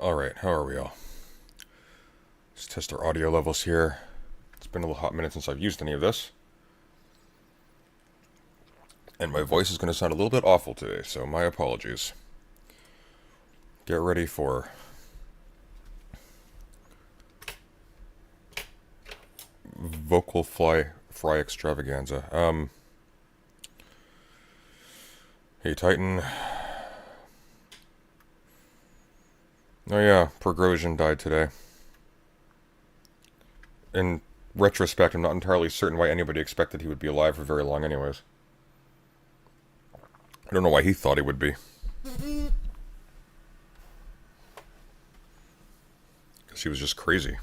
Alright, how are we all? Let's test our audio levels here. It's been a little hot minute since I've used any of this. And my voice is going to sound a little bit awful today, so my apologies. Get ready for vocal fry extravaganza. Hey Titan. Oh yeah, Pergrosian died today. In retrospect, I'm not entirely certain why anybody expected he would be alive for very long anyways. I don't know why he thought he would be. Because he was just crazy.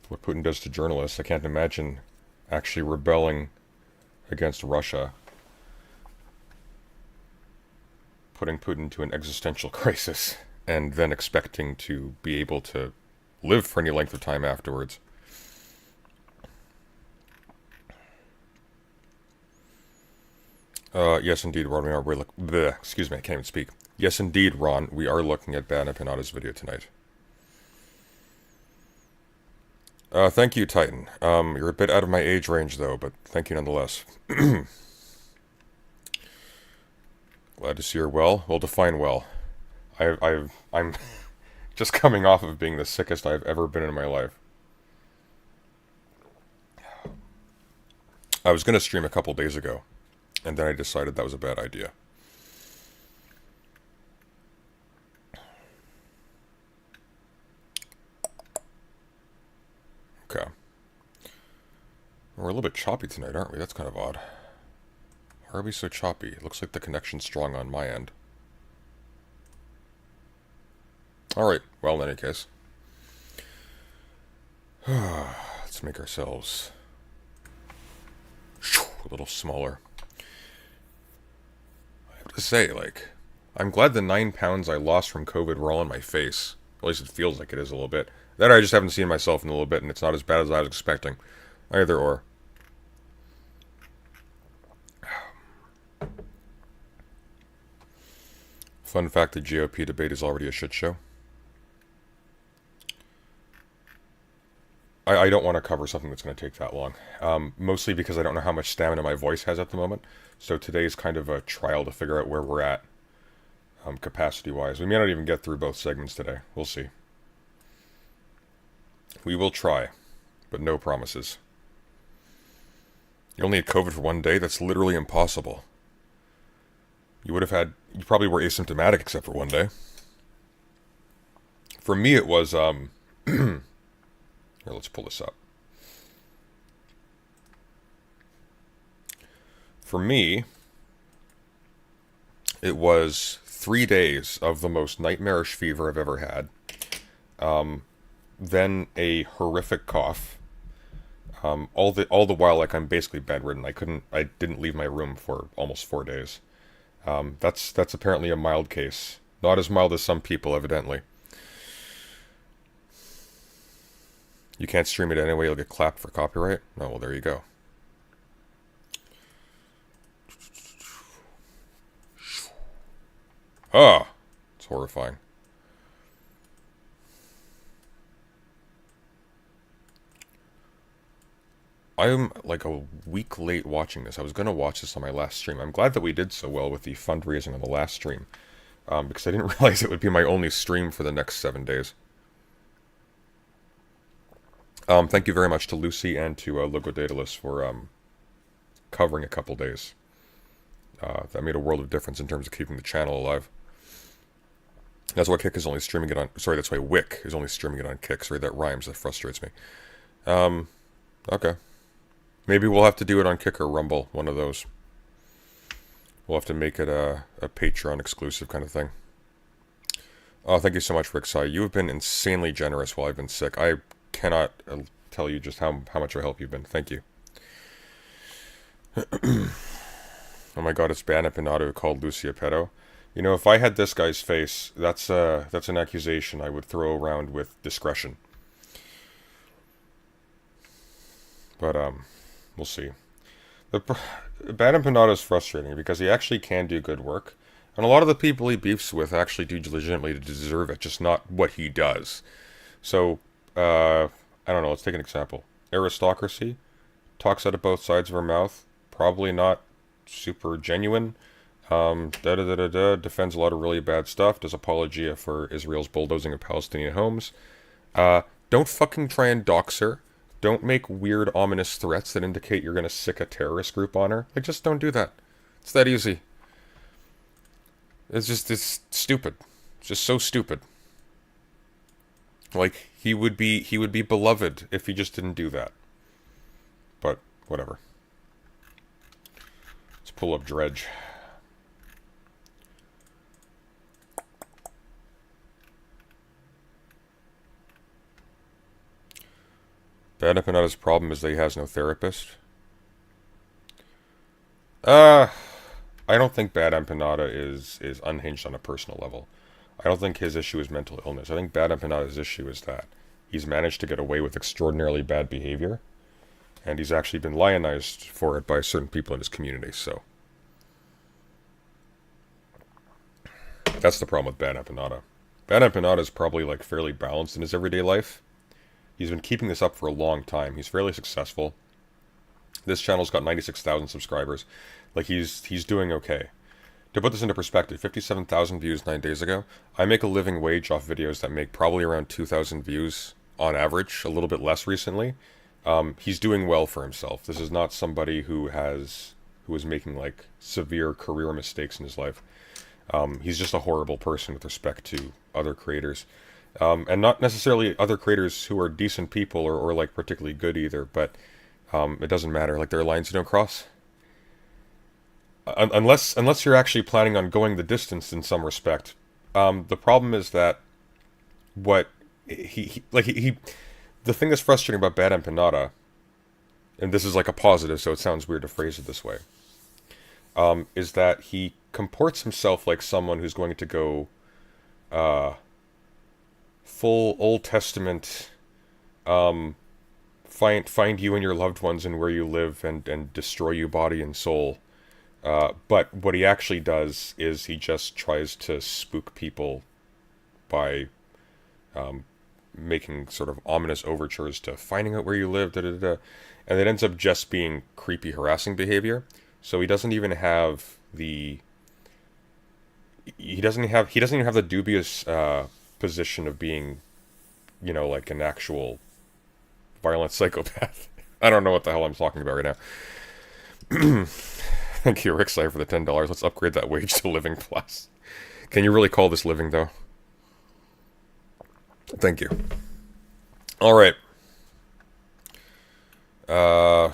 What Putin does to journalists, I can't imagine actually rebelling against Russia. Putting Putin into an existential crisis, and then expecting to be able to live for any length of time afterwards. Yes indeed, Ron, excuse me, I can't even speak. Yes indeed, Ron, we are looking at Brianna Pinata's video tonight. Thank you, Titan. You're a bit out of my age range, though, but thank you nonetheless. Glad to see you're well. Well, define well. I'm just coming off of being the sickest I've ever been in my life. I was going to stream a couple days ago, and then I decided that was a bad idea. Okay. We're a little bit choppy tonight, aren't we? That's kind of odd. Why are we so choppy? It looks like the connection's strong on my end. Alright, well, in any case. Let's make ourselves a little smaller. I have to say, like, I'm glad the 9 pounds I lost from COVID were all on my face. At least it feels like it is a little bit. That I just haven't seen myself in a little bit, and it's not as bad as I was expecting. Either or. Fun fact, the GOP debate is already a shit show. I don't want to cover something that's going to take that long. Mostly because I don't know how much stamina my voice has at the moment. So today's kind of a trial to figure out where we're at, capacity-wise. We may not even get through both segments today. We'll see. We will try, but no promises. You only had COVID for 1 day? That's literally impossible. You probably were asymptomatic except for 1 day. For me, it was, here, let's pull this up. For me, it was 3 days of the most nightmarish fever I've ever had. Then a horrific cough. All the while, like, I'm basically bedridden. I didn't leave my room for almost 4 days. That's apparently a mild case. Not as mild as some people, evidently. You can't stream it anyway, you'll get clapped for copyright? Oh, well, there you go. Ah! It's horrifying. I'm like a week late watching this. I was going to watch this on my last stream. I'm glad that we did so well with the fundraising on the last stream. Because I didn't realize it would be my only stream for the next 7 days. Thank you very much to Lucy and to Logo Daedalus for covering a couple days. That made a world of difference in terms of keeping the channel alive. That's why Kick is only streaming it on... Sorry, that's why Wick is only streaming it on Kick. Sorry, that rhymes. That frustrates me. Okay. Maybe we'll have to do it on Kick or Rumble. One of those. We'll have to make it a Patreon exclusive kind of thing. Oh, thank you so much, Rick Sai. You have been insanely generous while I've been sick. I cannot tell you just how much of a help you've been. Thank you. Oh my god, it's Brianna Pinata who called Lucy a pedo. You know, if I had this guy's face, that's an accusation I would throw around with discretion. But, We'll see. Bad Empanada is frustrating because he actually can do good work. And a lot of the people he beefs with actually do legitimately deserve it, just not what he does. So, I don't know, let's take an example. Aristocracy talks out of both sides of her mouth, probably not super genuine. Defends a lot of really bad stuff, does apologia for Israel's bulldozing of Palestinian homes. Don't fucking try and dox her. Don't make weird, ominous threats that indicate you're gonna sick a terrorist group on her. Like, just don't do that. It's that easy. It's stupid. It's just so stupid. Like, he would be beloved if he just didn't do that. But, whatever. Let's pull up Dredge. Bad Empanada's problem is that he has no therapist. I don't think Bad Empanada is unhinged on a personal level. I don't think his issue is mental illness. I think Bad Empanada's issue is that he's managed to get away with extraordinarily bad behavior, and he's actually been lionized for it by certain people in his community, so. That's the problem with Bad Empanada. Bad Empanada is probably, like, fairly balanced in his everyday life. He's been keeping this up for a long time. He's fairly successful. This channel's got 96,000 subscribers. Like, he's doing okay. To put this into perspective, 57,000 views 9 days ago. I make a living wage off videos that make probably around 2,000 views on average, a little bit less recently. He's doing well for himself. This is not somebody who is making, like, severe career mistakes in his life. He's just a horrible person with respect to other creators. And not necessarily other creators who are decent people or like, particularly good either, but it doesn't matter. Like, there are lines you don't cross. Unless you're actually planning on going the distance in some respect. The problem is that what the thing that's frustrating about Bad Empanada, and this is like a positive, so it sounds weird to phrase it this way, is that he comports himself like someone who's going to go full Old Testament, find you and your loved ones and where you live and destroy you body and soul. But what he actually does is he just tries to spook people by making sort of ominous overtures to finding out where you live, and it ends up just being creepy, harassing behavior. So he doesn't even have the dubious position of being, you know, like an actual violent psychopath. I don't know what the hell I'm talking about right now. Thank you, Rickside, for the $10. Let's upgrade that wage to Living Plus. Can you really call this living, though? Thank you. Alright. So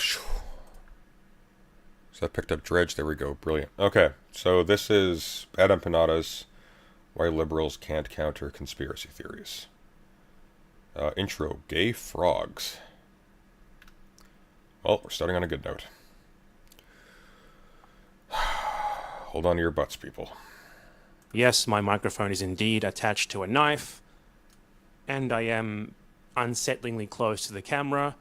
I picked up Dredge. There we go. Brilliant. Okay, so this is Bad Empanada's Why Liberals Can't Counter Conspiracy Theories. Intro. Gay frogs. Well, we're starting on a good note. Hold on to your butts, people. Yes, my microphone is indeed attached to a knife, and I am unsettlingly close to the camera.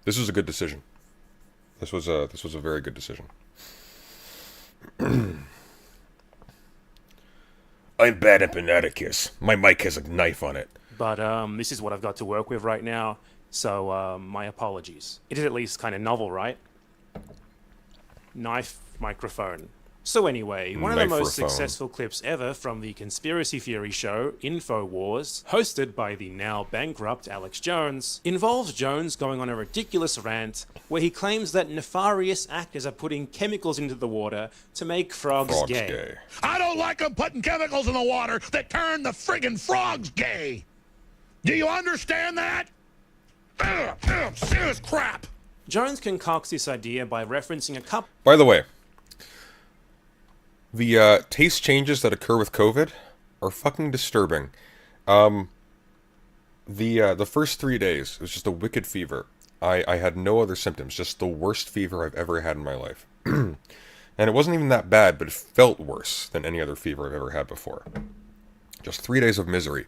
This was a good decision. This was a very good decision. I'm Bad Empanaticus. My mic has a knife on it. But this is what I've got to work with right now, so my apologies. It is at least kind of novel, right? Knife microphone. So anyway, one of the most successful clips ever from the conspiracy theory show InfoWars, hosted by the now bankrupt Alex Jones, involves Jones going on a ridiculous rant where he claims that nefarious actors are putting chemicals into the water to make frogs gay. I don't like them putting chemicals in the water that turn the friggin' frogs gay. Do you understand that? Serious crap. Jones concocts this idea by referencing a couple... By the way, the taste changes that occur with COVID are fucking disturbing. The first 3 days, it was just a wicked fever. I had no other symptoms, just the worst fever I've ever had in my life. And it wasn't even that bad, but it felt worse than any other fever I've ever had before. Just 3 days of misery.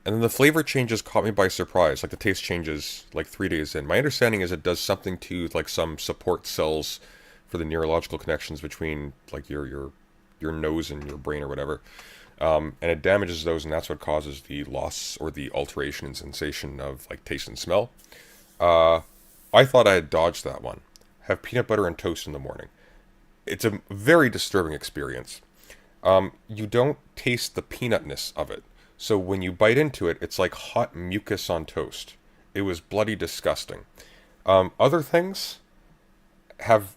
And then the flavor changes caught me by surprise. Like the taste changes like 3 days in. My understanding is it does something to like some support cells for the neurological connections between like your nose and your brain or whatever. And it damages those, and that's what causes the loss or the alteration in sensation of like taste and smell. I thought I had dodged that one. Have peanut butter and toast in the morning. It's a very disturbing experience. You don't taste the peanutness of it. So when you bite into it, it's like hot mucus on toast. It was bloody disgusting. Other things have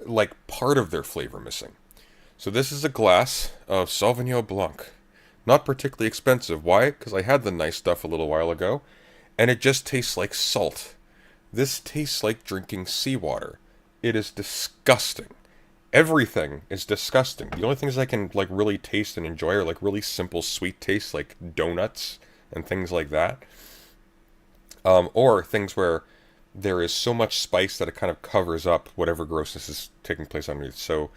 like part of their flavor missing. So this is a glass of Sauvignon Blanc. Not particularly expensive. Why? Because I had the nice stuff a little while ago, and it just tastes like salt. This tastes like drinking seawater. It is disgusting. Everything is disgusting. The only things I can like really taste and enjoy are like really simple sweet tastes like donuts and things like that. Or things where there is so much spice that it kind of covers up whatever grossness is taking place underneath. So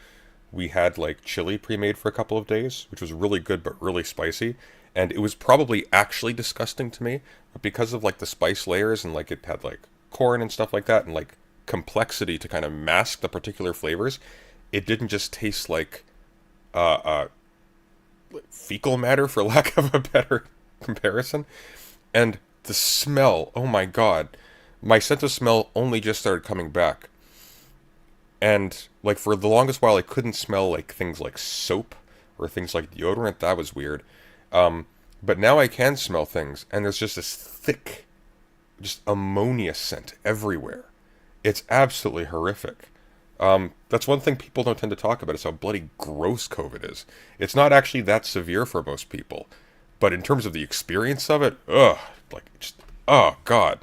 we had like chili pre-made for a couple of days, which was really good but really spicy. And it was probably actually disgusting to me, but because of like the spice layers and like it had like corn and stuff like that and like complexity to kind of mask the particular flavors, it didn't just taste like fecal matter, for lack of a better comparison. And the smell, oh my god, my sense of smell only just started coming back. And like for the longest while I couldn't smell like things like soap or things like deodorant. That was weird. But now I can smell things, and there's just this thick, just ammonia scent everywhere. It's absolutely horrific. That's one thing people don't tend to talk about, is how bloody gross COVID is. It's not actually that severe for most people, but in terms of the experience of it, oh god,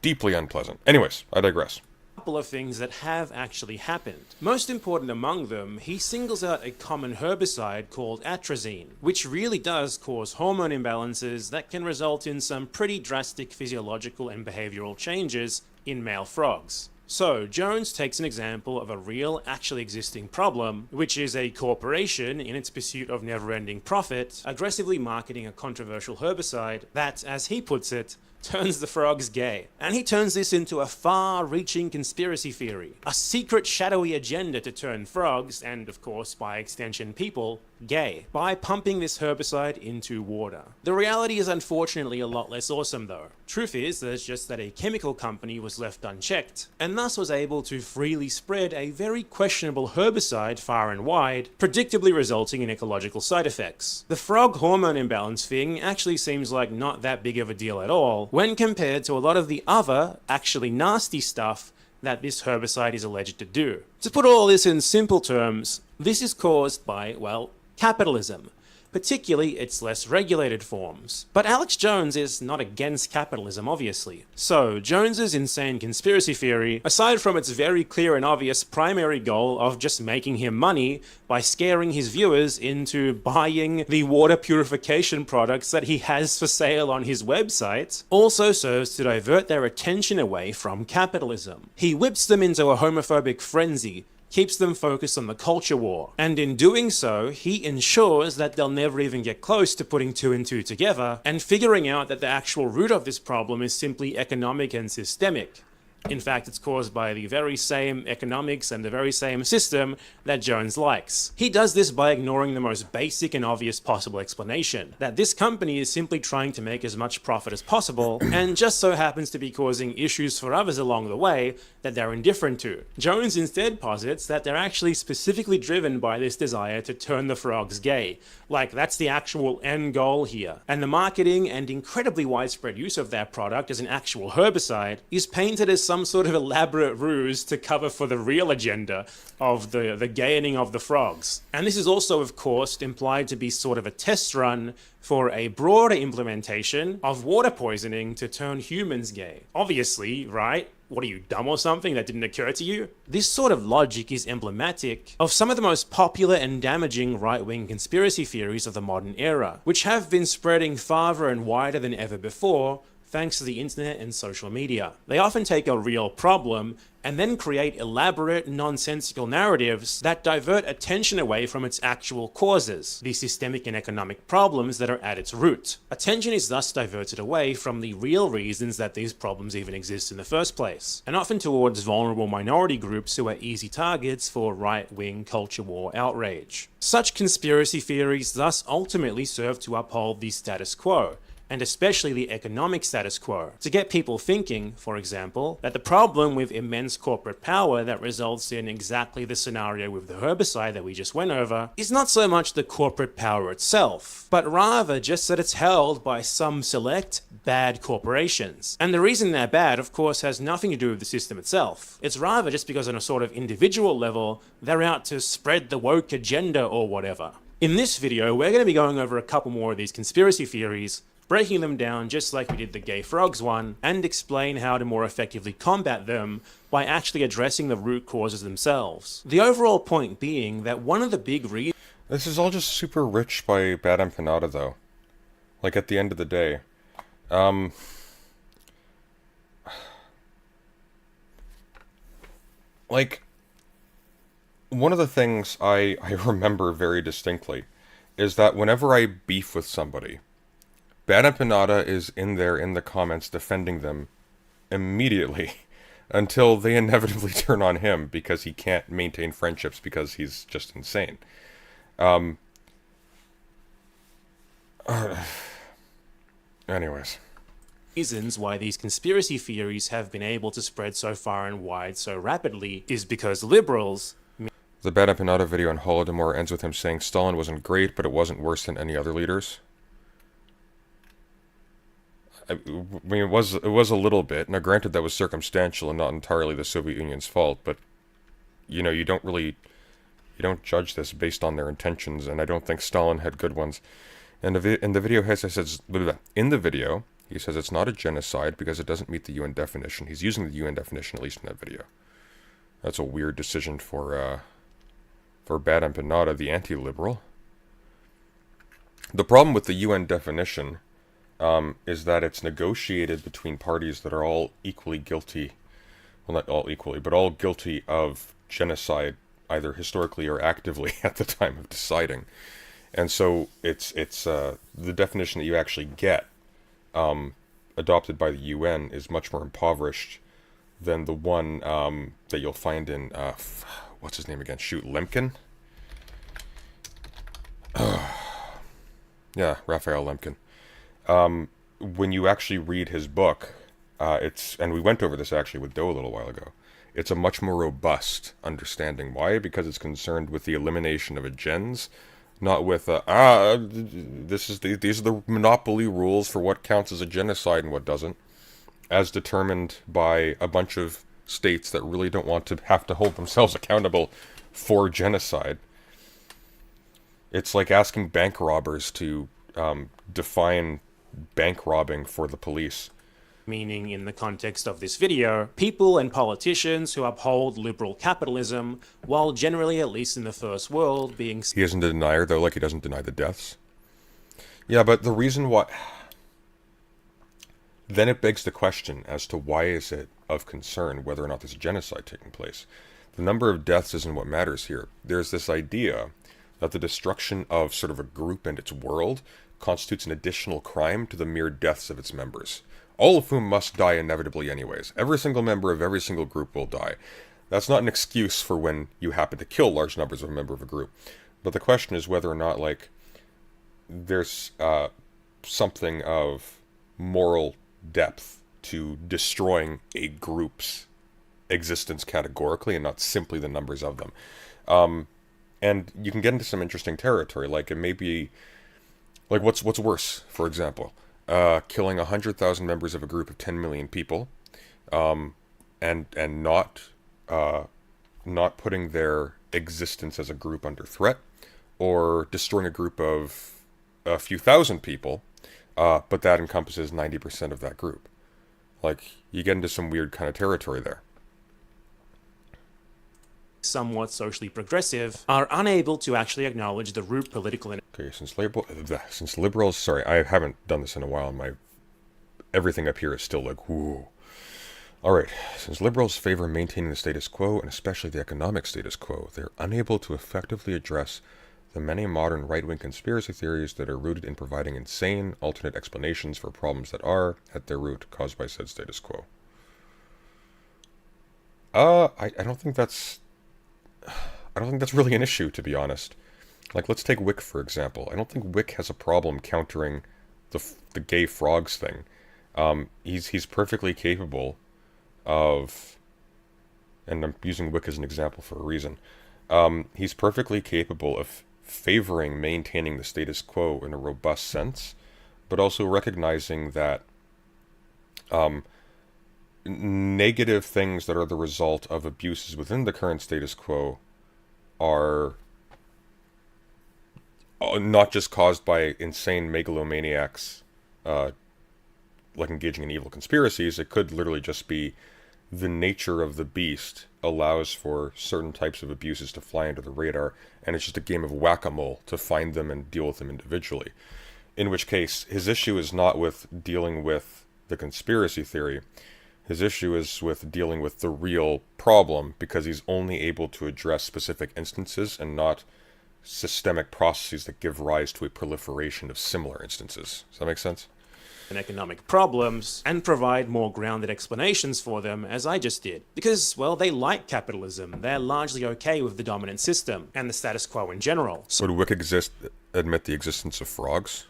deeply unpleasant. Anyways, I digress. Couple of things that have actually happened. Most important among them, he singles out a common herbicide called atrazine, which really does cause hormone imbalances that can result in some pretty drastic physiological and behavioral changes in male frogs. So, Jones takes an example of a real, actually existing problem, which is a corporation, in its pursuit of never-ending profit, aggressively marketing a controversial herbicide that, as he puts it, turns the frogs gay. And he turns this into a far-reaching conspiracy theory, a secret shadowy agenda to turn frogs, and of course by extension people, gay, by pumping this herbicide into water. The reality is unfortunately a lot less awesome though. Truth is, there's just that a chemical company was left unchecked, and thus was able to freely spread a very questionable herbicide far and wide, predictably resulting in ecological side effects. The frog hormone imbalance thing actually seems like not that big of a deal at all, when compared to a lot of the other, actually nasty stuff that this herbicide is alleged to do. To put all this in simple terms, this is caused by, well, capitalism, particularly its less regulated forms. But Alex Jones is not against capitalism, obviously. So, Jones's insane conspiracy theory, aside from its very clear and obvious primary goal of just making him money by scaring his viewers into buying the water purification products that he has for sale on his website, also serves to divert their attention away from capitalism. He whips them into a homophobic frenzy, keeps them focused on the culture war, and in doing so, he ensures that they'll never even get close to putting two and two together and figuring out that the actual root of this problem is simply economic and systemic. In fact, it's caused by the very same economics and the very same system that Jones likes. He does this by ignoring the most basic and obvious possible explanation, that this company is simply trying to make as much profit as possible, and just so happens to be causing issues for others along the way that they're indifferent to. Jones instead posits that they're actually specifically driven by this desire to turn the frogs gay. Like, that's the actual end goal here. And the marketing and incredibly widespread use of their product as an actual herbicide is painted as some sort of elaborate ruse to cover for the real agenda of the gaying of the frogs. And this is also, of course, implied to be sort of a test run for a broader implementation of water poisoning to turn humans gay. Obviously, right? What are you, dumb or something? That didn't occur to you? This sort of logic is emblematic of some of the most popular and damaging right-wing conspiracy theories of the modern era, which have been spreading farther and wider than ever before, thanks to the internet and social media. They often take a real problem and then create elaborate, nonsensical narratives that divert attention away from its actual causes, the systemic and economic problems that are at its root. Attention is thus diverted away from the real reasons that these problems even exist in the first place, and often towards vulnerable minority groups who are easy targets for right-wing culture war outrage. Such conspiracy theories thus ultimately serve to uphold the status quo, and especially the economic status quo, to get people thinking, for example, that the problem with immense corporate power that results in exactly the scenario with the herbicide that we just went over is not so much the corporate power itself, but rather just that it's held by some select bad corporations. And the reason they're bad, of course, has nothing to do with the system itself. It's rather just because on a sort of individual level, they're out to spread the woke agenda or whatever. In this video, we're going to be going over a couple more of these conspiracy theories, breaking them down just like we did the gay frogs one, and explain how to more effectively combat them by actually addressing the root causes themselves. The overall point being that one of the big reasons... This is all just super rich by Bad Empanada, though. Like, at the end of the day. Like, one of the things I remember very distinctly is that whenever I beef with somebody, Bad Empanada is in there in the comments defending them immediately until they inevitably turn on him because he can't maintain friendships because he's just insane. Anyways. Reasons why these conspiracy theories have been able to spread so far and wide so rapidly is because liberals... The Bad Empanada video on Holodomor ends with him saying Stalin wasn't great, but it wasn't worse than any other leaders. I mean, it was a little bit. Now, granted, that was circumstantial and not entirely the Soviet Union's fault, but, you know, you don't judge this based on their intentions, and I don't think Stalin had good ones. And in the video, he says it's not a genocide because it doesn't meet the UN definition. He's using the UN definition, at least in that video. That's a weird decision for Bad Empanada, the anti-liberal. The problem with the UN definition is that it's negotiated between parties that are all equally guilty, well, not all equally, but all guilty of genocide, either historically or actively at the time of deciding. And so it's the definition that you actually get adopted by the UN is much more impoverished than the one that you'll find in, what's his name again? Shoot, Lemkin? Yeah, Raphael Lemkin. When you actually read his book, and we went over this actually with Doe a little while ago, it's a much more robust understanding. Why? Because it's concerned with the elimination of agens, not with, these are the monopoly rules for what counts as a genocide and what doesn't, as determined by a bunch of states that really don't want to have to hold themselves accountable for genocide. It's like asking bank robbers to define bank robbing for the police. Meaning, in the context of this video, people and politicians who uphold liberal capitalism, while generally, at least in the first world, being... He isn't a denier, though, like he doesn't deny the deaths. Yeah, but the reason why... Then it begs the question as to why is it of concern whether or not there's a genocide taking place. The number of deaths isn't what matters here. There's this idea that the destruction of sort of a group and its world constitutes an additional crime to the mere deaths of its members, all of whom must die inevitably anyways. Every single member of every single group will die. That's not an excuse for when you happen to kill large numbers of a member of a group. But the question is whether or not, like, there's something of moral depth to destroying a group's existence categorically and not simply the numbers of them. And you can get into some interesting territory. Like, it may be... Like, what's worse, for example? Killing 100,000 members of a group of 10 million people, and not putting their existence as a group under threat, or destroying a group of a few thousand people, but that encompasses 90% of that group. Like, you get into some weird kind of territory there. Somewhat socially progressive, are unable to actually acknowledge the root political... Okay, since liberals, sorry, I haven't done this in a while, and my everything up here is still like, whoo. Alright, since liberals favor maintaining the status quo, and especially the economic status quo, they are unable to effectively address the many modern right-wing conspiracy theories that are rooted in providing insane, alternate explanations for problems that are, at their root, caused by said status quo. I don't think that's really an issue, to be honest. Like, let's take Wick, for example. I don't think Wick has a problem countering the gay frogs thing. He's perfectly capable of, and I'm using Wick as an example for a reason, he's perfectly capable of favoring maintaining the status quo in a robust sense, but also recognizing that negative things that are the result of abuses within the current status quo are not just caused by insane megalomaniacs like engaging in evil conspiracies. It could literally just be the nature of the beast allows for certain types of abuses to fly under the radar, and it's just a game of whack-a-mole to find them and deal with them individually. In which case, his issue is not with dealing with the conspiracy theory. His issue is with dealing with the real problem, because he's only able to address specific instances and not systemic processes that give rise to a proliferation of similar instances. Does that make sense? And economic problems, and provide more grounded explanations for them, as I just did. Because, well, they like capitalism. They're largely okay with the dominant system, and the status quo in general. Would Wick admit the existence of frogs?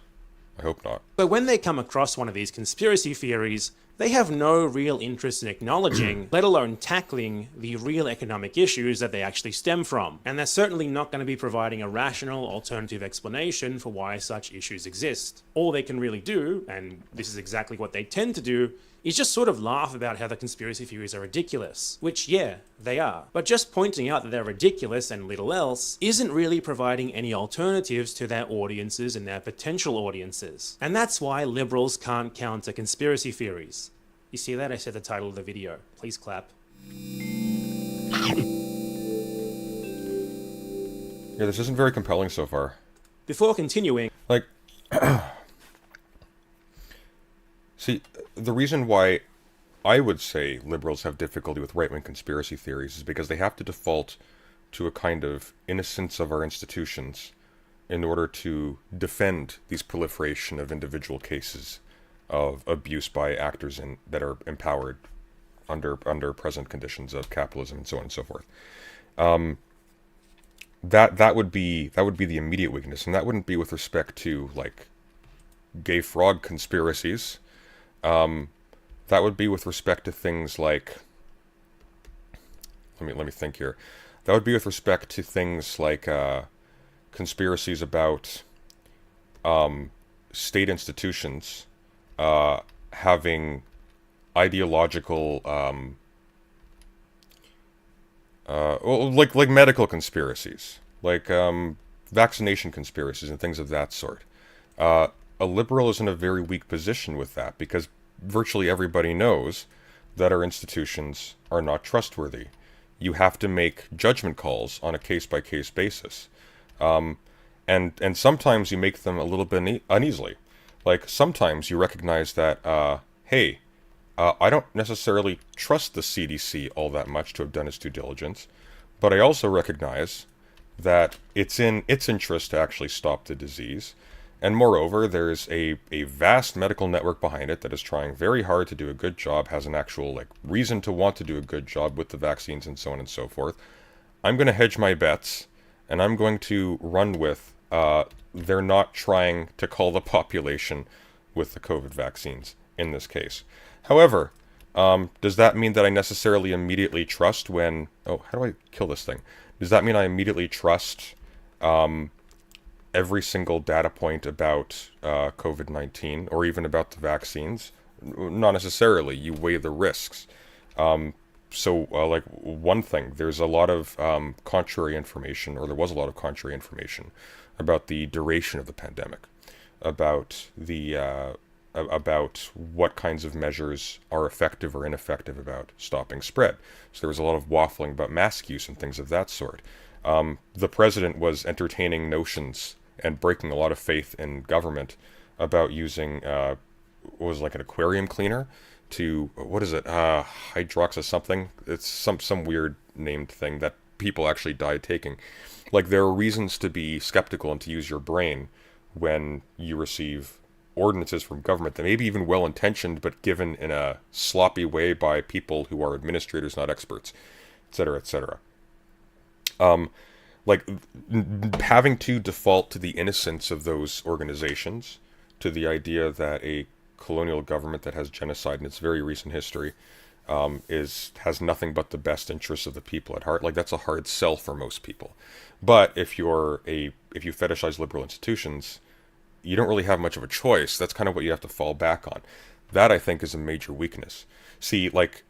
I hope not. So when they come across one of these conspiracy theories, they have no real interest in acknowledging, let alone tackling, the real economic issues that they actually stem from. And they're certainly not going to be providing a rational, alternative explanation for why such issues exist. All they can really do, and this is exactly what they tend to do, is just sort of laugh about how the conspiracy theories are ridiculous. Which, yeah, they are. But just pointing out that they're ridiculous and little else isn't really providing any alternatives to their audiences and their potential audiences. And that's why liberals can't counter conspiracy theories. You see that? I said the title of the video. Please clap. Yeah, this isn't very compelling so far. Before continuing... Like... See, the reason why I would say liberals have difficulty with right-wing conspiracy theories is because they have to default to a kind of innocence of our institutions in order to defend these proliferation of individual cases of abuse by actors that are empowered under present conditions of capitalism and so on and so forth. That would be the immediate weakness, and that wouldn't be with respect to like gay frog conspiracies. That would be with respect to things like, let me think here. That would be with respect to things like conspiracies about state institutions having ideological, like medical conspiracies, like vaccination conspiracies and things of that sort. A liberal is in a very weak position with that, because virtually everybody knows that our institutions are not trustworthy. You have to make judgment calls on a case-by-case basis. And sometimes you make them a little bit uneasily. Like, sometimes you recognize that, hey, I don't necessarily trust the CDC all that much to have done its due diligence, but I also recognize that it's in its interest to actually stop the disease. And moreover, there's a vast medical network behind it that is trying very hard to do a good job, has an actual reason to want to do a good job with the vaccines and so on and so forth. I'm going to hedge my bets, and I'm going to run with they're not trying to cull the population with the COVID vaccines in this case. However, does that mean that I necessarily immediately trust when... Oh, how do I kill this thing? Does that mean I immediately trust every single data point about COVID-19 or even about the vaccines? Not necessarily. You weigh the risks. So one thing, there's a lot of contrary information, or there was a lot of contrary information about the duration of the pandemic, about what kinds of measures are effective or ineffective about stopping spread. So there was a lot of waffling about mask use and things of that sort. The president was entertaining notions and breaking a lot of faith in government about using was like an aquarium cleaner to, what is it, hydroxy something. It's some weird named thing that people actually died taking. Like, there are reasons to be skeptical and to use your brain when you receive ordinances from government that may be even well-intentioned, but given in a sloppy way by people who are administrators, not experts, etc., etc. Like, having to default to the innocence of those organizations, to the idea that a colonial government that has genocide in its very recent history has nothing but the best interests of the people at heart. Like, that's a hard sell for most people. But if you fetishize liberal institutions, you don't really have much of a choice. That's kind of what you have to fall back on. That, I think, is a major weakness. See, like,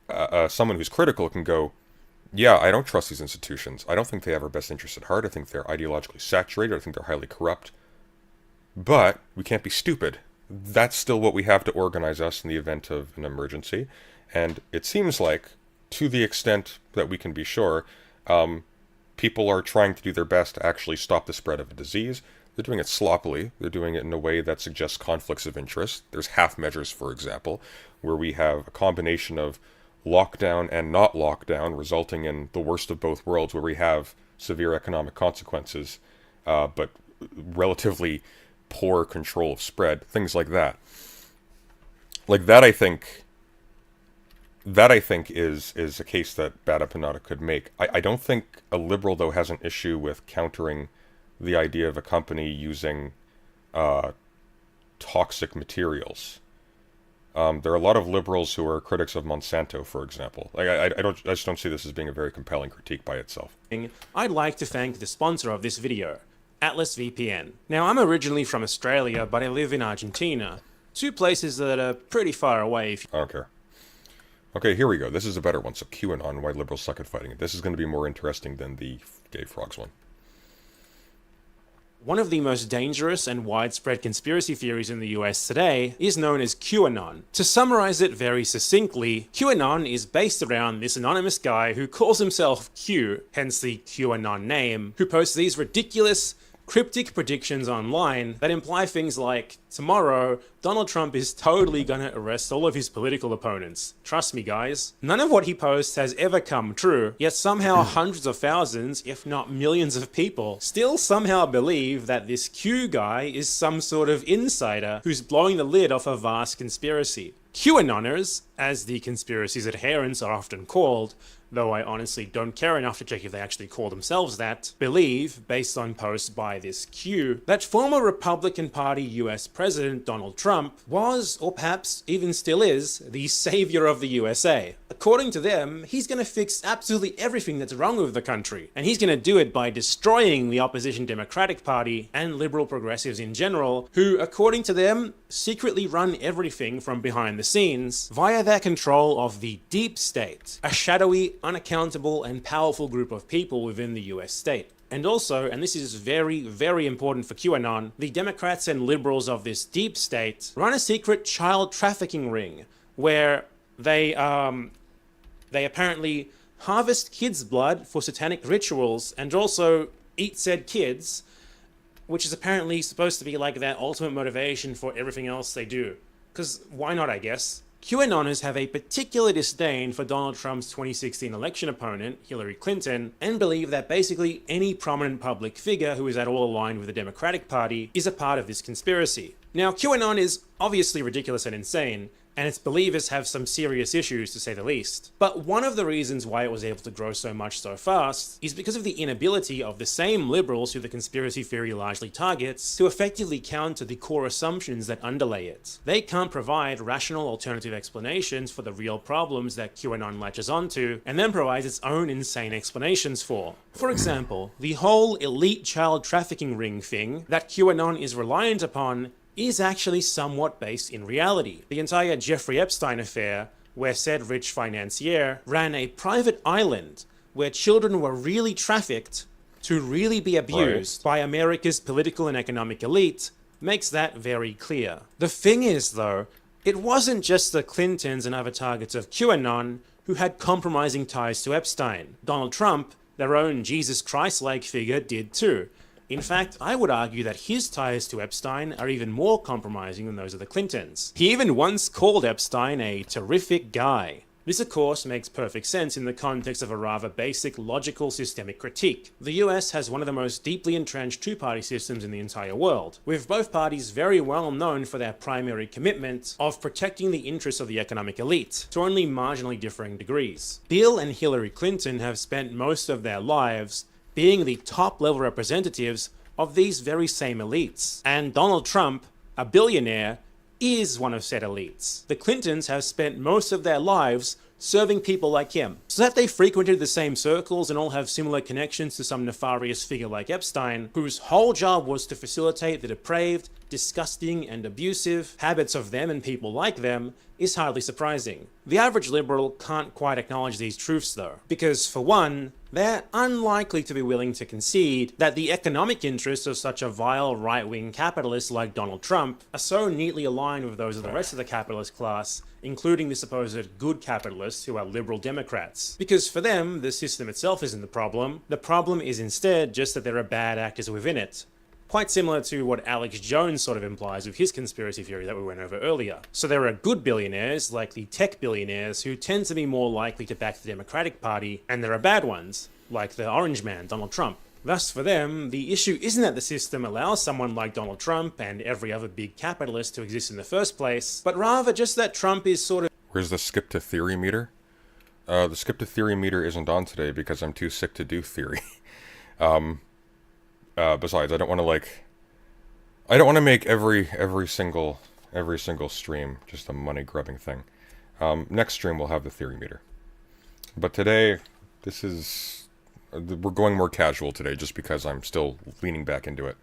someone who's critical can go, yeah, I don't trust these institutions. I don't think they have our best interests at heart. I think they're ideologically saturated. I think they're highly corrupt. But we can't be stupid. That's still what we have to organize us in the event of an emergency. And it seems like, to the extent that we can be sure, people are trying to do their best to actually stop the spread of a disease. They're doing it sloppily. They're doing it in a way that suggests conflicts of interest. There's half measures, for example, where we have a combination of lockdown and not lockdown, resulting in the worst of both worlds, where we have severe economic consequences, but relatively poor control of spread, things like that. Like, that I think is a case that Bada Panada could make. I don't think a liberal, though, has an issue with countering the idea of a company using toxic materials. There are a lot of liberals who are critics of Monsanto, for example. Like, I just don't see this as being a very compelling critique by itself. I'd like to thank the sponsor of this video, Atlas VPN. Now, I'm originally from Australia, but I live in Argentina. Two places that are pretty far away. I don't care. Okay, here we go. This is a better one. So QAnon, why liberals suck at fighting it. This is going to be more interesting than the gay frogs one. One of the most dangerous and widespread conspiracy theories in the US today is known as QAnon. To summarize it very succinctly, QAnon is based around this anonymous guy who calls himself Q, hence the QAnon name, who posts these ridiculous, cryptic predictions online that imply things like, tomorrow, Donald Trump is totally gonna arrest all of his political opponents. Trust me, guys. None of what he posts has ever come true, yet somehow hundreds of thousands, if not millions of people, still somehow believe that this Q guy is some sort of insider who's blowing the lid off a vast conspiracy. QAnoners, as the conspiracy's adherents are often called, though I honestly don't care enough to check if they actually call themselves that, believe, based on posts by this Q, that former Republican Party US President Donald Trump was, or perhaps even still is, the savior of the USA. According to them, he's gonna fix absolutely everything that's wrong with the country, and he's gonna do it by destroying the opposition Democratic Party and liberal progressives in general, who, according to them, secretly run everything from behind the scenes via their control of the deep state, a shadowy, unaccountable, and powerful group of people within the US state. And also, and this is very, very important for QAnon, the Democrats and liberals of this deep state run a secret child trafficking ring where they apparently harvest kids' blood for satanic rituals and also eat said kids, which is apparently supposed to be like their ultimate motivation for everything else they do. Because why not, I guess? QAnoners have a particular disdain for Donald Trump's 2016 election opponent, Hillary Clinton, and believe that basically any prominent public figure who is at all aligned with the Democratic Party is a part of this conspiracy. Now, QAnon is obviously ridiculous and insane, and its believers have some serious issues, to say the least. But one of the reasons why it was able to grow so much so fast is because of the inability of the same liberals who the conspiracy theory largely targets to effectively counter the core assumptions that underlay it. They can't provide rational alternative explanations for the real problems that QAnon latches onto, and then provides its own insane explanations for. For example, the whole elite child trafficking ring thing that QAnon is reliant upon is actually somewhat based in reality. The entire Jeffrey Epstein affair, where said rich financier ran a private island where children were really trafficked to really be abused by America's political and economic elite, makes that very clear. The thing is, though, it wasn't just the Clintons and other targets of QAnon who had compromising ties to Epstein. Donald Trump, their own Jesus Christ-like figure, did too. In fact, I would argue that his ties to Epstein are even more compromising than those of the Clintons. He even once called Epstein a terrific guy. This, of course, makes perfect sense in the context of a rather basic, logical, systemic critique. The US has one of the most deeply entrenched two-party systems in the entire world, with both parties very well known for their primary commitment of protecting the interests of the economic elite, to only marginally differing degrees. Bill and Hillary Clinton have spent most of their lives being the top-level representatives of these very same elites. And Donald Trump, a billionaire, is one of said elites. The Clintons have spent most of their lives serving people like him. So that they frequented the same circles and all have similar connections to some nefarious figure like Epstein, whose whole job was to facilitate the depraved, disgusting, and abusive habits of them and people like them, is hardly surprising. The average liberal can't quite acknowledge these truths though, because for one, they're unlikely to be willing to concede that the economic interests of such a vile right-wing capitalist like Donald Trump are so neatly aligned with those of the rest of the capitalist class, including the supposed good capitalists who are liberal Democrats. Because for them, the system itself isn't the problem is instead just that there are bad actors within it. Quite similar to what Alex Jones sort of implies with his conspiracy theory that we went over earlier. So there are good billionaires, like the tech billionaires, who tend to be more likely to back the Democratic Party, and there are bad ones, like the orange man, Donald Trump. Thus, for them, the issue isn't that the system allows someone like Donald Trump and every other big capitalist to exist in the first place, but rather just that Trump is sort of... Where's the skip to theory meter? The skip to theory meter isn't on today because I'm too sick to do theory. Besides, I don't want to make every single stream just a money grubbing thing. Next stream we'll have the theory meter. But today, we're going more casual today just because I'm still leaning back into it.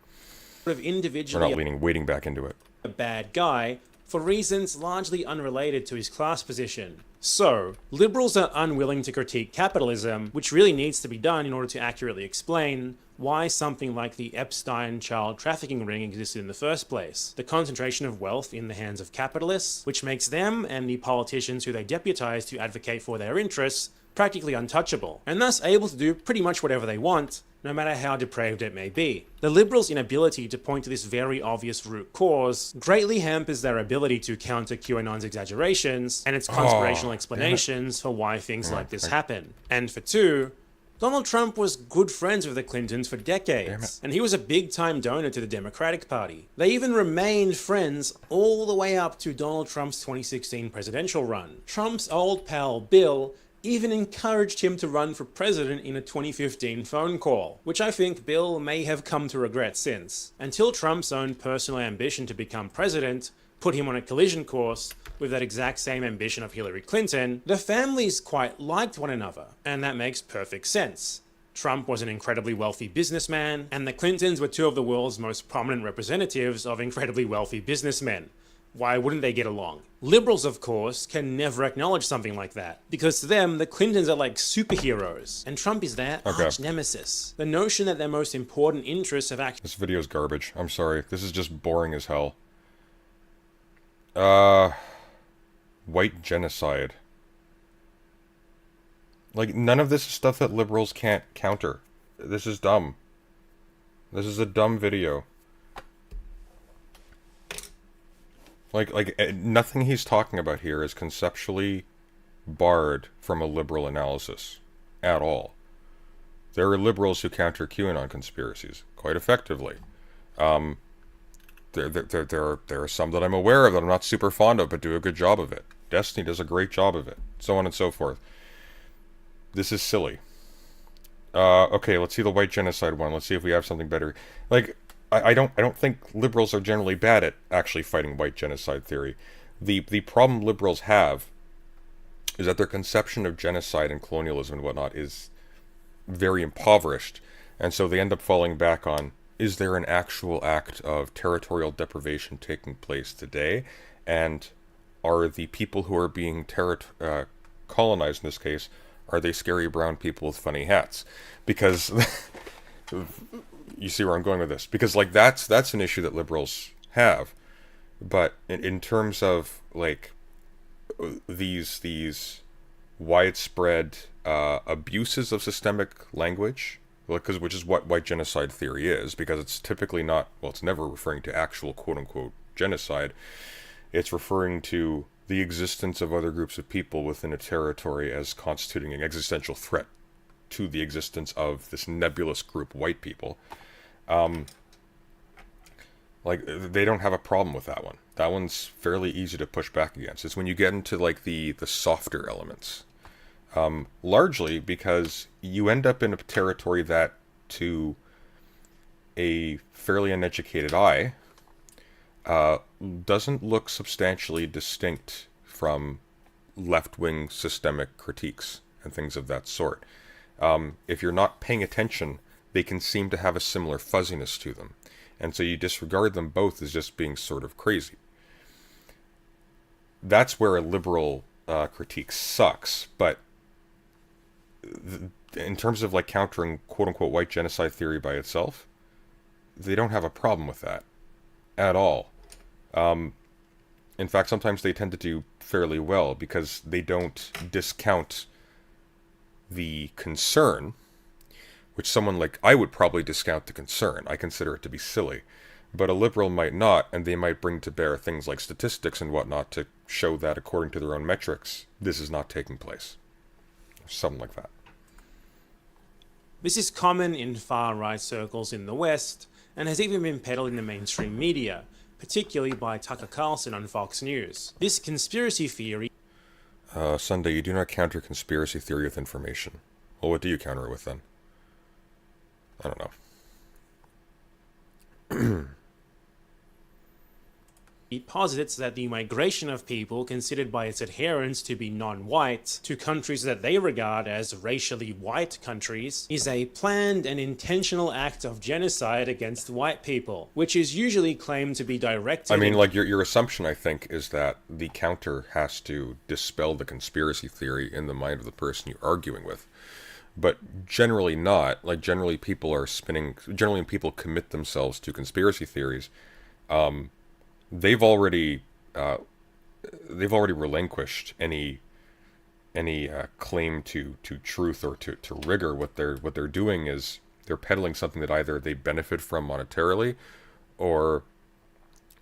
Individually, or not leaning, wading back into it. A bad guy for reasons largely unrelated to his class position. So, liberals are unwilling to critique capitalism, which really needs to be done in order to accurately explain why something like the Epstein child trafficking ring existed in the first place. The concentration of wealth in the hands of capitalists, which makes them and the politicians who they deputize to advocate for their interests practically untouchable, and thus able to do pretty much whatever they want, no matter how depraved it may be. The liberals' inability to point to this very obvious root cause greatly hampers their ability to counter QAnon's exaggerations and its conspirational explanations for why things like this happen. And for two, Donald Trump was good friends with the Clintons for decades, and he was a big-time donor to the Democratic Party. They even remained friends all the way up to Donald Trump's 2016 presidential run. Trump's old pal Bill even encouraged him to run for president in a 2015 phone call, which I think Bill may have come to regret since, until Trump's own personal ambition to become president put him on a collision course with that exact same ambition of Hillary Clinton. The families quite liked one another, and that makes perfect sense. Trump was an incredibly wealthy businessman, and the Clintons were two of the world's most prominent representatives of incredibly wealthy businessmen. Why wouldn't they get along? Liberals, of course, can never acknowledge something like that, because to them, the Clintons are like superheroes, and Trump is their arch nemesis. The notion that their most important interests have actually... This video is garbage. I'm sorry. This is just boring as hell. White genocide. Like, none of this is stuff that liberals can't counter. This is dumb. This is a dumb video. Like nothing he's talking about here is conceptually barred from a liberal analysis at all. There are liberals who counter QAnon conspiracies quite effectively. There are some that I'm aware of that I'm not super fond of, but do a good job of it. Destiny does a great job of it, so on and so forth. This is silly. Okay, let's see the white genocide one. Let's see if we have something better. Like, I don't think liberals are generally bad at actually fighting white genocide theory. The problem liberals have is that their conception of genocide and colonialism and whatnot is very impoverished, and so they end up falling back on, is there an actual act of territorial deprivation taking place today, and are the people who are being colonized in this case, are they scary brown people with funny hats? Because you see where I'm going with this, because like that's an issue that liberals have, but in terms of like these widespread abuses of systemic language which is what white genocide theory is, because it's typically not, well, it's never referring to actual quote-unquote genocide. It's referring to the existence of other groups of people within a territory as constituting an existential threat to the existence of this nebulous group, white people. Like, they don't have a problem with that one. That one's fairly easy to push back against. It's when you get into, like, the softer elements. Largely because you end up in a territory that, to a fairly uneducated eye, doesn't look substantially distinct from left-wing systemic critiques and things of that sort. If you're not paying attention, they can seem to have a similar fuzziness to them. And so you disregard them both as just being sort of crazy. That's where a liberal critique sucks, but in terms of like countering quote-unquote white genocide theory by itself, they don't have a problem with that at all. In fact, sometimes they tend to do fairly well because they don't discount the concern, which someone like I would probably discount the concern. I consider it to be silly. But a liberal might not, and they might bring to bear things like statistics and whatnot to show that, according to their own metrics, this is not taking place. Something like that. This is common in far-right circles in the West, and has even been peddled in the mainstream media, particularly by Tucker Carlson on Fox News. This conspiracy theory... Sunday, you do not counter conspiracy theory with information. Well, what do you counter it with then? I don't know. It posits that the migration of people considered by its adherents to be non-white to countries that they regard as racially white countries is a planned and intentional act of genocide against white people, which is usually claimed to be directed... I mean, like, your assumption, I think, is that the counter has to dispel the conspiracy theory in the mind of the person you're arguing with. But generally not. Like, generally people when people commit themselves to conspiracy theories, they've already relinquished any claim to truth or to rigor. What they're doing is they're peddling something that either they benefit from monetarily, or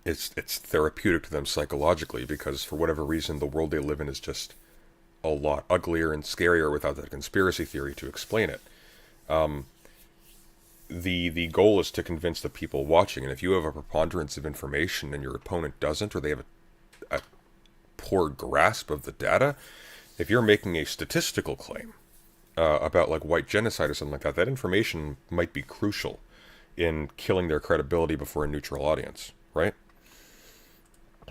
it's therapeutic to them psychologically, because for whatever reason the world they live in is just a lot uglier and scarier without that conspiracy theory to explain it. The goal is to convince the people watching, and if you have a preponderance of information and your opponent doesn't, or they have a poor grasp of the data, if you're making a statistical claim about like white genocide or something like that, that information might be crucial in killing their credibility before a neutral audience, right?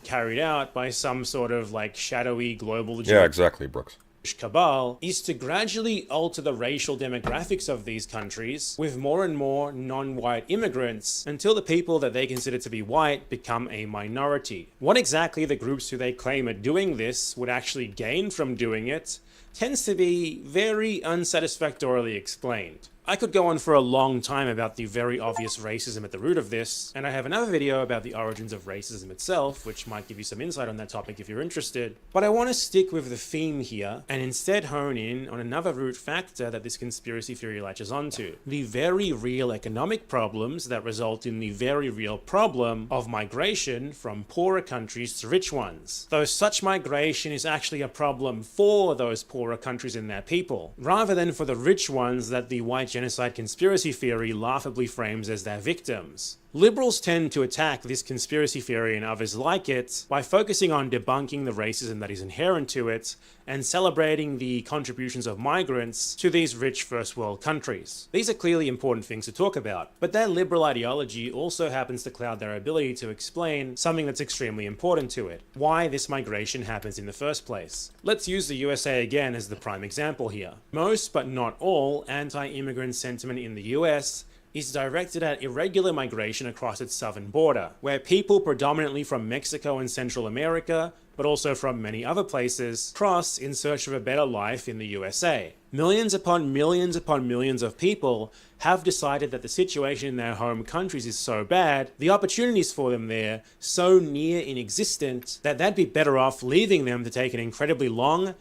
Carried out by some sort of like shadowy global... Yeah, exactly, Brooks. Cabal is to gradually alter the racial demographics of these countries with more and more non-white immigrants until the people that they consider to be white become a minority. What exactly the groups who they claim are doing this would actually gain from doing it tends to be very unsatisfactorily explained. I could go on for a long time about the very obvious racism at the root of this, and I have another video about the origins of racism itself, which might give you some insight on that topic if you're interested. But I want to stick with the theme here, and instead hone in on another root factor that this conspiracy theory latches onto: the very real economic problems that result in the very real problem of migration from poorer countries to rich ones. Though such migration is actually a problem for those poorer countries and their people, rather than for the rich ones that the white genocide conspiracy theory laughably frames as their victims. Liberals tend to attack this conspiracy theory and others like it by focusing on debunking the racism that is inherent to it and celebrating the contributions of migrants to these rich first world countries. These are clearly important things to talk about, but their liberal ideology also happens to cloud their ability to explain something that's extremely important to it: why this migration happens in the first place. Let's use the USA again as the prime example here. Most, but not all, anti-immigrant sentiment in the US is directed at irregular migration across its southern border, where people predominantly from Mexico and Central America, but also from many other places, cross in search of a better life in the USA. Millions upon millions upon millions of people have decided that the situation in their home countries is so bad, the opportunities for them there so near inexistent, that they'd be better off leaving them to take an incredibly long,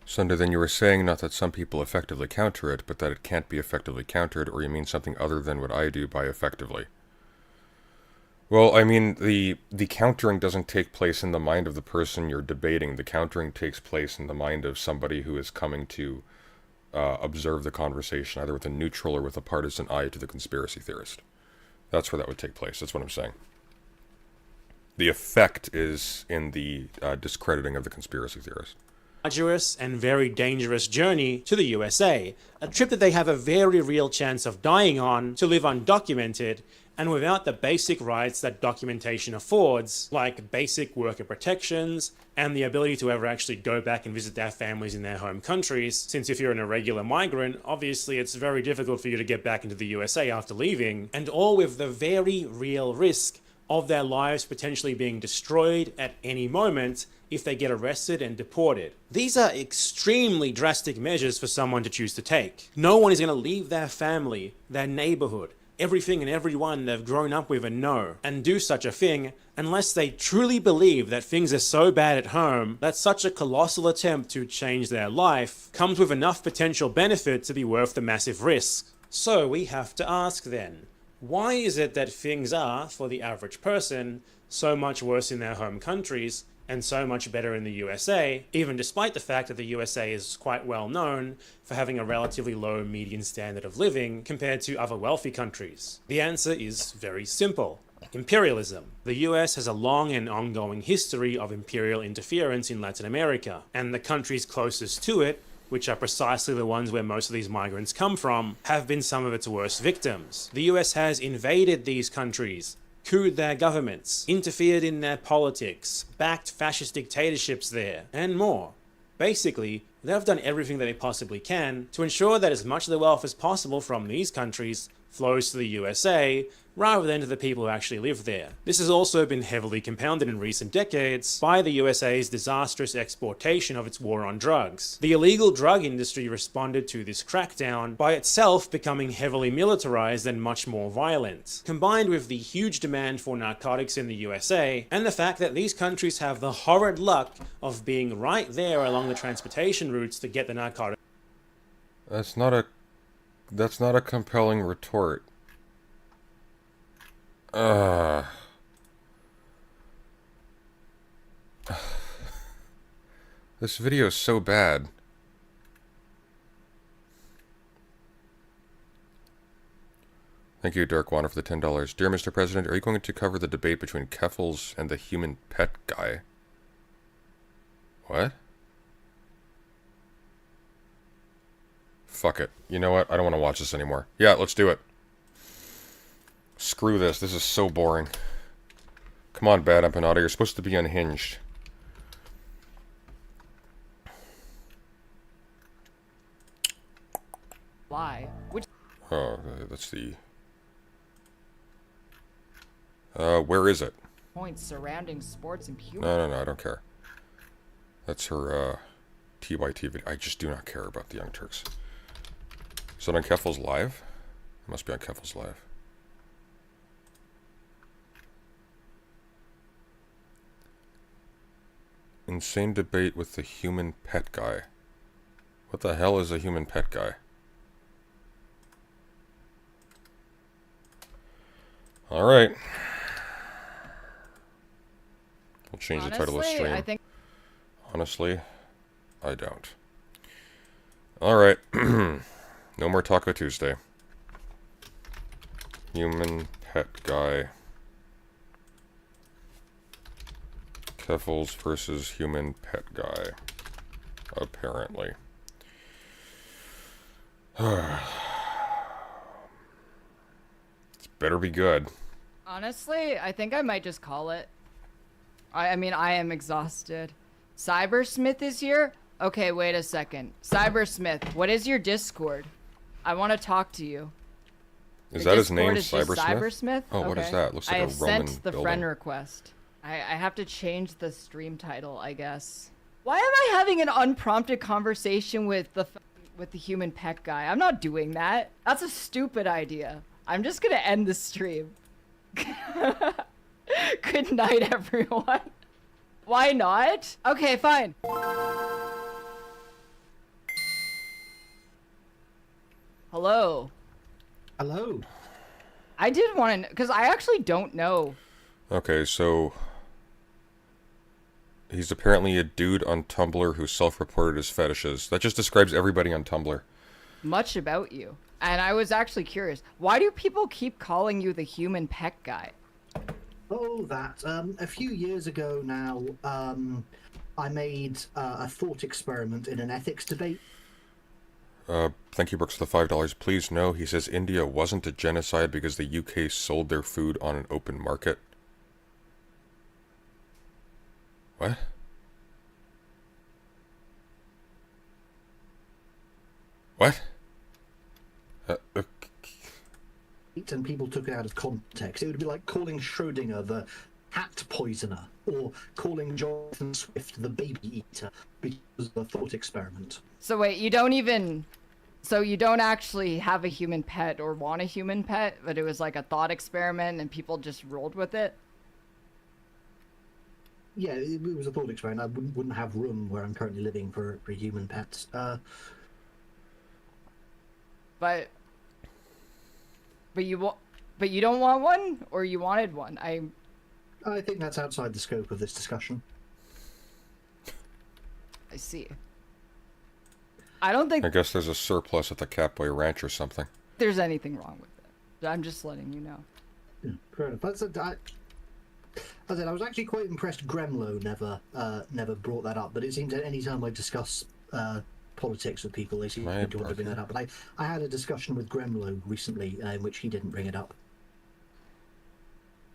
Sunday, then you were saying not that some people effectively counter it, but that it can't be effectively countered, or you mean something other than what I do by effectively? Well, I mean, the countering doesn't take place in the mind of the person you're debating. The countering takes place in the mind of somebody who is coming to observe the conversation, either with a neutral or with a partisan eye to the conspiracy theorist. That's where that would take place. That's what I'm saying. The effect is in the discrediting of the conspiracy theorist. Arduous and very dangerous journey to the USA, a trip that they have a very real chance of dying on, to live undocumented, and without the basic rights that documentation affords, like basic worker protections, and the ability to ever actually go back and visit their families in their home countries, since if you're an irregular migrant, obviously it's very difficult for you to get back into the USA after leaving, and all with the very real risk of their lives potentially being destroyed at any moment if they get arrested and deported. These are extremely drastic measures for someone to choose to take. No one is going to leave their family, their neighborhood, everything and everyone they've grown up with and know, and do such a thing unless they truly believe that things are so bad at home that such a colossal attempt to change their life comes with enough potential benefit to be worth the massive risk. So we have to ask then, why is it that things are, for the average person, so much worse in their home countries and so much better in the USA, even despite the fact that the USA is quite well known for having a relatively low median standard of living compared to other wealthy countries? The answer is very simple. Imperialism. The US has a long and ongoing history of imperial interference in Latin America, and the countries closest to it, which are precisely the ones where most of these migrants come from, have been some of its worst victims. The US has invaded these countries, couped their governments, interfered in their politics, backed fascist dictatorships there, and more. Basically, they've done everything that they possibly can to ensure that as much of the wealth as possible from these countries flows to the USA, rather than to the people who actually live there. This has also been heavily compounded in recent decades by the USA's disastrous exportation of its war on drugs. The illegal drug industry responded to this crackdown by itself becoming heavily militarized and much more violent, combined with the huge demand for narcotics in the USA, and the fact that these countries have the horrid luck of being right there along the transportation routes to get the narcotics. That's not a compelling retort. This video is so bad. Thank you, Dark Wander, for the $10. Dear Mr. President, are you going to cover the debate between Keffels and the human pet guy? What? Fuck it. You know what? I don't want to watch this anymore. Yeah, let's do it. Screw this. This is so boring. Come on, Bad Empanada. You're supposed to be unhinged. Why? Which Oh, that's the... where is it? points surrounding sports and puberty? No, I don't care. That's her, TYT video. I just do not care about the Young Turks. Is it on Keffel's Live? It must be on Keffel's Live. Insane debate with the human pet guy. What the hell is a human pet guy? Alright. We'll change the title of the stream. I think Honestly, I don't. Alright. No more Taco Tuesday. Human pet guy. Keffels versus human pet guy. Apparently. It's better be good. honestly, I think I might just call it. I mean, I am exhausted. Cybersmith is here? Okay, wait a second. Cybersmith, what is your Discord? I want to talk to you. Is Your that his name, Discord is just Cybersmith? Cybersmith? Oh, what is Okay. that? Looks like I a have Roman sent the building. friend request. I have to change the stream title, I guess. Why am I having an unprompted conversation with the human pet guy? I'm not doing that. That's a stupid idea. I'm just gonna end the stream. Good night, everyone. Why not? Okay, fine. Hello. Hello. I did want to, because I actually don't know. Okay, so he's apparently a dude on Tumblr who self-reported his fetishes. That just describes everybody on Tumblr. Much about you. And I was actually curious. Why do people keep calling you the human pet guy? Oh, that. A few years ago now, I made a thought experiment in an ethics debate. Thank you, Brooks, for the $5. Please, no. He says India wasn't a genocide because the UK sold their food on an open market. What? What? And people took it out of context. It would be like calling Schrödinger the hat poisoner, or calling Jonathan Swift the baby eater, because of a thought experiment. So wait, you don't actually have a human pet or want a human pet, but it was like a thought experiment and people just rolled with it? Yeah, it was a thought experiment. I wouldn't have room where I'm currently living for human pets. But you don't want one, or you wanted one? I think that's outside the scope of this discussion. I see. I don't think I guess there's a surplus at the Catboy Ranch or something. there's anything wrong with it. I'm just letting you know. Yeah, fair enough. I was actually quite impressed Gremlo never brought that up, but it seems that any time I discuss politics with people, they seem to want to bring that up. But I had a discussion with Gremlo recently in which he didn't bring it up.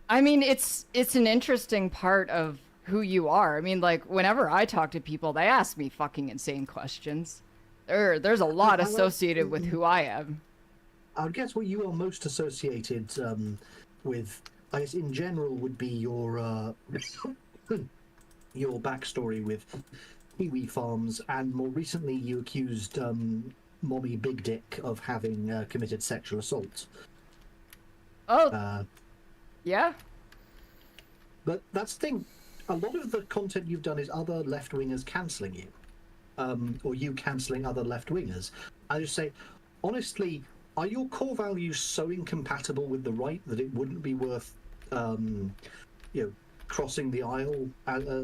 I mean, it's an interesting part of who you are. I mean, like, whenever I talk to people, they ask me fucking insane questions. There's a lot associated with who I am. I would guess what you are most associated with, I guess in general, would be your your backstory with Kiwi Farms, and more recently you accused Mommy Big Dick of having committed sexual assault. Oh, yeah? But that's the thing. A lot of the content you've done is other left-wingers cancelling you. Or you cancelling other left-wingers. I just say, honestly, are your core values so incompatible with the right that it wouldn't be worth, crossing the aisle,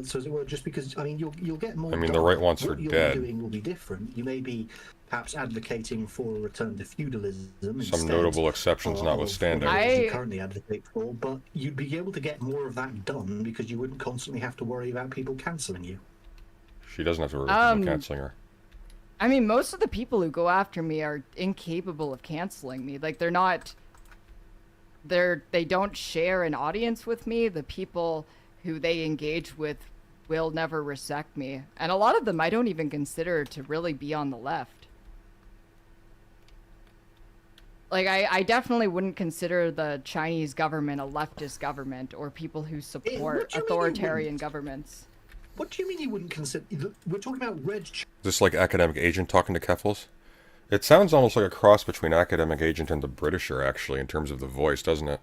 so as it were, just because, I mean, you'll get more... I mean, the right ones are dead. What you're doing will be different. You may be perhaps advocating for a return to feudalism Some notable exceptions notwithstanding. You currently advocate for, but you'd be able to get more of that done because you wouldn't constantly have to worry about people cancelling you. She doesn't have to worry about people cancelling her. I mean, most of the people who go after me are incapable of canceling me. Like, they don't share an audience with me. The people who they engage with will never respect me. And a lot of them I don't even consider to really be on the left. Like, I definitely wouldn't consider the Chinese government a leftist government, or people who support authoritarian governments. What do you mean you wouldn't consider... We're talking about red... Is this like Academic Agent talking to Keffels? It sounds almost like a cross between Academic Agent and the Britisher, actually, in terms of the voice, doesn't it?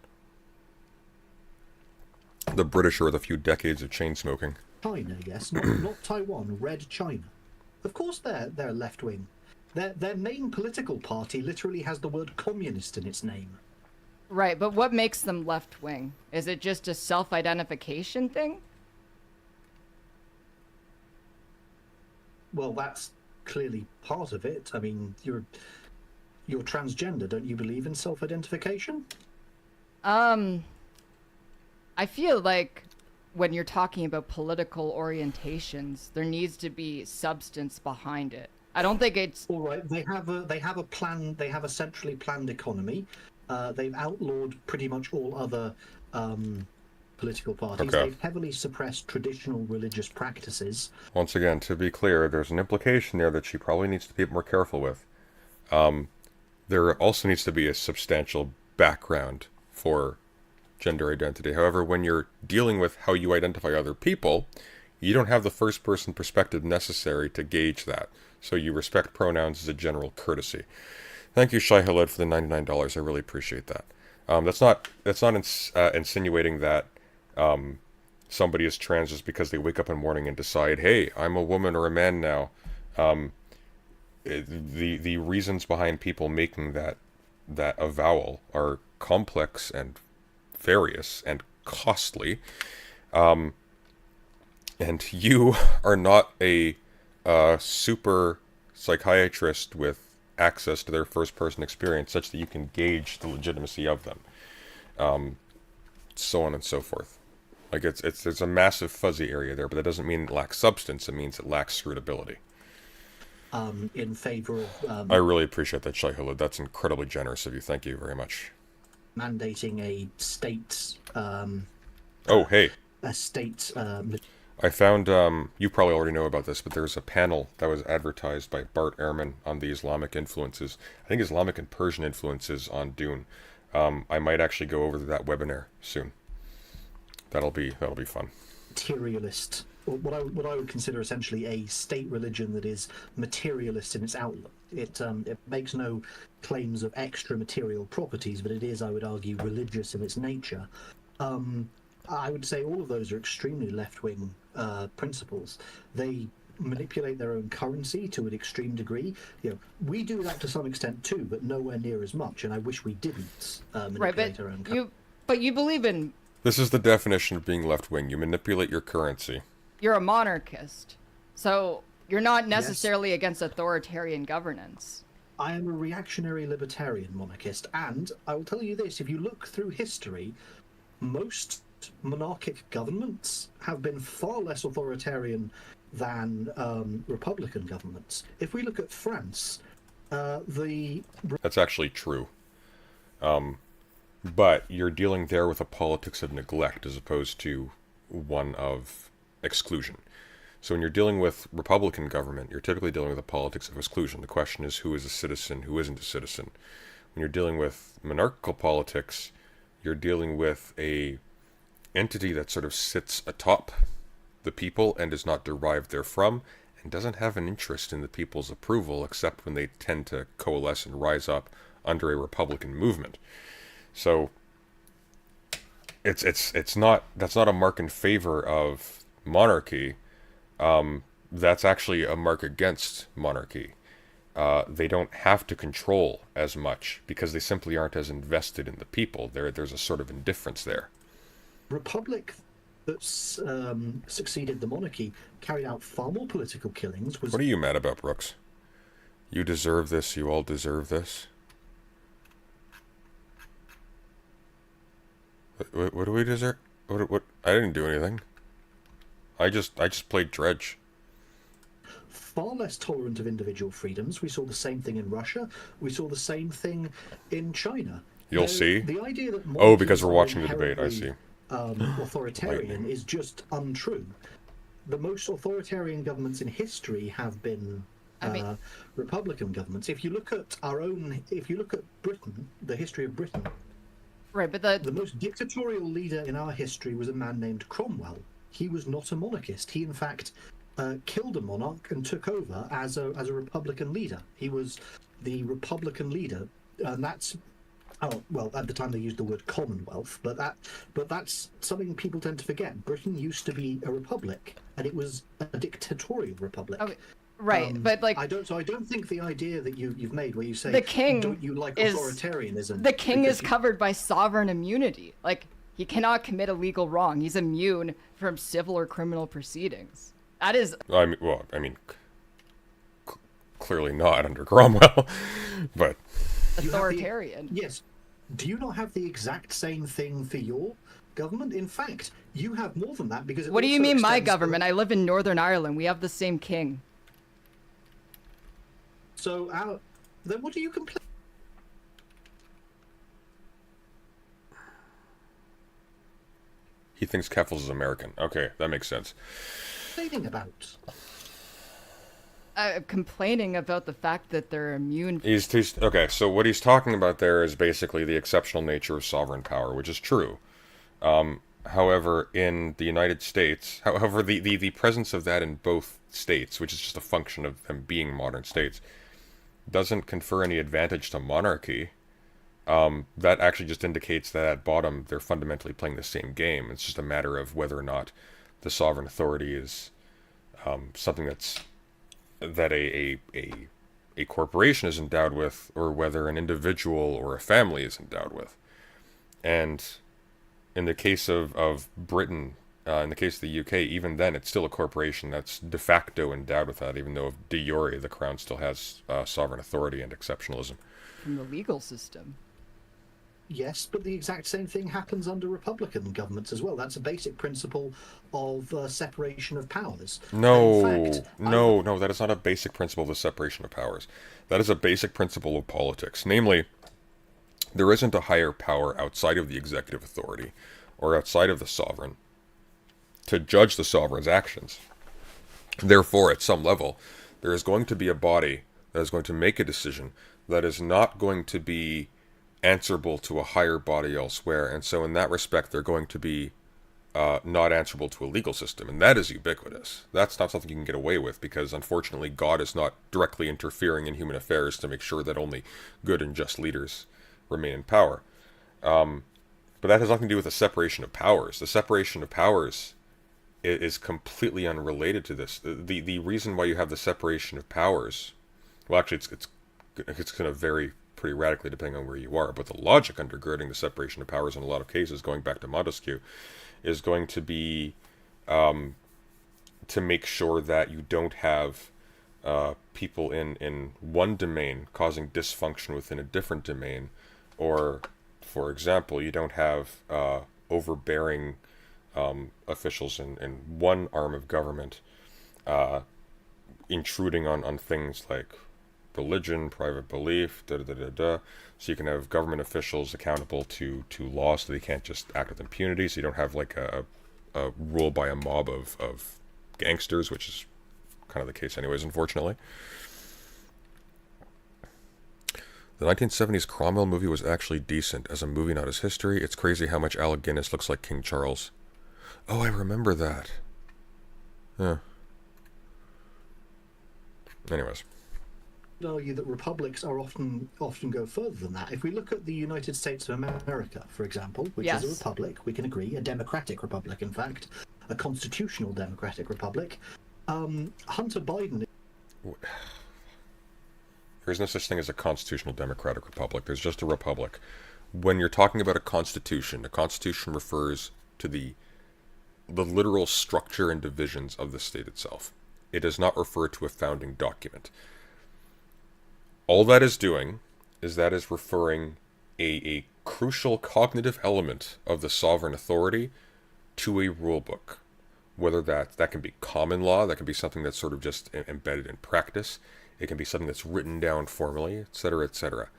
The Britisher with a few decades of chain smoking. China, yes. Not Taiwan. Red China. Of course they're left-wing. Their main political party literally has the word communist in its name. Right, but what makes them left-wing? Is it just a self-identification thing? Well, that's clearly part of it. I mean, you're transgender. Don't you believe in self-identification? I feel like when you're talking about political orientations, there needs to be substance behind it. I don't think it's... All right, they have a plan. They have a centrally planned economy. They've outlawed pretty much all other political parties. Okay. They've heavily suppressed traditional religious practices. Once again, to be clear, there's an implication there that she probably needs to be more careful with. There also needs to be a substantial background for gender identity. However, when you're dealing with how you identify other people, you don't have the first-person perspective necessary to gauge that. So you respect pronouns as a general courtesy. Thank you, Shai Haled, for the $99. I really appreciate that. That's not insinuating that somebody is trans just because they wake up in the morning and decide, hey, I'm a woman or a man now. the reasons behind people making that avowal are complex and various and costly. And you are not a super psychiatrist with access to their first-person experience such that you can gauge the legitimacy of them. So on and so forth. Like, there's a massive fuzzy area there, but that doesn't mean it lacks substance. It means it lacks scrutability. In favor of... I really appreciate that, Shaihulud. That's incredibly generous of you. Thank you very much. mandating a state... oh, hey. A state... I found, you probably already know about this, but there's a panel that was advertised by Bart Ehrman on the Islamic influences, I think Islamic and Persian influences on Dune. I might actually go over to that webinar soon. That'll be fun. Materialist, or what I would consider essentially a state religion that is materialist in its outlook. It makes no claims of extra material properties, but it is, I would argue, religious in its nature. I would say all of those are extremely left-wing principles. They manipulate their own currency to an extreme degree. You know, we do that to some extent too, but nowhere near as much. And I wish we didn't manipulate our own currency. But you believe in... This is the definition of being left-wing. You manipulate your currency. You're a monarchist, so you're not necessarily against authoritarian governance. I am a reactionary libertarian monarchist, and I will tell you this: if you look through history, most monarchic governments have been far less authoritarian than republican governments. If we look at France, That's actually true. But you're dealing there with a politics of neglect as opposed to one of exclusion. So when you're dealing with Republican government, you're typically dealing with a politics of exclusion. The question is who is a citizen, who isn't a citizen. When you're dealing with monarchical politics, you're dealing with a entity that sort of sits atop the people and is not derived therefrom, and doesn't have an interest in the people's approval except when they tend to coalesce and rise up under a Republican movement. So that's not a mark in favor of monarchy. That's actually a mark against monarchy. They don't have to control as much because they simply aren't as invested in the people. There's a sort of indifference there. Republic that succeeded the monarchy carried out far more political killings. What are you mad about, Brooks? You deserve this. You all deserve this. What do we deserve? What? I didn't do anything. I just played Dredge. Far less tolerant of individual freedoms. We saw the same thing in Russia. We saw the same thing in China. You'll see. The idea that because we're watching the debate, I see. Authoritarian is just untrue. The most authoritarian governments in history have been Republican governments. If you look at Britain, the history of Britain, right? But the most dictatorial leader in our history was a man named Cromwell. He was not a monarchist. He, in fact, killed a monarch and took over as a Republican leader. He was the Republican leader, and that's. Oh, well, at the time they used the word Commonwealth, but that's something people tend to forget. Britain used to be a republic, and it was a dictatorial republic. Okay. Right, but like I don't think the idea that you've made, where you say the king don't you like authoritarianism? The king is covered by sovereign immunity. Like, he cannot commit a legal wrong. He's immune from civil or criminal proceedings. That is. Clearly not under Cromwell, but. Authoritarian. Yes. Do you not have the exact same thing for your government? In fact, you have more than that because. What do you mean, my government? I live in Northern Ireland. We have the same king. So, then what do you complain? He thinks Keffels is American. Okay, that makes sense. Complaining about. Complaining about the fact that they're immune. Okay, so what he's talking about there is basically the exceptional nature of sovereign power, which is true. However, in the United States, the presence of that in both states, which is just a function of them being modern states, doesn't confer any advantage to monarchy. That actually just indicates that at bottom they're fundamentally playing the same game. It's just a matter of whether or not the sovereign authority is something that a a corporation is endowed with, or whether an individual or a family is endowed with. And in the case of Britain, in the case of the UK, even then, it's still a corporation that's de facto endowed with that, even though de jure the crown still has sovereign authority and exceptionalism. From the legal system. Yes, but the exact same thing happens under Republican governments as well. That's a basic principle of separation of powers. No, In fact, no, that is not a basic principle of the separation of powers. That is a basic principle of politics. Namely, there isn't a higher power outside of the executive authority or outside of the sovereign to judge the sovereign's actions. Therefore, at some level, there is going to be a body that is going to make a decision that is not going to be answerable to a higher body elsewhere, and so in that respect they're going to be not answerable to a legal system, and that is ubiquitous. That's not something you can get away with, because unfortunately God is not directly interfering in human affairs to make sure that only good and just leaders remain in power. But that has nothing to do with the separation of powers. The separation of powers is completely unrelated to this. The reason why you have the separation of powers, well, actually it's going to vary pretty radically depending on where you are, but the logic undergirding the separation of powers in a lot of cases, going back to Montesquieu, is going to be to make sure that you don't have people in one domain causing dysfunction within a different domain, or, for example, you don't have overbearing officials in one arm of government intruding on things like religion, private belief, So you can have government officials accountable to law, so they can't just act with impunity. So you don't have like a rule by a mob of gangsters, which is kind of the case anyways, unfortunately. The 1970s Cromwell movie was actually decent. As a movie, not as history. It's crazy how much Alec Guinness looks like King Charles. Oh, I remember that. Yeah. Anyways. Argue that republics are often go further than that. If we look at the United States of America, for example, which is a republic, we can agree, a democratic republic, in fact, a constitutional democratic republic. Hunter Biden. There's no such thing as a constitutional democratic republic. There's just a republic. When you're talking about a constitution refers to the literal structure and divisions of the state itself. It does not refer to a founding document. All that is doing is referring a crucial cognitive element of the sovereign authority to a rule book. Whether that can be common law, that can be something that's sort of just embedded in practice, it can be something that's written down formally, etc., etc.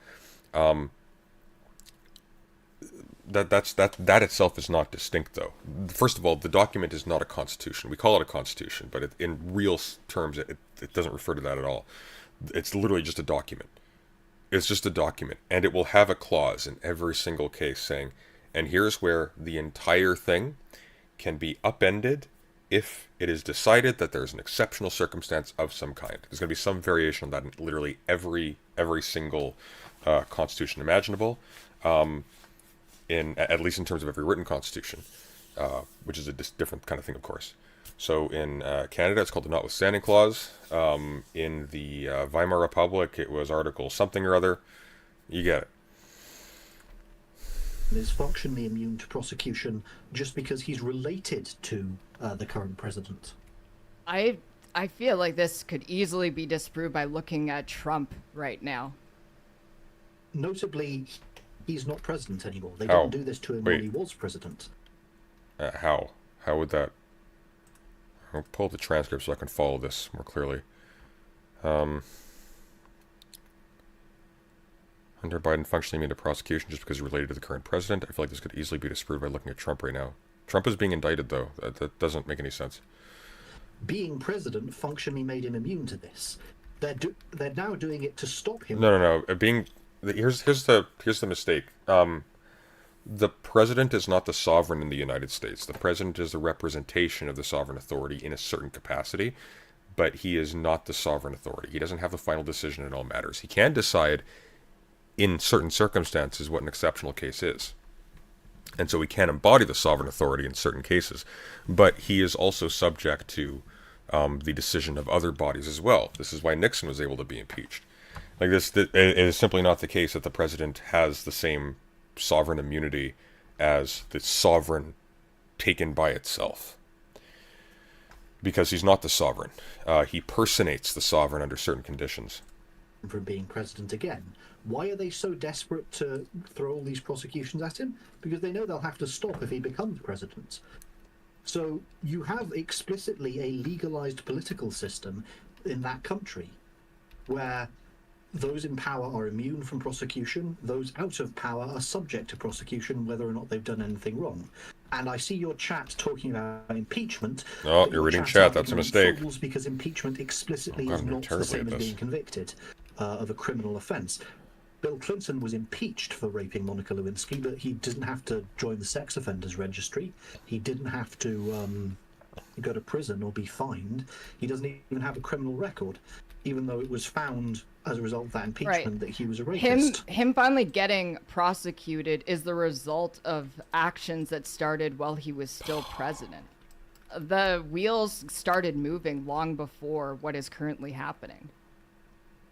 That itself is not distinct, though. First of all, the document is not a constitution. We call it a constitution, but in real terms, it doesn't refer to that at all. It's literally just a document. It's just a document, and it will have a clause in every single case saying, and here's where the entire thing can be upended if it is decided that there's an exceptional circumstance of some kind. There's going to be some variation on that in literally every single constitution imaginable, at least in terms of every written constitution, which is a different kind of thing, of course. So in Canada, it's called the Notwithstanding Clause. In the Weimar Republic, it was Article something or other. You get it. Is functionally immune to prosecution just because he's related to the current president. I feel like this could easily be disproved by looking at Trump right now. Notably, he's not president anymore. They didn't do this to him when he was president. How? How would that... I'll pull up the transcript so I can follow this more clearly. Hunter Biden functionally immune to prosecution just because he's related to the current president. I feel like this could easily be disproved by looking at Trump right now. Trump is being indicted, though. That doesn't make any sense. Being president functionally made him immune to this. They're now doing it to stop him. No. Here's the mistake. The president is not the sovereign in the United States. The president is the representation of the sovereign authority in a certain capacity, but he is not the sovereign authority. He doesn't have the final decision in all matters. He can decide in certain circumstances what an exceptional case is. And so he can embody the sovereign authority in certain cases, but he is also subject to the decision of other bodies as well. This is why Nixon was able to be impeached. Like this, it is simply not the case that the president has the same sovereign immunity as the sovereign taken by itself. Because he's not the sovereign. He personates the sovereign under certain conditions. From being president again. Why are they so desperate to throw all these prosecutions at him? Because they know they'll have to stop if he becomes president. So you have explicitly a legalized political system in that country where those in power are immune from prosecution, those out of power are subject to prosecution whether or not they've done anything wrong. And I see your chat talking about impeachment. Oh, you're reading chat, that's a mistake. Because impeachment explicitly is not the same as being convicted of a criminal offence. Bill Clinton was impeached for raping Monica Lewinsky, but he didn't have to join the sex offenders registry. He didn't have to go to prison or be fined. He doesn't even have a criminal record, even though it was found as a result of that impeachment that he was a rapist. Him finally getting prosecuted is the result of actions that started while he was still president. The wheels started moving long before what is currently happening.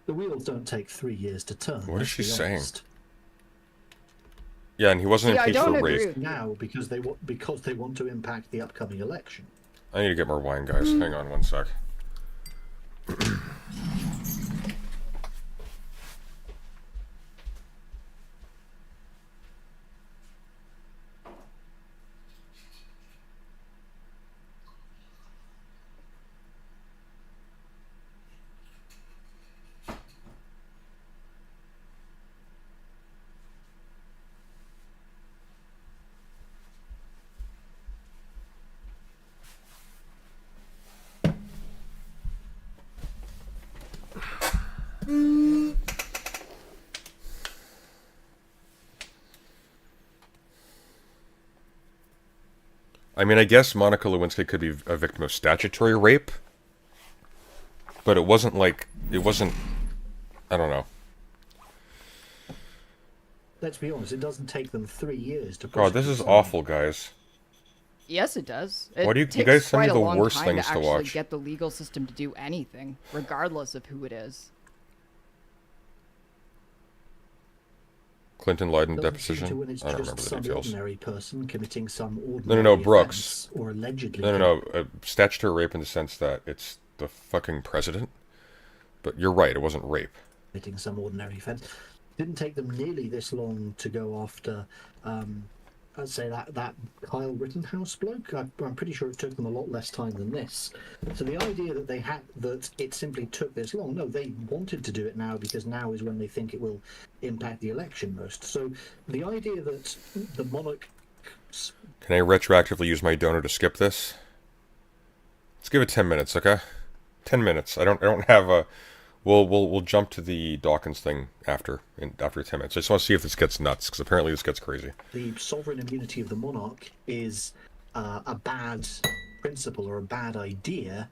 The wheels don't take 3 years to turn. What is she saying? Yeah, and he wasn't impeached for rape. Now, because they want to impact the upcoming election. I need to get more wine, guys. Hang on one sec. I mean, I guess Monica Lewinsky could be a victim of statutory rape, but it wasn't, I don't know. Let's be honest, it doesn't take them 3 years to... God, this is awful, guys. Yes, it does. Why do you guys send me the worst things to watch? Get the legal system to do anything, regardless of who it is. Clinton lied in deposition. I don't remember the details. Person committing some no, Brooks. Or allegedly. No. Statutory rape in the sense that it's the fucking president. But you're right, it wasn't rape. Committing some ordinary offense. Didn't take them nearly this long to go after, I'd say that Kyle Rittenhouse bloke. I'm pretty sure it took them a lot less time than this. So the idea that it simply took this long, no, they wanted to do it now because now is when they think it will impact the election most. So the idea that the monarch... Can I retroactively use my donor to skip this? Let's give it 10 minutes, okay? 10 minutes. I don't have a... We'll jump to the Dawkins thing after 10 minutes. I just want to see if this gets nuts, because apparently this gets crazy. The sovereign immunity of the monarch is a bad principle or a bad idea.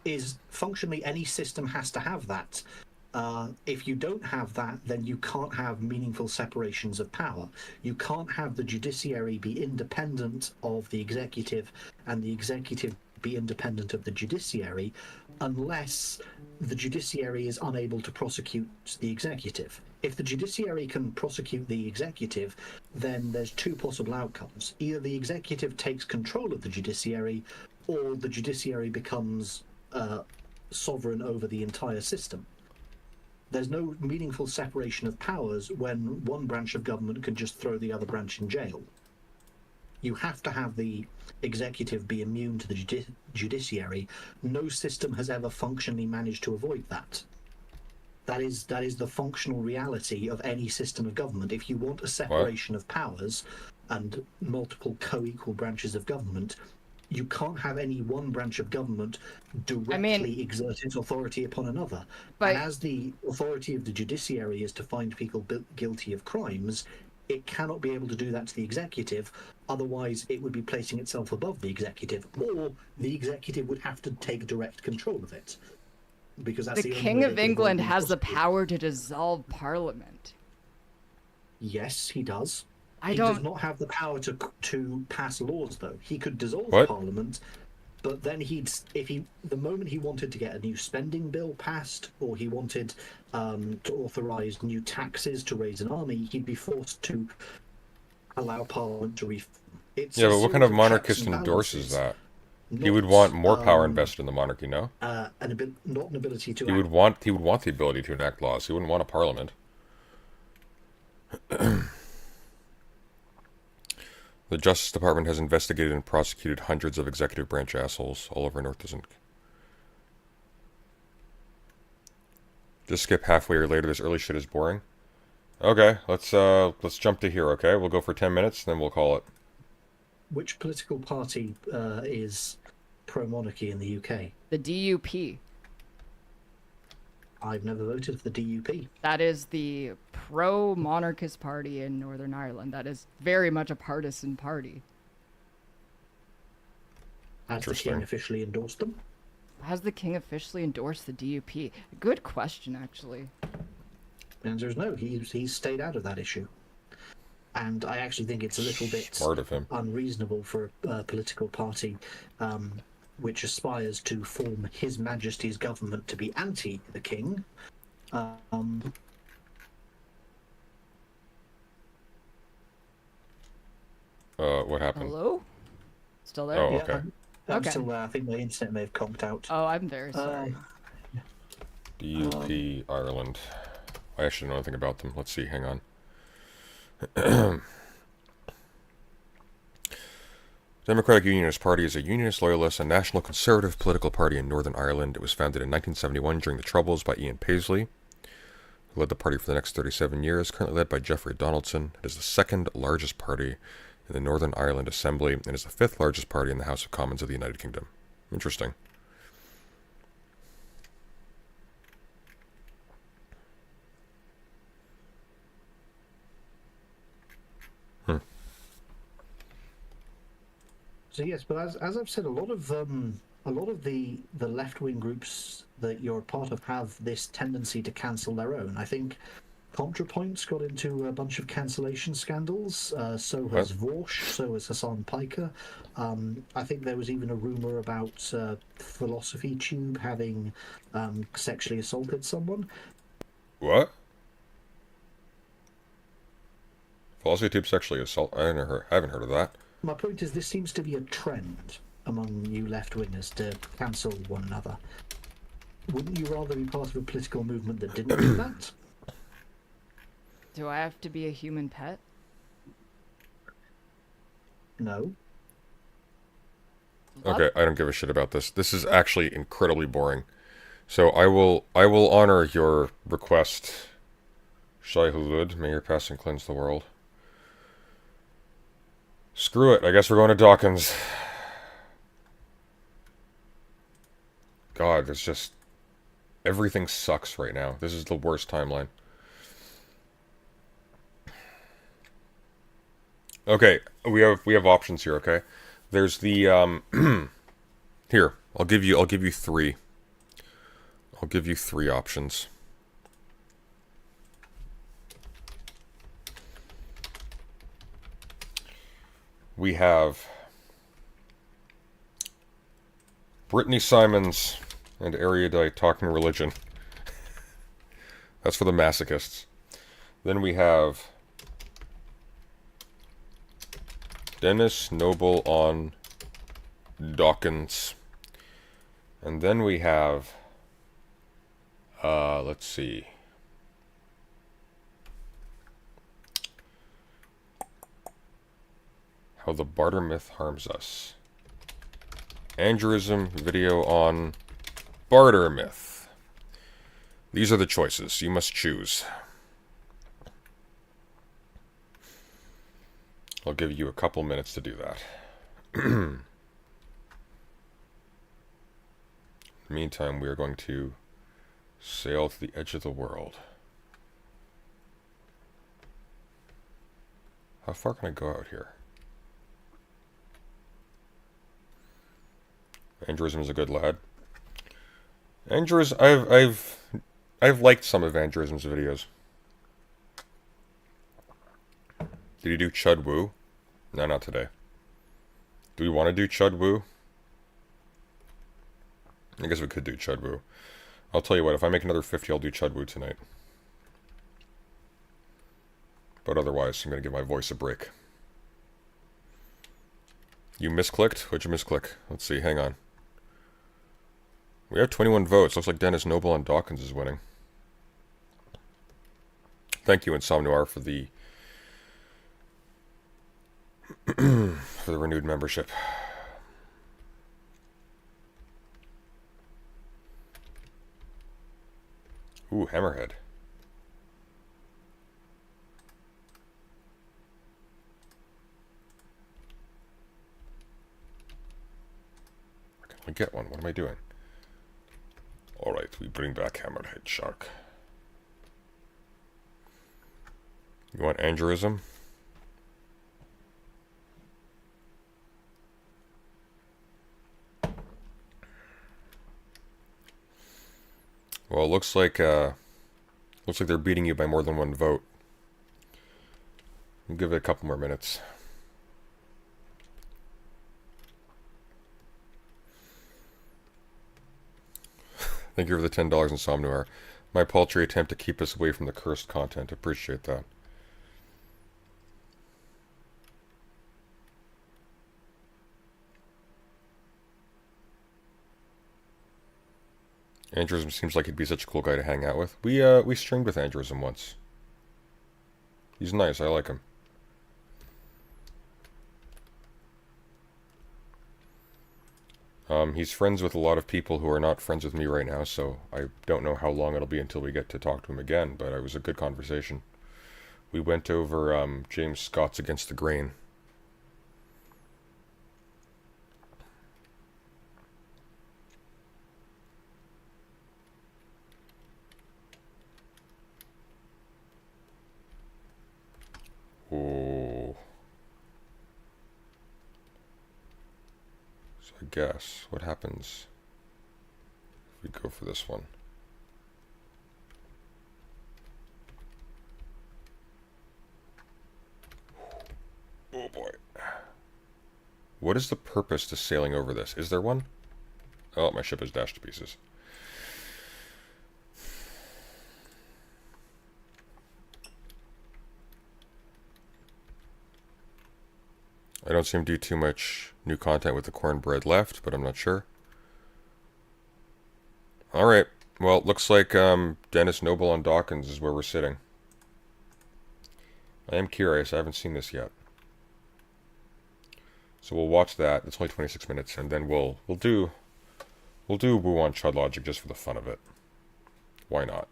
Is functionally any system has to have that. If you don't have that, then you can't have meaningful separations of power. You can't have the judiciary be independent of the executive and the executive be independent of the judiciary unless the judiciary is unable to prosecute the executive. If the judiciary can prosecute the executive, then there's two possible outcomes. Either the executive takes control of the judiciary, or the judiciary becomes sovereign over the entire system. There's no meaningful separation of powers when one branch of government can just throw the other branch in jail. You have to have the executive be immune to the judiciary. No system has ever functionally managed to avoid that. That is the functional reality of any system of government. If you want a separation of powers and multiple co-equal branches of government, you can't have any one branch of government directly exert its authority upon another. And as the authority of the judiciary is to find people guilty of crimes, it cannot be able to do that to the executive, otherwise it would be placing itself above the executive, or the executive would have to take direct control of it. Because that's the King of England has the power to dissolve Parliament. Yes, he does. He does not have the power to pass laws, though. He could dissolve Parliament but then the moment he wanted to get a new spending bill passed, or he wanted to authorize new taxes to raise an army, he'd be forced to allow Parliament to reform. Yeah, but what kind of monarchist endorses that? He would want more power invested in the monarchy, no? Not an ability to. He would want the ability to enact laws. He wouldn't want a parliament. The Justice Department has investigated and prosecuted hundreds of executive branch assholes all over North Disney. Just skip halfway or later. This early shit is boring. Okay, let's jump to here. Okay, we'll go for 10 minutes, then we'll call it. Which political party is pro-monarchy in the UK? The DUP. I've never voted for the DUP. That is the pro-monarchist party in Northern Ireland. That is very much a partisan party. Has the king officially endorsed them? Has the king officially endorsed the DUP? Good question, actually. The answer is no. He's stayed out of that issue. And I actually think it's a little bit smart of him. Unreasonable for a political party which aspires to form His Majesty's government to be anti the king. What happened? Hello? Still there? Oh, okay. I'm Okay. still there. I think my internet may have conked out. Oh, I'm very sorry. DUP Ireland. I actually know nothing about them. Let's see. Hang on. Democratic Unionist Party is a unionist, loyalist, and national conservative political party in Northern Ireland. It was founded in 1971 during the Troubles by Ian Paisley, who led the party for the next 37 years. Currently led by Jeffrey Donaldson, it is the second largest party in the Northern Ireland Assembly and is the fifth largest party in the House of Commons of the United Kingdom. Interesting. So yes, but as I've said, a lot of the left-wing groups that you're a part of have this tendency to cancel their own. I think ContraPoints got into a bunch of cancellation scandals. So has Vorsh. So has Hassan Piker. I think there was even a rumor about Philosophy Tube having sexually assaulted someone. What? Philosophy Tube sexually assault? I haven't heard of that. My point is, this seems to be a trend among you left-wingers to cancel one another. Wouldn't you rather be part of a political movement that didn't do that? Do I have to be a human pet? No. Okay, I don't give a shit about this. This is actually incredibly boring. So I will honor your request. Shai Hulud, may your passing cleanse the world. Screw it, I guess we're going to Dawkins. God, there's just... everything sucks right now. This is the worst timeline. Okay, we have options here, okay? There's the, here, I'll give you three. I'll give you three options. We have Brittany Simons and Erudite talking religion. That's for the masochists. Then we have Dennis Noble on Dawkins. And then we have, let's see. How the barter myth harms us. Andrewism video on barter myth. These are the choices. You must choose. I'll give you a couple minutes to do that. In the meantime, we are going to sail to the edge of the world. How far can I go out here? Andrewism is a good lad. I've liked some of Andrewism's videos. Did he do Chud Woo? No, not today. Do we want to do Chud Woo? I guess we could do Chudwu. I'll tell you what, if I make another 50, I'll do Chudwu tonight. But otherwise, I'm going to give my voice a break. You misclicked? What'd you misclick? Let's see, hang on. We have 21 votes. Looks like Dennis Noble on Dawkins is winning. Thank you, Insomnoir, for the for the renewed membership. Ooh, Hammerhead. I can only get one. What am I doing? Alright, we bring back Hammerhead Shark. You want aneurysm? Well, it looks like they're beating you by more than one vote. We'll give it a couple more minutes. Thank you for the $10 in Somnoir. My paltry attempt to keep us away from the cursed content. Appreciate that. Andrism seems like he'd be such a cool guy to hang out with. We streamed with Andrism once. He's nice, I like him. He's friends with a lot of people who are not friends with me right now, so I don't know how long it'll be until we get to talk to him again, but it was a good conversation. We went over James Scott's Against the Grain. Oh. So I guess what happens if we go for this one? Oh boy. What is the purpose to sailing over this? Is there one? Oh, my ship is dashed to pieces. I don't see him do too much new content with the cornbread left, but I'm not sure. Alright, well, it looks like Dennis Noble on Dawkins is where we're sitting. I am curious, I haven't seen this yet. So we'll watch that, it's only 26 minutes, and then we'll do Wu on Chud Logic just for the fun of it. Why not?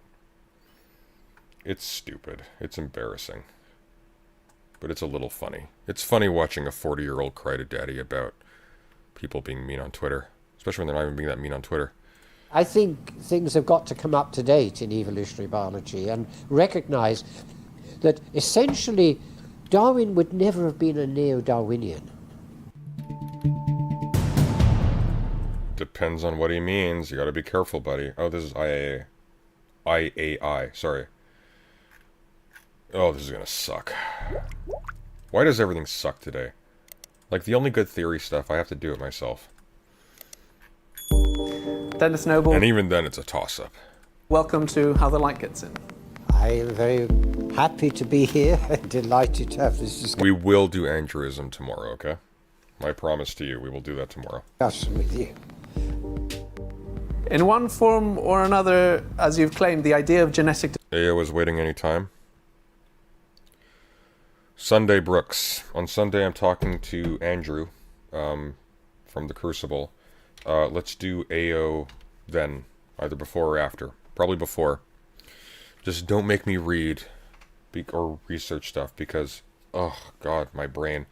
It's stupid, it's embarrassing. But it's a little funny. It's funny watching a 40-year-old cry to daddy about people being mean on Twitter. Especially when they're not even being that mean on Twitter. I think things have got to come up to date in evolutionary biology and recognize that essentially Darwin would never have been a neo-Darwinian. Depends on what he means. You gotta be careful, buddy. Oh, this is IAA. IAI, sorry. Oh, this is gonna suck. Why does everything suck today? Like, the only good theory stuff, I have to do it myself. Dennis Noble. And even then, it's a toss-up. Welcome to How the Light Gets In. I am very happy to be here and delighted to have this discussion We will do aneurysm tomorrow, okay? My promise to you, we will do that tomorrow. with you. In one form or another, as you've claimed, the idea of genetic... AO is waiting any time. Sunday Brooks. On Sunday, I'm talking to Andrew from the Crucible. Let's do AO then, either before or after. Probably before. Just don't make me read or research stuff because, oh God, my brain.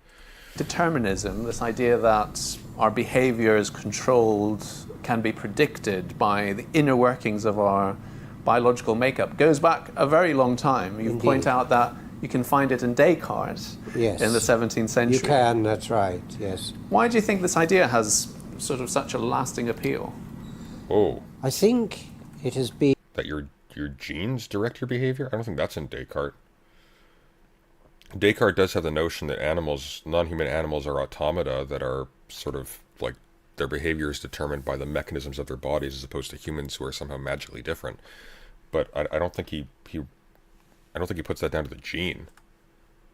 Determinism, this idea that our behavior is controlled, can be predicted by the inner workings of our biological makeup, goes back a very long time. You point out that you can find it in Descartes in the 17th century. You can, that's right, yes. Why do you think this idea has sort of such a lasting appeal? Oh. I think it has been... That your genes direct your behavior? I don't think that's in Descartes. Descartes does have the notion that animals, non-human animals, are automata that are sort of like their behavior is determined by the mechanisms of their bodies as opposed to humans who are somehow magically different. But I don't think he puts that down to the gene.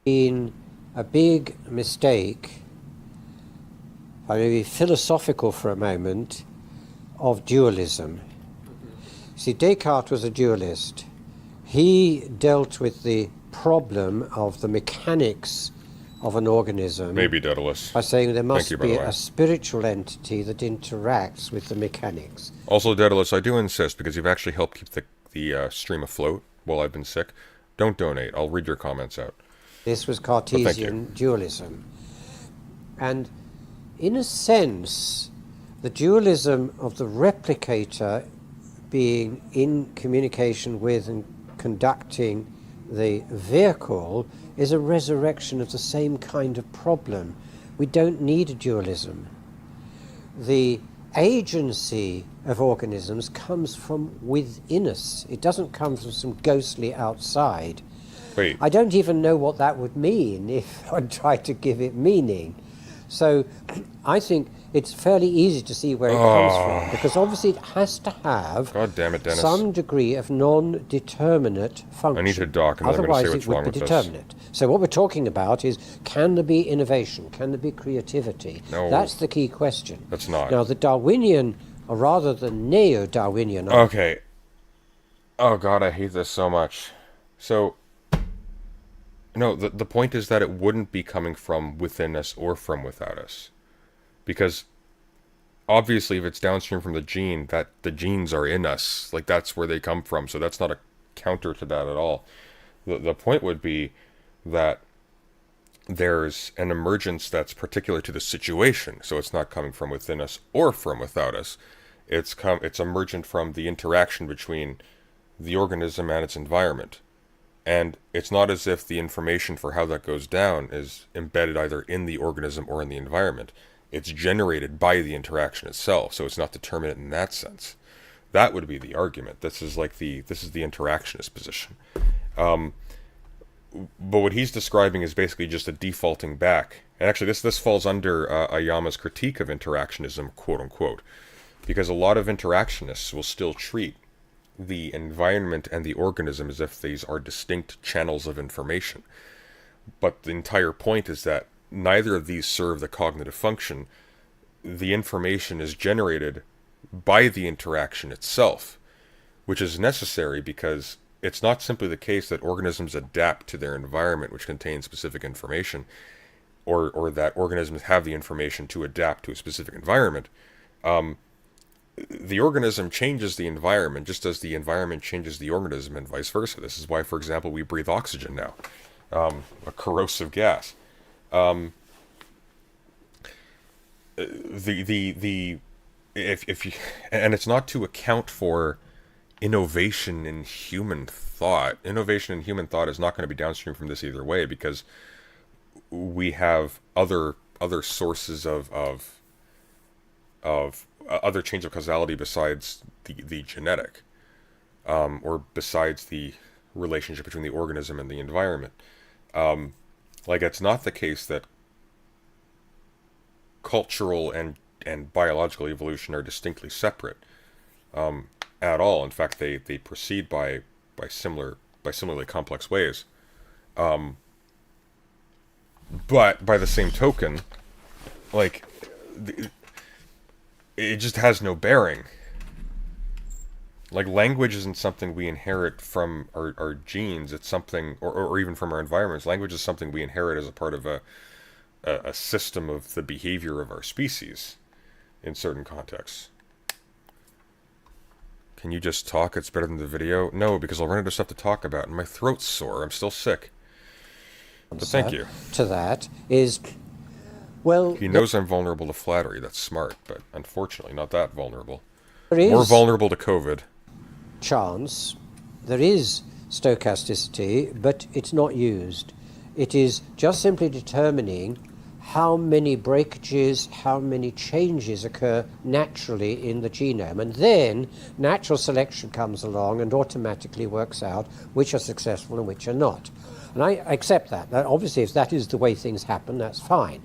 Been a big mistake, if I may be philosophical for a moment, of dualism. See, Descartes was a dualist. He dealt with the problem of the mechanics of an organism. Maybe Daedalus. By saying there must Thank you, by be the way. a spiritual entity that interacts with the mechanics. Also, Daedalus, I do insist, because you've actually helped keep the stream afloat while I've been sick. Don't donate. I'll read your comments out. This was Cartesian dualism. And in a sense, the dualism of the replicator being in communication with and conducting the vehicle is a resurrection of the same kind of problem. We don't need a dualism. The agency of organisms comes from within us. It doesn't come from some ghostly outside. Wait. I don't even know what that would mean if I tried to give it meaning. So I think it's fairly easy to see where it comes from, because obviously it has to have God damn it, Dennis. some degree of non-determinate function. I need to dock, and then I'm going to Otherwise say what's it would wrong be with this. determinate. So what we're talking about is, can there be innovation? Can there be creativity? No. That's the key question. That's not. Now the Darwinian, or rather the neo-Darwinian... Okay. Oh god, I hate this so much. So, no, the point is that it wouldn't be coming from within us or from without us. Because, obviously, if it's downstream from the gene, that the genes are in us. Like, that's where they come from, so that's not a counter to that at all. The point would be that there's an emergence that's particular to the situation, so it's not coming from within us or from without us. It's emergent from the interaction between the organism and its environment. And it's not as if the information for how that goes down is embedded either in the organism or in the environment. It's generated by the interaction itself, so it's not determinate in that sense. That would be the argument. This is the interactionist position. But what he's describing is basically just a defaulting back. And actually, this falls under Ayama's critique of interactionism, quote unquote, because a lot of interactionists will still treat the environment and the organism as if these are distinct channels of information. But the entire point is that neither of these serve the cognitive function. The information is generated by the interaction itself, which is necessary because it's not simply the case that organisms adapt to their environment, which contains specific information, or that organisms have the information to adapt to a specific environment. The organism changes the environment just as the environment changes the organism, and vice versa. This is why, for example, we breathe oxygen now, a corrosive gas. If you, and it's not to account for innovation in human thought. Innovation in human thought is not going to be downstream from this either way, because we have other sources of other chains of causality besides the genetic, or besides the relationship between the organism and the environment. Like, it's not the case that cultural and biological evolution are distinctly separate at all. In fact, they proceed by similarly complex ways. But by the same token, like, it just has no bearing. Like, language isn't something we inherit from our genes. It's something, or even from our environments. Language is something we inherit as a part of a system of the behavior of our species in certain contexts. Can you just talk? It's better than the video. No, because I'll run out of stuff to talk about, and my throat's sore. I'm still sick. But thank you. To that is, well... He knows I'm vulnerable to flattery. That's smart, but unfortunately not that vulnerable. There is more vulnerable to COVID. Chance. There is stochasticity, but it's not used. It is just simply determining how many breakages, how many changes occur naturally in the genome. And then natural selection comes along and automatically works out which are successful and which are not. And I accept that. Obviously, if that is the way things happen, that's fine.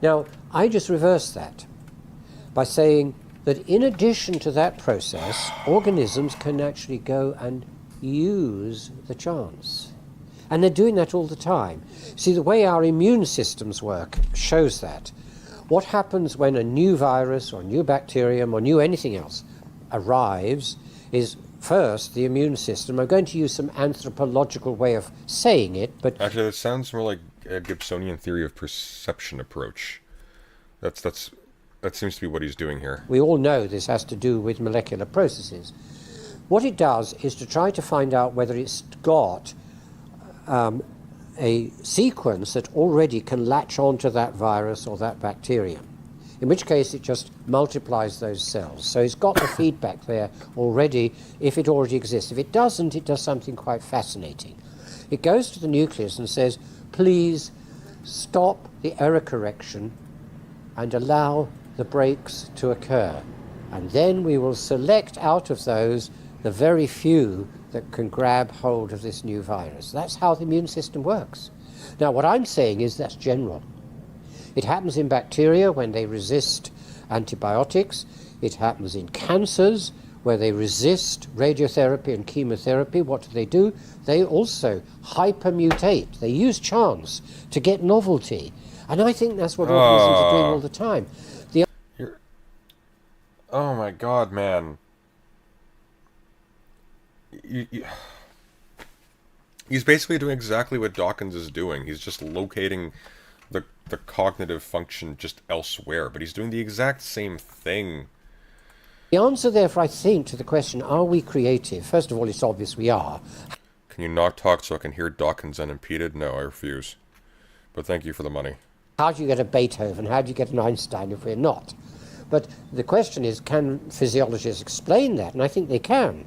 Now, I just reverse that. by saying that in addition to that process, organisms can actually go and use the chance. And they're doing that all the time. See, the way our immune systems work shows that. What happens when a new virus or new bacterium or new anything else arrives is first the immune system. I'm going to use some anthropological way of saying it, but actually that sounds more like a Gibsonian theory of perception approach. That seems to be what he's doing here. We all know this has to do with molecular processes. What it does is to try to find out whether it's got a sequence that already can latch onto that virus or that bacterium, in which case it just multiplies those cells. So it's got the feedback there already if it already exists. If it doesn't, it does something quite fascinating. It goes to the nucleus and says, please stop the error correction and allow the breaks to occur. And then we will select out of those the very few that can grab hold of this new virus. That's how the immune system works. Now, what I'm saying is that's general. It happens in bacteria when they resist antibiotics. It happens in cancers where they resist radiotherapy and chemotherapy. What do? They also hypermutate. They use chance to get novelty. And I think that's what organisms are doing all the time. Oh my God, man. He's basically doing exactly what Dawkins is doing. He's just locating the cognitive function just elsewhere, but he's doing the exact same thing. The answer, therefore, I think, to the question, are we creative? First of all, it's obvious we are. Can you not talk so I can hear Dawkins unimpeded? No, I refuse. But thank you for the money. How do you get a Beethoven? How do you get an Einstein if we're not? But the question is, can physiologists explain that? And I think they can.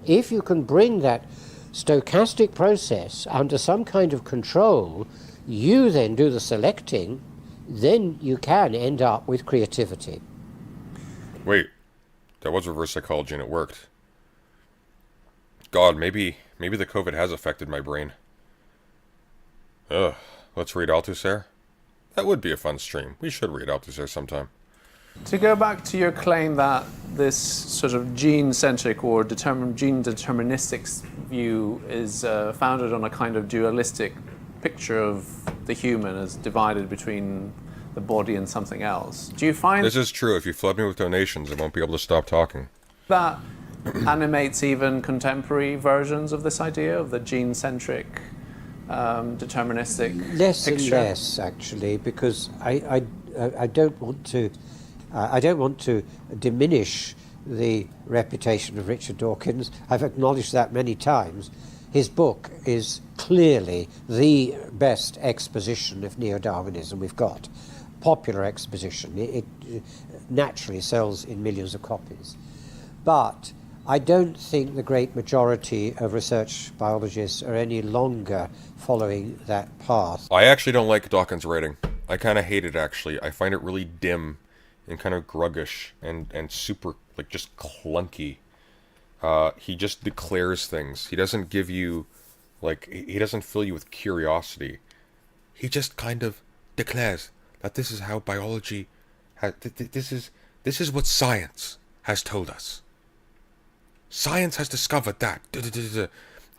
If you can bring that stochastic process under some kind of control, you then do the selecting, then you can end up with creativity. Wait, that was reverse psychology and it worked. God, maybe the COVID has affected my brain. Ugh, let's read Althusser? That would be a fun stream. We should read Althusser sometime. To go back to your claim that this sort of gene-centric or gene-deterministic view is founded on a kind of dualistic picture of the human as divided between the body and something else, do you find... This is true. If you flood me with donations, I won't be able to stop talking. That animates even contemporary versions of this idea of the gene-centric deterministic less picture? and less, actually, because I don't want to diminish the reputation of Richard Dawkins. I've acknowledged that many times. His book is clearly the best exposition of neo-Darwinism we've got. Popular exposition. It naturally sells in millions of copies. But I don't think the great majority of research biologists are any longer following that path. I actually don't like Dawkins' writing. I kind of hate it, actually. I find it really dim and kind of gruggish and super, like, just clunky. He just declares things. He doesn't give you, like, he doesn't fill you with curiosity. He just kind of declares that this is how biology this is what science has told us. Science has discovered that.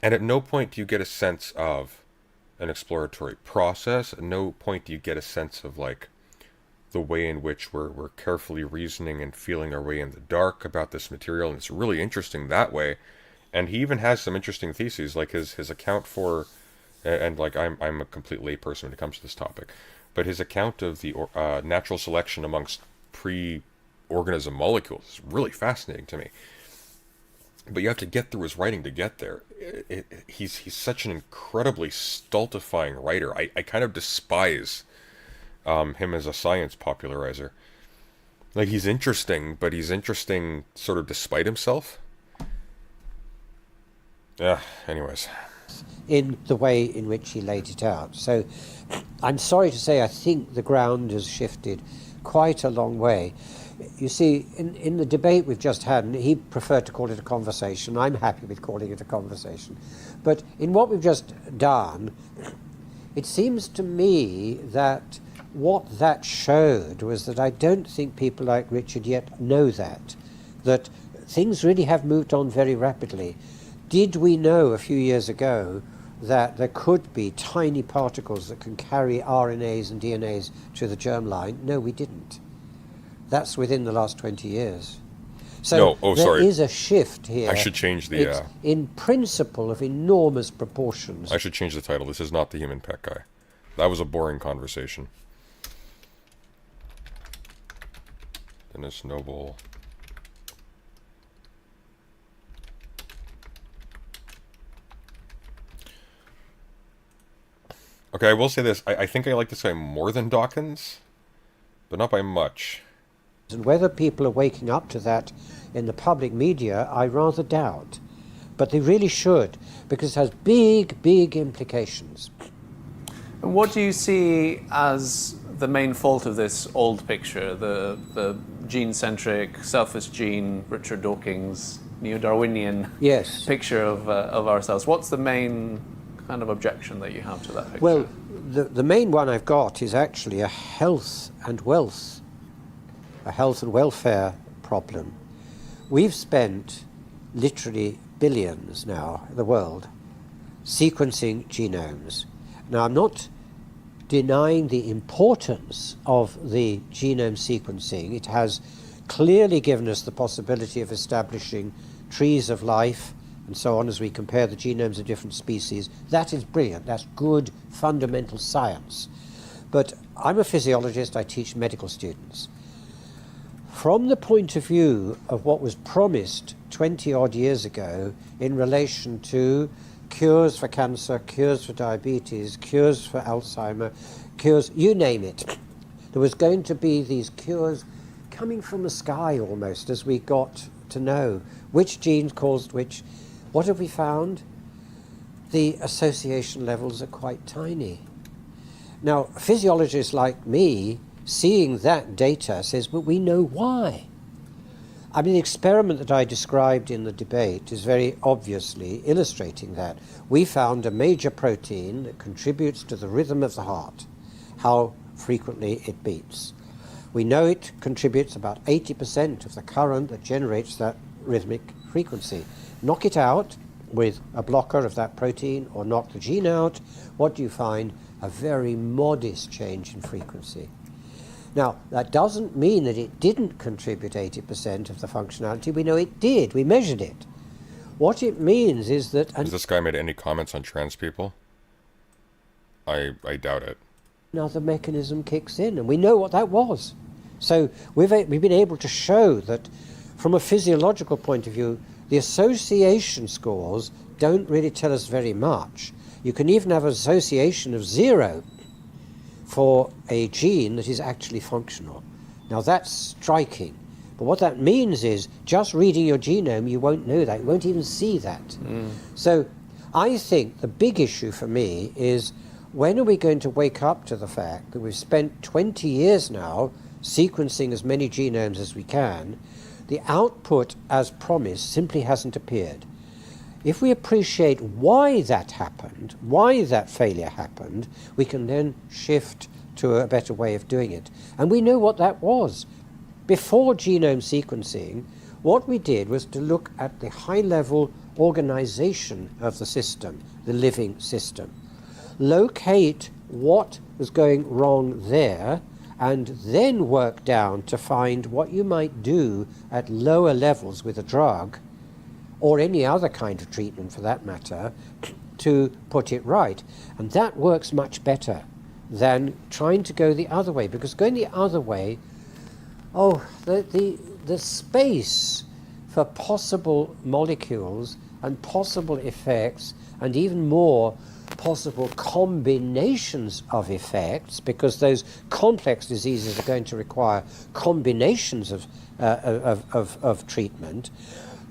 And at no point do you get a sense of an exploratory process. At no point do you get a sense of, like, the way in which we're carefully reasoning and feeling our way in the dark about this material, and it's really interesting that way. And he even has some interesting theses, like his account for, and like I'm a complete layperson when it comes to this topic, but his account of the natural selection amongst pre-organism molecules is really fascinating to me. But you have to get through his writing to get there. He's such an incredibly stultifying writer. I kind of despise him as a science popularizer. Like, he's interesting, but he's interesting sort of despite himself. Yeah, anyways. In the way in which he laid it out. So I'm sorry to say I think the ground has shifted quite a long way. You see, in the debate we've just had, and he preferred to call it a conversation, I'm happy with calling it a conversation, but in what we've just done, it seems to me that what that showed was that I don't think people like Richard yet know that things really have moved on very rapidly. Did we know a few years ago that there could be tiny particles that can carry RNAs and DNAs to the germline? No, we didn't. That's within the last 20 years. So there is a shift here. I should change the... It's in principle of enormous proportions. I should change the title. This is not the human pet guy. That was a boring conversation. Dennis Noble. Okay, I will say this. I think I like this guy more than Dawkins, but not by much. And whether people are waking up to that in the public media, I rather doubt. But they really should, because it has big, big implications. And what do you see as the main fault of this old picture, the gene-centric, selfish gene, Richard Dawkins, neo-Darwinian picture of ourselves? What's the main kind of objection that you have to that picture? Well, the main one I've got is actually a health and welfare problem. We've spent literally billions now, the world, sequencing genomes. Now, I'm not denying the importance of the genome sequencing. It has clearly given us the possibility of establishing trees of life and so on as we compare the genomes of different species. That is brilliant. That's good fundamental science. But I'm a physiologist. I teach medical students. From the point of view of what was promised 20-odd years ago in relation to cures for cancer, cures for diabetes, cures for Alzheimer, cures, you name it. There was going to be these cures coming from the sky almost as we got to know which genes caused which. What have we found? The association levels are quite tiny. Now, physiologists like me, seeing that data, says, but we know why. I mean, the experiment that I described in the debate is very obviously illustrating that. We found a major protein that contributes to the rhythm of the heart, how frequently it beats. We know it contributes about 80% of the current that generates that rhythmic frequency. Knock it out with a blocker of that protein or knock the gene out, what do you find? A very modest change in frequency. Now, that doesn't mean that it didn't contribute 80% of the functionality. We know it did. We measured it. What it means is that... Has this guy made any comments on trans people? I doubt it. Another mechanism kicks in, and we know what that was. So we've been able to show that from a physiological point of view, the association scores don't really tell us very much. You can even have an association of 0 for a gene that is actually functional. Now that's striking. But what that means is just reading your genome, you won't know that. You won't even see that. So I think the big issue for me is when are we going to wake up to the fact that we've spent 20 years now sequencing as many genomes as we can, the output as promised simply hasn't appeared. If we appreciate why that happened, why that failure happened, we can then shift to a better way of doing it. And we know what that was. Before genome sequencing, what we did was to look at the high-level organization of the system, the living system, locate what was going wrong there, and then work down to find what you might do at lower levels with a drug or any other kind of treatment for that matter, to put it right. And that works much better than trying to go the other way, because going the other way, the space for possible molecules and possible effects and even more possible combinations of effects, because those complex diseases are going to require combinations of treatment.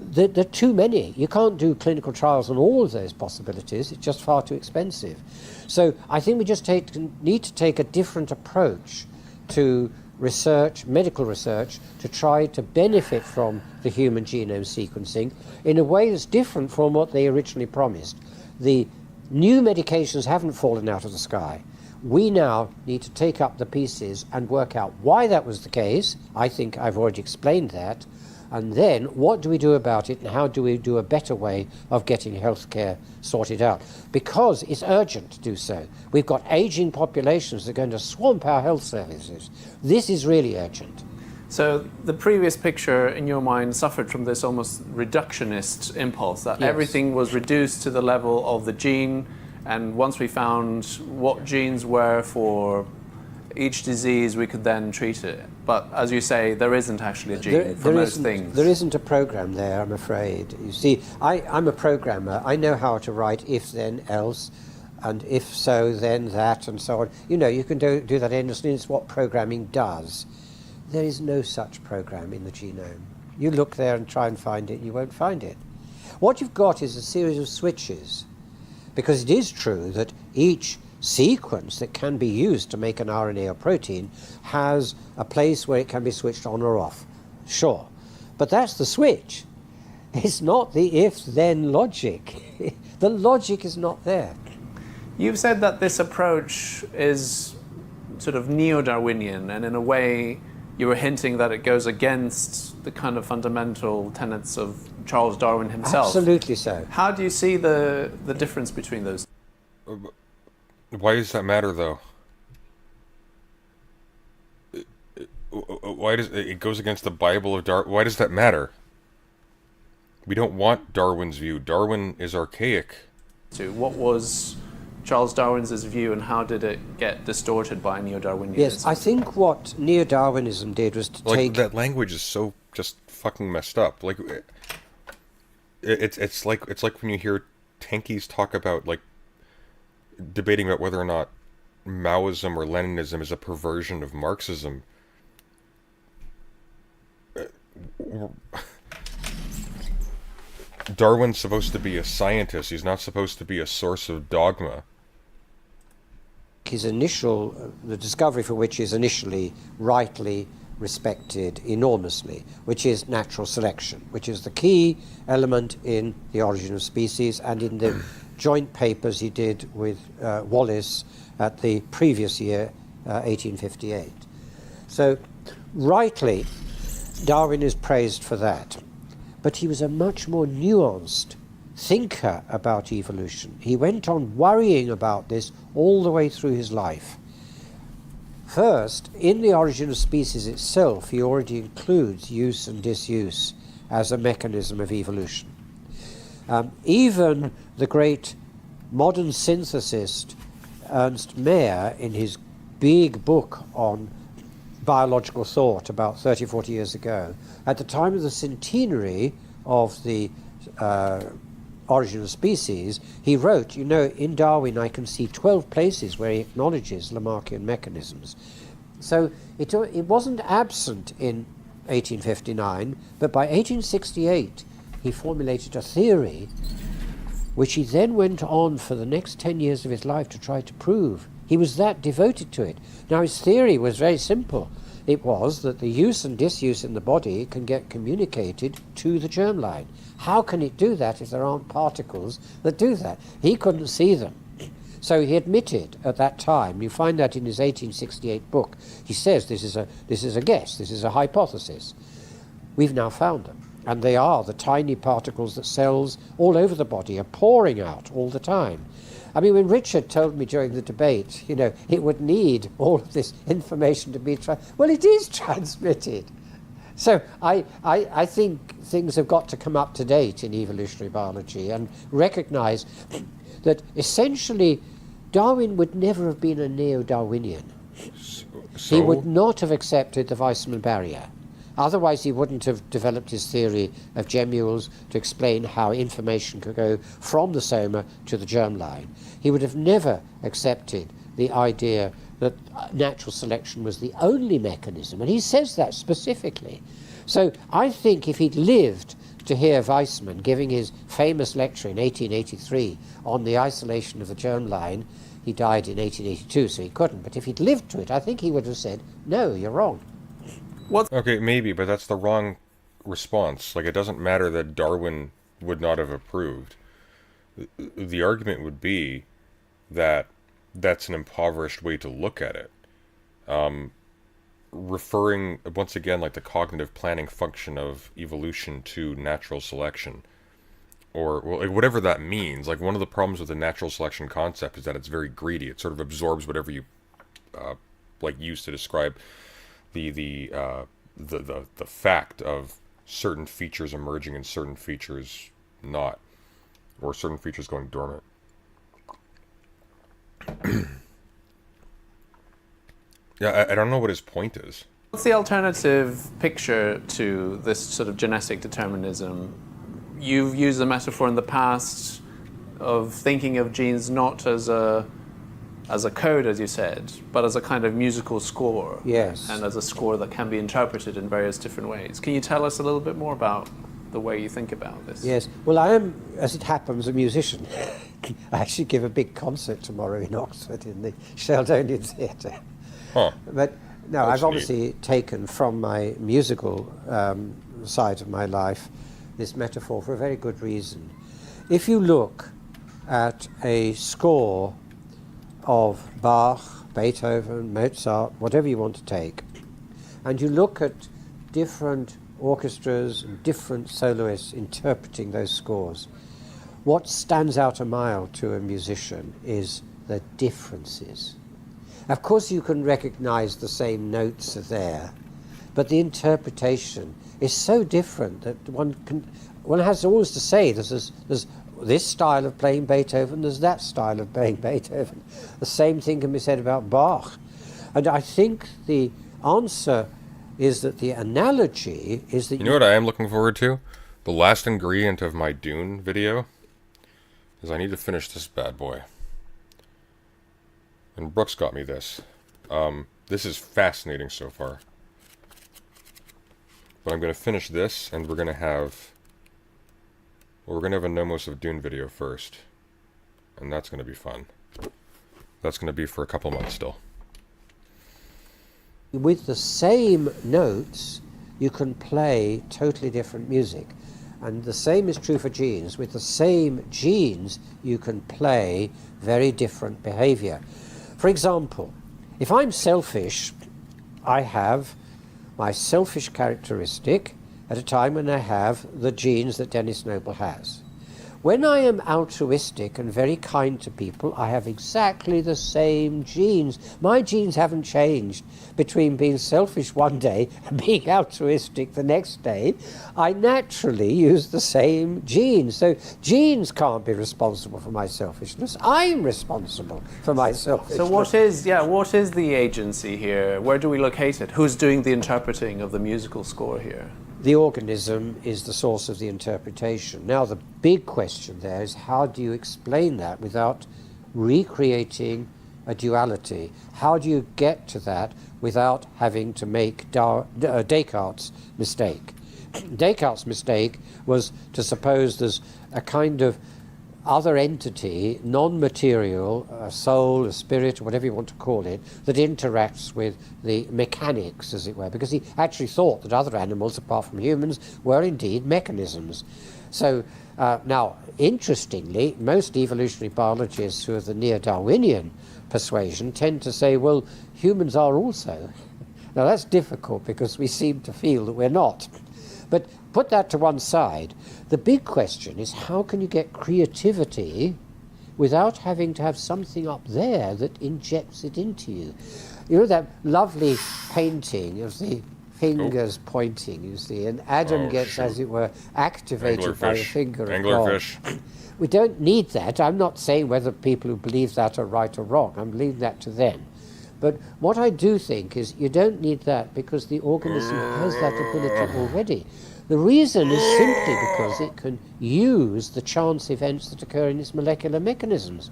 There are too many. You can't do clinical trials on all of those possibilities. It's just far too expensive. So I think we just need to take a different approach to research, medical research, to try to benefit from the human genome sequencing in a way that's different from what they originally promised. The new medications haven't fallen out of the sky. We now need to take up the pieces and work out why that was the case. I think I've already explained that. And then what do we do about it, and how do we do a better way of getting healthcare sorted out? Because it's urgent to do so. We've got aging populations that are going to swamp our health services. This is really urgent. So the previous picture in your mind suffered from this almost reductionist impulse, that Yes. everything was reduced to the level of the gene, and once we found what genes were for each disease, we could then treat it. But as you say, there isn't actually a gene for most things. There isn't a program there, I'm afraid. You see, I'm a programmer. I know how to write if, then, else, and if so, then that, and so on. You know, you can do that endlessly. It's what programming does. There is no such program in the genome. You look there and try and find it, you won't find it. What you've got is a series of switches, because it is true that each sequence that can be used to make an RNA or protein has a place where it can be switched on or off. Sure. But that's the switch. It's not the if-then logic. The logic is not there. You've said that this approach is sort of neo-Darwinian, and in a way you were hinting that it goes against the kind of fundamental tenets of Charles Darwin himself. Absolutely so. How do you see the difference between those? Why does that matter, though? Why does it goes against the Bible of Darwin? Why does that matter? We don't want Darwin's view. Darwin is archaic. What was Charles Darwin's view, and how did it get distorted by neo-Darwinianism? Yes, I think what neo-Darwinism did was to take... that language is so just fucking messed up. Like, it's like when you hear tankies talk about, like, debating about whether or not Maoism or Leninism is a perversion of Marxism. Darwin's supposed to be a scientist. He's not supposed to be a source of dogma. His initial, the discovery for which is initially rightly respected enormously, which is natural selection, which is the key element in The Origin of Species and in the joint papers he did with Wallace at the previous year, 1858. So, rightly, Darwin is praised for that. But he was a much more nuanced thinker about evolution. He went on worrying about this all the way through his life. First, in The Origin of Species itself, he already includes use and disuse as a mechanism of evolution. Even the great modern synthesist Ernst Mayr, in his big book on biological thought about 30, 40 years ago, at the time of the centenary of the Origin of Species, he wrote, you know, in Darwin I can see 12 places where he acknowledges Lamarckian mechanisms. So it wasn't absent in 1859, but by 1868 he formulated a theory which he then went on for the next 10 years of his life to try to prove. He was that devoted to it. Now his theory was very simple. It was that the use and disuse in the body can get communicated to the germline. How can it do that if there aren't particles that do that? He couldn't see them. So he admitted at that time, you find that in his 1868 book, he says this is a guess, this is a hypothesis. We've now found them. And they are the tiny particles that cells all over the body are pouring out all the time. I mean, when Richard told me during the debate, you know, it would need all of this information to be well, it is transmitted. So I think things have got to come up to date in evolutionary biology and recognize that essentially Darwin would never have been a neo-Darwinian. So? He would not have accepted the Weissman barrier. Otherwise, he wouldn't have developed his theory of gemmules to explain how information could go from the soma to the germline. He would have never accepted the idea that natural selection was the only mechanism, and he says that specifically. So I think if he'd lived to hear Weissman giving his famous lecture in 1883 on the isolation of the germline, he died in 1882, so he couldn't, but if he'd lived to it, I think he would have said, no, you're wrong. Okay, maybe, but that's the wrong response. Like, it doesn't matter that Darwin would not have approved. The argument would be that that's an impoverished way to look at it. Referring, once again, like the cognitive planning function of evolution to natural selection, or well, like whatever that means. Like, one of the problems with the natural selection concept is that it's very greedy. It sort of absorbs whatever you like use to describe the fact of certain features emerging and certain features not, or certain features going dormant. Yeah, I don't know what his point is. What's the alternative picture to this sort of genetic determinism? You've used the metaphor in the past of thinking of genes not as a code, as you said, but as a kind of musical score. Yes. And as a score that can be interpreted in various different ways. Can you tell us a little bit more about the way you think about this? Yes. Well, I am, as it happens, a musician. I actually give a big concert tomorrow in Oxford in the Sheldonian Theatre. Huh. But no, That's I've obviously taken from my musical side of my life this metaphor for a very good reason. If you look at a score of Bach, Beethoven, Mozart, whatever you want to take, and you look at different orchestras and different soloists interpreting those scores, what stands out a mile to a musician is the differences. Of course, you can recognize the same notes are there, but the interpretation is so different that one has always to say there's this style of playing Beethoven, there's that style of playing Beethoven. The same thing can be said about Bach. And I think the answer is that the analogy is that You know what I am looking forward to? The last ingredient of my Dune video is I need to finish this bad boy. And Brooks got me this. This is fascinating so far. But I'm going to finish this, and we're going to have... Well, we're going to have a Nomos of Dune video first. And that's going to be fun. That's going to be for a couple months still. with the same notes, you can play totally different music. And the same is true for genes. With the same genes, you can play very different behavior. For example, if I'm selfish, I have my selfish characteristic at a time when I have the genes that Dennis Noble has. When I am altruistic and very kind to people, I have exactly the same genes. My genes haven't changed between being selfish one day and being altruistic the next day. I naturally use the same genes. So genes can't be responsible for my selfishness. I'm responsible for my selfishness. So what is the agency here? Where do we locate it? Who's doing the interpreting of the musical score here? The organism is the source of the interpretation. Now, the big question there is, how do you explain that without recreating a duality? How do you get to that without having to make Descartes' mistake? Descartes' mistake was to suppose there's a kind of other entity, non-material, a soul, a spirit, whatever you want to call it, that interacts with the mechanics, as it were, because he actually thought that other animals, apart from humans, were indeed mechanisms. So now, interestingly, most evolutionary biologists who are the neo-Darwinian persuasion tend to say, well, humans are also. Now, that's difficult because we seem to feel that we're not. But put that to one side. The big question is, how can you get creativity without having to have something up there that injects it into you? You know that lovely painting of the fingers pointing, you see, and Adam gets, as it were, activated by the finger of God. We don't need that. I'm not saying whether people who believe that are right or wrong. I'm leaving that to them. But what I do think is you don't need that because the organism has that ability already. The reason is simply because it can use the chance events that occur in its molecular mechanisms.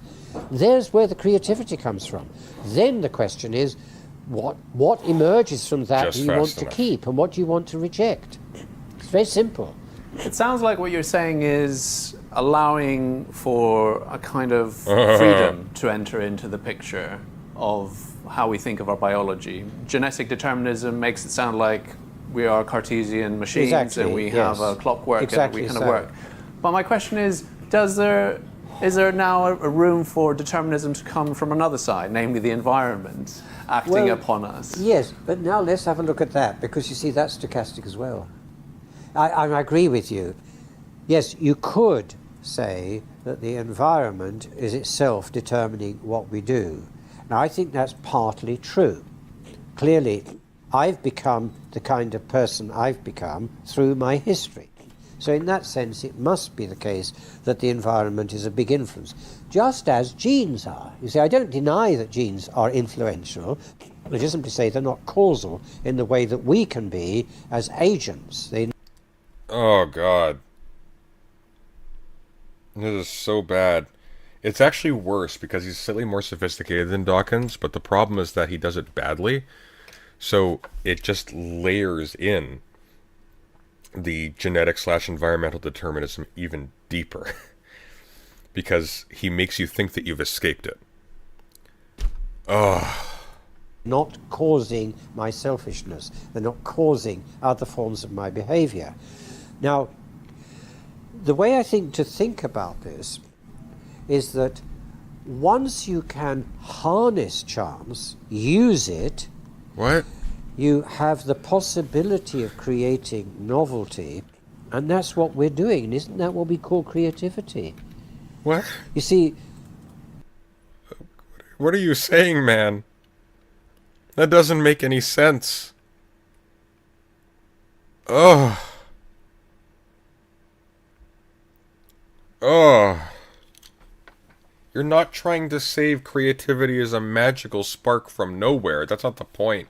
There's where the creativity comes from. Then the question is, what emerges from that do you want to keep and what do you want to reject? It's very simple. It sounds like what you're saying is allowing for a kind of freedom to enter into the picture of how we think of our biology. Genetic determinism makes it sound like we are Cartesian machines and we have a clockwork and we kind of work. But my question is, does there Is there now a room for determinism to come from another side, namely the environment acting upon us? Yes, but now let's have a look at that, because you see that's stochastic as well. I agree with you. Yes, you could say that the environment is itself determining what we do. Now, I think that's partly true. Clearly, I've become the kind of person I've become through my history. So in that sense, it must be the case that the environment is a big influence, just as genes are. You see, I don't deny that genes are influential. I just simply say they're not causal in the way that we can be as agents. Oh, God. This is so bad. It's actually worse because he's slightly more sophisticated than Dawkins, but the problem is that he does it badly. So it just layers in the genetic/environmental determinism even deeper. Because he makes you think that you've escaped it. Oh. Not causing my selfishness. They're not causing other forms of my behavior. Now, the way I think to think about this is that once you can harness chance, use it, What? you have the possibility of creating novelty, and that's what we're doing. And isn't that what we call creativity? What? You see... What are you saying, man? That doesn't make any sense. Oh. Oh. You're not trying to save creativity as a magical spark from nowhere. That's not the point.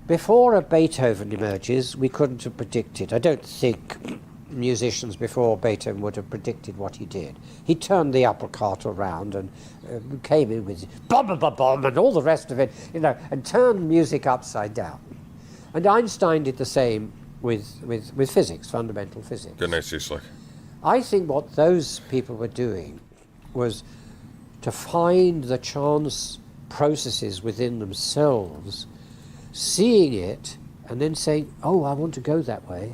Before a Beethoven emerges, we couldn't have predicted. I don't think musicians before Beethoven would have predicted what he did. He turned the apple cart around and came in with bum, bum, bum, bum, and all the rest of it, you know, and turned music upside down. And Einstein did the same with physics, fundamental physics. Good night, Cecil. I think what those people were doing was to find the chance processes within themselves, seeing it, and then saying, oh, I want to go that way.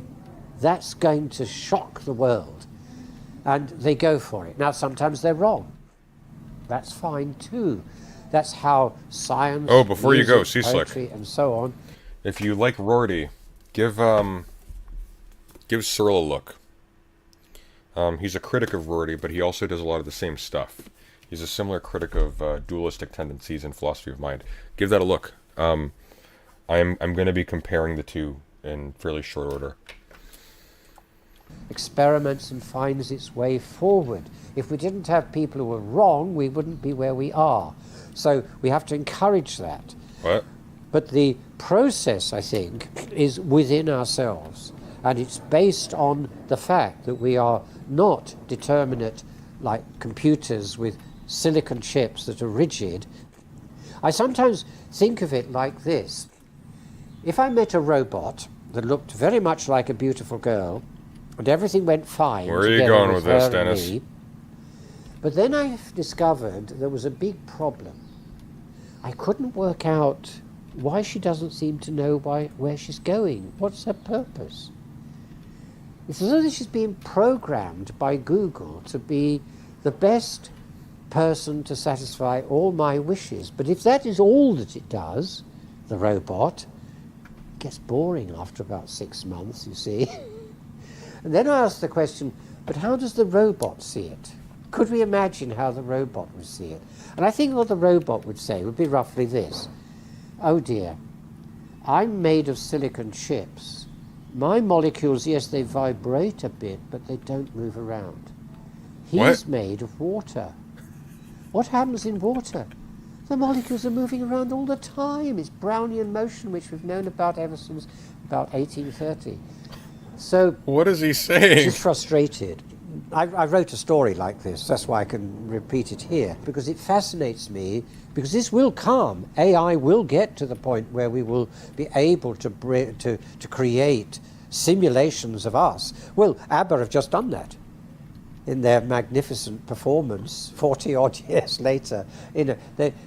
That's going to shock the world. And they go for it. Now, sometimes they're wrong. That's fine, too. That's how science, Oh, before music, you go, Cecil, poetry, and so on. if you like Rorty, give Searle a look. He's a critic of Rorty, but he also does a lot of the same stuff. He's a similar critic of dualistic tendencies and philosophy of mind. Give that a look. I'm going to be comparing the two in fairly short order. Experiments and finds its way forward. If we didn't have people who were wrong, we wouldn't be where we are. So we have to encourage that. What? But the process, I think, is within ourselves. And it's based on the fact that we are not determinate like computers with silicon chips that are rigid. I sometimes think of it like this. If I met a robot that looked very much like a beautiful girl, and everything went fine. Where are you going with this, her and Dennis? me, but then I discovered there was a big problem. I couldn't work out why she doesn't seem to know where she's going. What's her purpose? It's as though she's being programmed by Google to be the best person to satisfy all my wishes. But if that is all that it does, the robot, it gets boring after about 6 months, you see. And then I asked the question, but how does the robot see it? Could we imagine how the robot would see it? And I think what the robot would say would be roughly this. Oh dear, I'm made of silicon chips. My molecules, yes, they vibrate a bit, but they don't move around. He's made of water. What happens in water? The molecules are moving around all the time. It's Brownian motion, which we've known about ever since about 1830. So what is he saying? She's frustrated. I wrote a story like this. That's why I can repeat it here, because it fascinates me, because this will come. AI will get to the point where we will be able to create simulations of us. Well, ABBA have just done that in their magnificent performance 40-odd years later.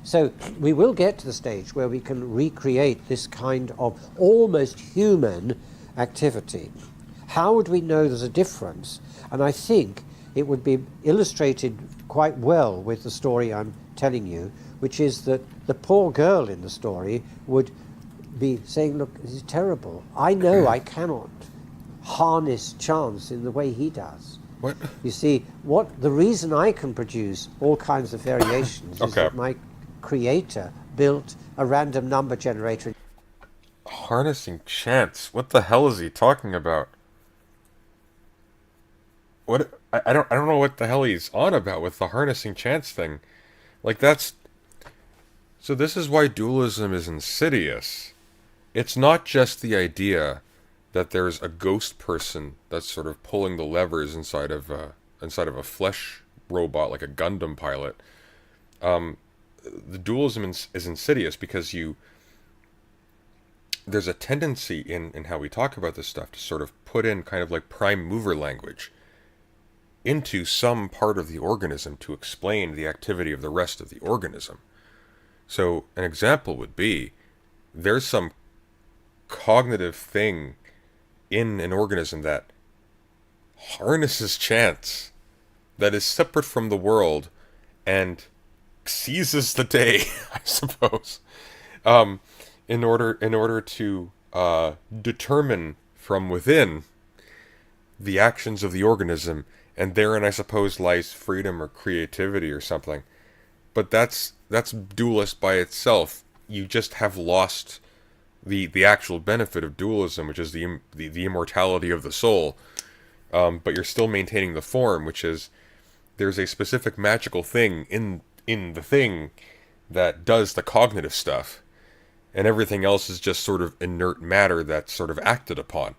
So we will get to the stage where we can recreate this kind of almost human activity. How would we know there's a difference? And I think it would be illustrated quite well with the story I'm telling you, which is that the poor girl in the story would be saying, look, this is terrible. I know I cannot harness chance in the way he does. What? You see, the reason I can produce all kinds of variations is that my creator built a random number generator. Harnessing chance? What the hell is he talking about? What? I don't know what the hell he's on about with the harnessing chance thing. Like, that's... So this is why dualism is insidious. It's not just the idea that there's a ghost person that's sort of pulling the levers inside of a flesh robot, like a Gundam pilot. The dualism is insidious because there's a tendency in how we talk about this stuff to sort of put in kind of like prime mover language into some part of the organism to explain the activity of the rest of the organism. So an example would be, there's some cognitive thing in an organism that harnesses chance, that is separate from the world, and seizes the day, I suppose, in order to determine from within the actions of the organism, and therein, I suppose, lies freedom or creativity or something. But that's dualist by itself. You just have lost the actual benefit of dualism, which is the immortality of the soul. But you're still maintaining the form, which is there's a specific magical thing in the thing that does the cognitive stuff, and everything else is just sort of inert matter that's sort of acted upon.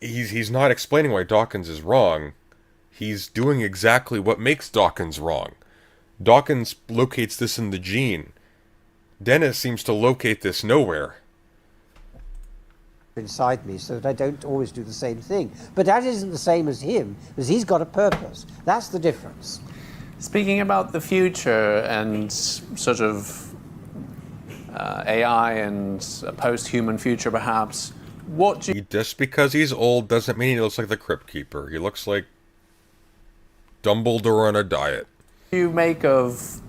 He's not explaining why Dawkins is wrong. He's doing exactly what makes Dawkins wrong. Dawkins locates this in the gene. Dennis seems to locate this nowhere. Inside me, so that I don't always do the same thing. But that isn't the same as him, because he's got a purpose. That's the difference. Speaking about the future and sort of AI and a post-human future, perhaps, what do you... Just because he's old doesn't mean he looks like the Crypt Keeper. He looks like Dumbledore on a diet. What do you make of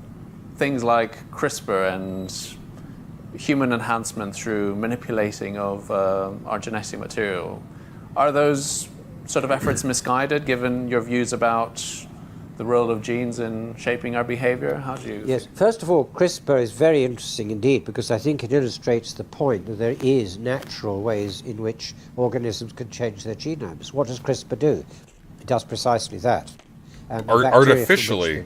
things like CRISPR and human enhancement through manipulating of our genetic material? Are those sort of efforts misguided, given your views about the role of genes in shaping our behavior? How do you... Yes, first of all, CRISPR is very interesting indeed, because I think it illustrates the point that there is natural ways in which organisms can change their genomes. What does CRISPR do? It does precisely that. And artificially.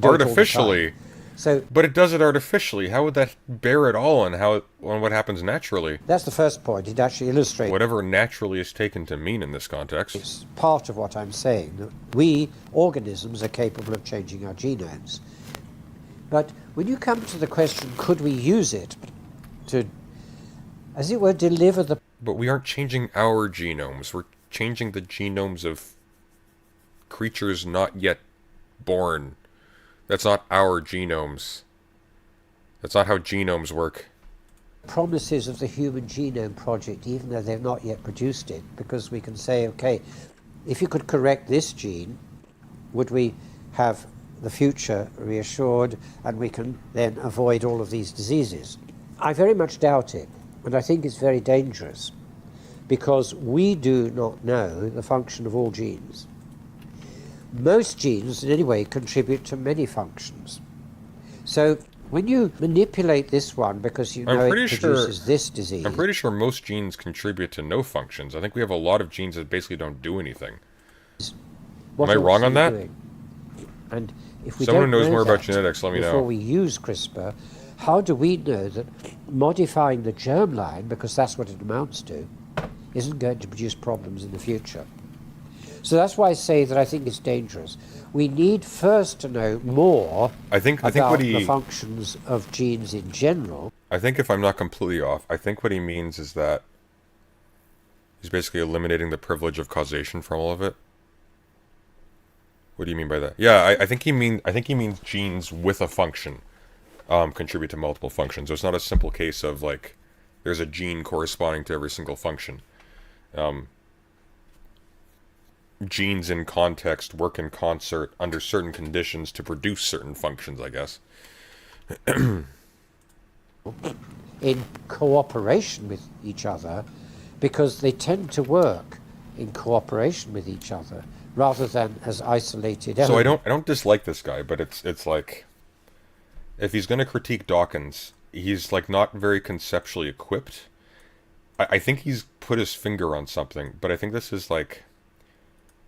Artificially. So, but it does it artificially. How would that bear at all on what happens naturally? That's the first point. It actually illustrates whatever naturally is taken to mean in this context. It's part of what I'm saying, that we, organisms, are capable of changing our genomes. But when you come to the question, could we use it to, as it were, deliver the... But we aren't changing our genomes. We're changing the genomes of creatures not yet born. That's not our genomes. That's not how genomes work. Promises of the Human Genome Project, even though they've not yet produced it, because we can say, okay, if you could correct this gene, would we have the future reassured, and we can then avoid all of these diseases? I very much doubt it, and I think it's very dangerous, because we do not know the function of all genes. Most genes, in any way, contribute to many functions. So when you manipulate this one because you know it produces this disease... I'm pretty sure most genes contribute to no functions. I think we have a lot of genes that basically don't do anything. Am I wrong on that? And if we Someone who don't knows know more about that genetics, let me know. Before we use CRISPR, how do we know that modifying the germline, because that's what it amounts to, isn't going to produce problems in the future? So that's why I say that I think it's dangerous. We need first to know more about the functions of genes in general. I think if I'm not completely off, I think what he means is that he's basically eliminating the privilege of causation from all of it. What do you mean by that? Yeah, I think he means genes with a function contribute to multiple functions. So it's not a simple case of like there's a gene corresponding to every single function. Genes in context work in concert under certain conditions to produce certain functions, I guess. In cooperation with each other, because they tend to work in cooperation with each other rather than as isolated elements. So I don't dislike this guy, but it's like, if he's going to critique Dawkins, he's like not very conceptually equipped. I think he's put his finger on something, but I think this is like,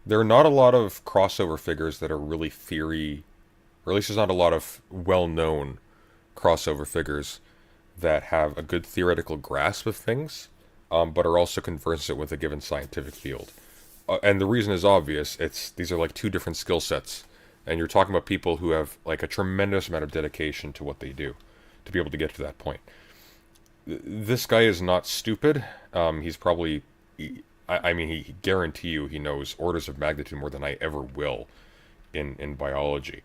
there are not a lot of crossover figures that are really theory, or at least there's not a lot of well-known crossover figures that have a good theoretical grasp of things, but are also conversant with a given scientific field. And the reason is obvious. These are like two different skill sets, and you're talking about people who have like a tremendous amount of dedication to what they do to be able to get to that point. This guy is not stupid. He's probably, I mean, he guarantee you he knows orders of magnitude more than I ever will in biology.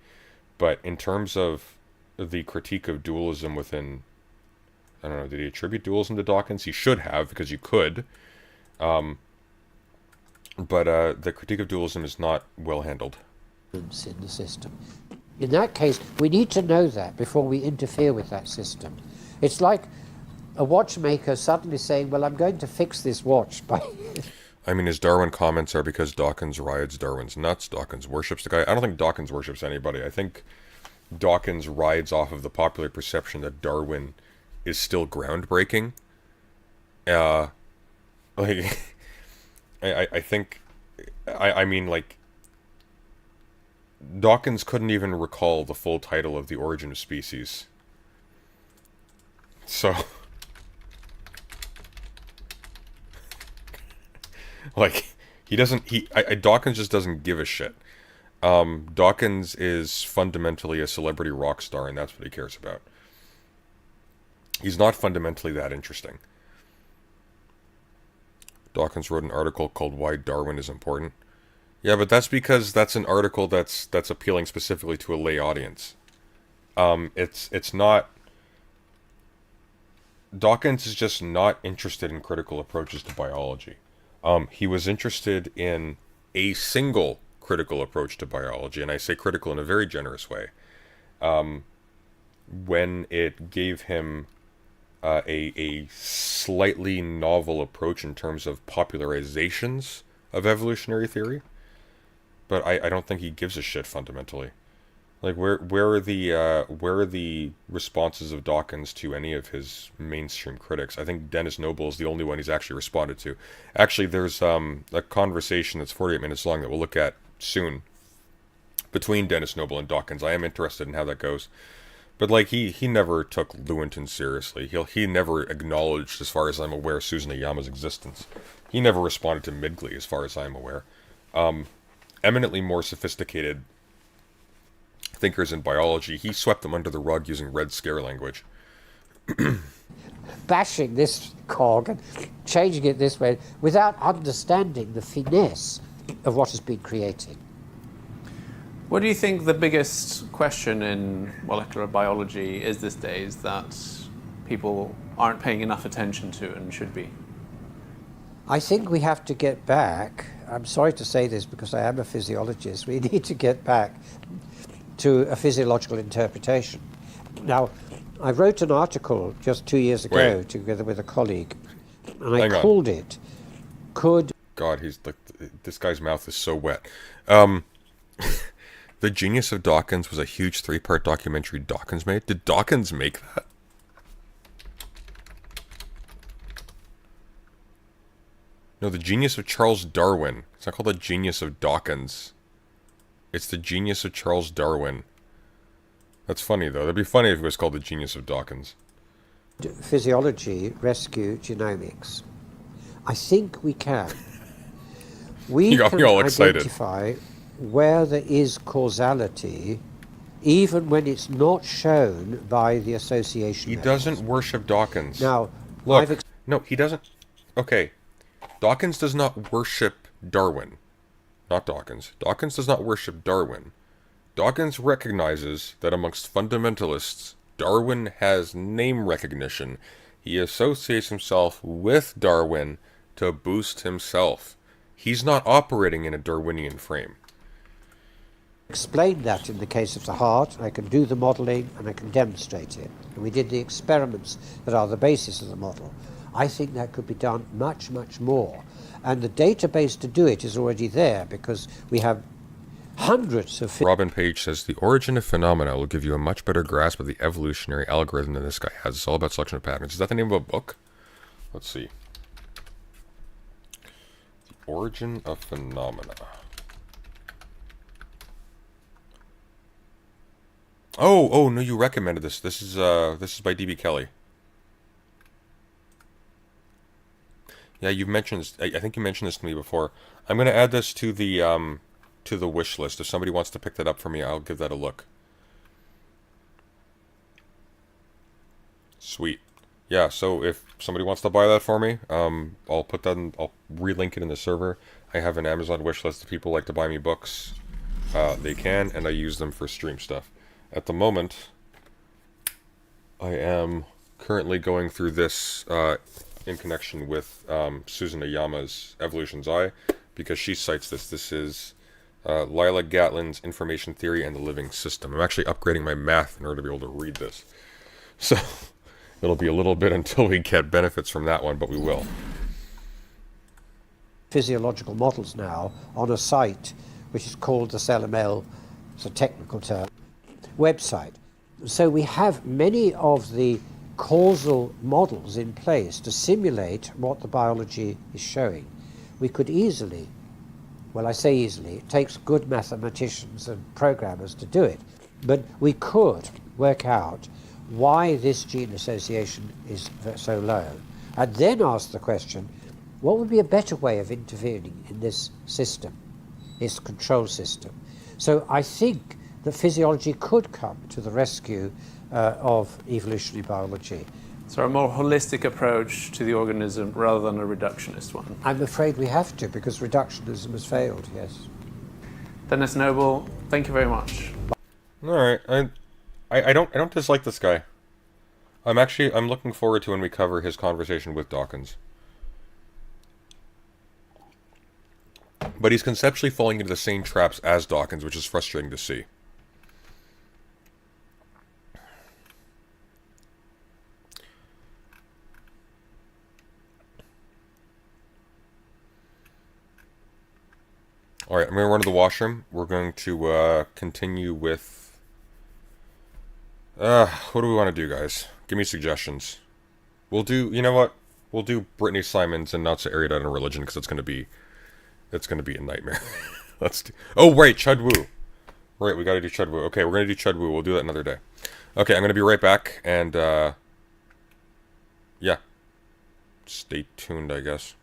But in terms of the critique of dualism within, I don't know, did he attribute dualism to Dawkins? He should have, because you could. But the critique of dualism is not well handled. In the system. In that case, we need to know that before we interfere with that system. It's like a watchmaker suddenly saying, well, I'm going to fix this watch by... I mean, his Darwin comments are because Dawkins rides Darwin's nuts. Dawkins worships the guy. I don't think Dawkins worships anybody. I think Dawkins rides off of the popular perception that Darwin is still groundbreaking. I think, I mean, like, Dawkins couldn't even recall the full title of The Origin of Species. So, like, Dawkins just doesn't give a shit. Dawkins is fundamentally a celebrity rock star, and that's what he cares about. He's not fundamentally that interesting. Dawkins wrote an article called Why Darwin is Important. Yeah, but that's because that's an article that's appealing specifically to a lay audience. It's not... Dawkins is just not interested in critical approaches to biology. He was interested in a single critical approach to biology, and I say critical in a very generous way, when it gave him a slightly novel approach in terms of popularizations of evolutionary theory. But I don't think he gives a shit fundamentally. Like, where are the responses of Dawkins to any of his mainstream critics? I think Dennis Noble is the only one he's actually responded to. Actually, there's a conversation that's 48 minutes long that we'll look at soon between Dennis Noble and Dawkins. I am interested in how that goes. But like, he never took Lewontin seriously. He never acknowledged, as far as I'm aware, Susan Oyama's existence. He never responded to Midgley, as far as I'm aware. Eminently more sophisticated thinkers in biology, he swept them under the rug using Red Scare language. Bashing this cog and changing it this way without understanding the finesse of what has been created. What do you think the biggest question in molecular biology is these days that people aren't paying enough attention to and should be? I think we have to get back, I'm sorry to say this because I am a physiologist, we need to get back to a physiological interpretation. Now, I wrote an article just 2 years ago together with a colleague, and I called it, Could... God, he's like, this guy's mouth is so wet. The Genius of Dawkins was a huge 3-part documentary Dawkins made. Did Dawkins make that? No, The Genius of Charles Darwin. It's not called The Genius of Dawkins. It's The Genius of Charles Darwin. That's funny, though. That'd be funny if it was called The Genius of Dawkins. Physiology rescue genomics. I think we can. We you got can me all excited. Identify where there is causality, even when it's not shown by the association. He doesn't worship Dawkins. Now, look, no, he doesn't. Okay, Dawkins does not worship Darwin. Not Dawkins. Dawkins does not worship Darwin. Dawkins recognizes that amongst fundamentalists, Darwin has name recognition. He associates himself with Darwin to boost himself. He's not operating in a Darwinian frame. Explain that in the case of the heart. I can do the modelling and I can demonstrate it. And we did the experiments that are the basis of the model. I think that could be done much, much more. And the database to do it is already there because we have hundreds of... Robin Page says, the origin of phenomena will give you a much better grasp of the evolutionary algorithm than this guy has. It's all about selection of patterns. Is that the name of a book? Let's see. The origin of phenomena. Oh, no, you recommended this. This is by D.B. Kelly. Yeah, you've mentioned this. I think you mentioned this to me before. I'm going to add this to the wish list. If somebody wants to pick that up for me, I'll give that a look. Sweet. Yeah, so if somebody wants to buy that for me, I'll put that in, I'll relink it in the server. I have an Amazon wish list of people who like to buy me books. They can, and I use them for stream stuff. At the moment, I am currently going through this in connection with Susan Ayama's Evolution's Eye, because she cites this. This is Lila Gatlin's Information Theory and the Living System. I'm actually upgrading my math in order to be able to read this. So it'll be a little bit until we get benefits from that one, but we will. Physiological models now on a site which is called the CellML, it's a technical term, website. So we have many of the causal models in place to simulate what the biology is showing. We could easily, well, I say easily, it takes good mathematicians and programmers to do it, but we could work out why this gene association is so low, and then ask the question, what would be a better way of intervening in this system, this control system? So I think that physiology could come to the rescue of evolutionary biology. So a more holistic approach to the organism rather than a reductionist one? I'm afraid we have to, because reductionism has failed, yes. Dennis Noble, thank you very much. Alright, I don't dislike this guy. I'm looking forward to when we cover his conversation with Dawkins. But he's conceptually falling into the same traps as Dawkins, which is frustrating to see. Alright, I'm going to run to the washroom. We're going to continue with... what do we want to do, guys? Give me suggestions. We'll do... You know what? We'll do Brittany Simons and Not So Erudite on Religion, because it's going to be a nightmare. Let's do... Oh, right, Chud Wu. Right, we got to do Chud Wu. Okay, we're going to do Chud Wu. We'll do that another day. Okay, I'm going to be right back, and, yeah. Stay tuned, I guess.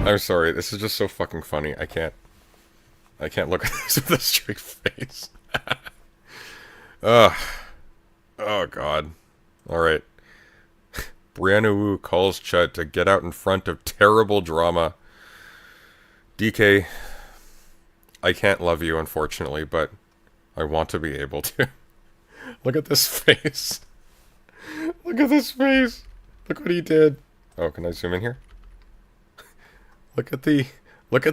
I'm sorry. This is just so fucking funny. I can't look at this with a straight face. Ugh. Oh, God. Alright. Brianna Wu calls Chud to get out in front of terrible drama. DK, I can't love you, unfortunately, but I want to be able to. Look at this face. Look at this face. Look what he did. Oh, can I zoom in here? Look at the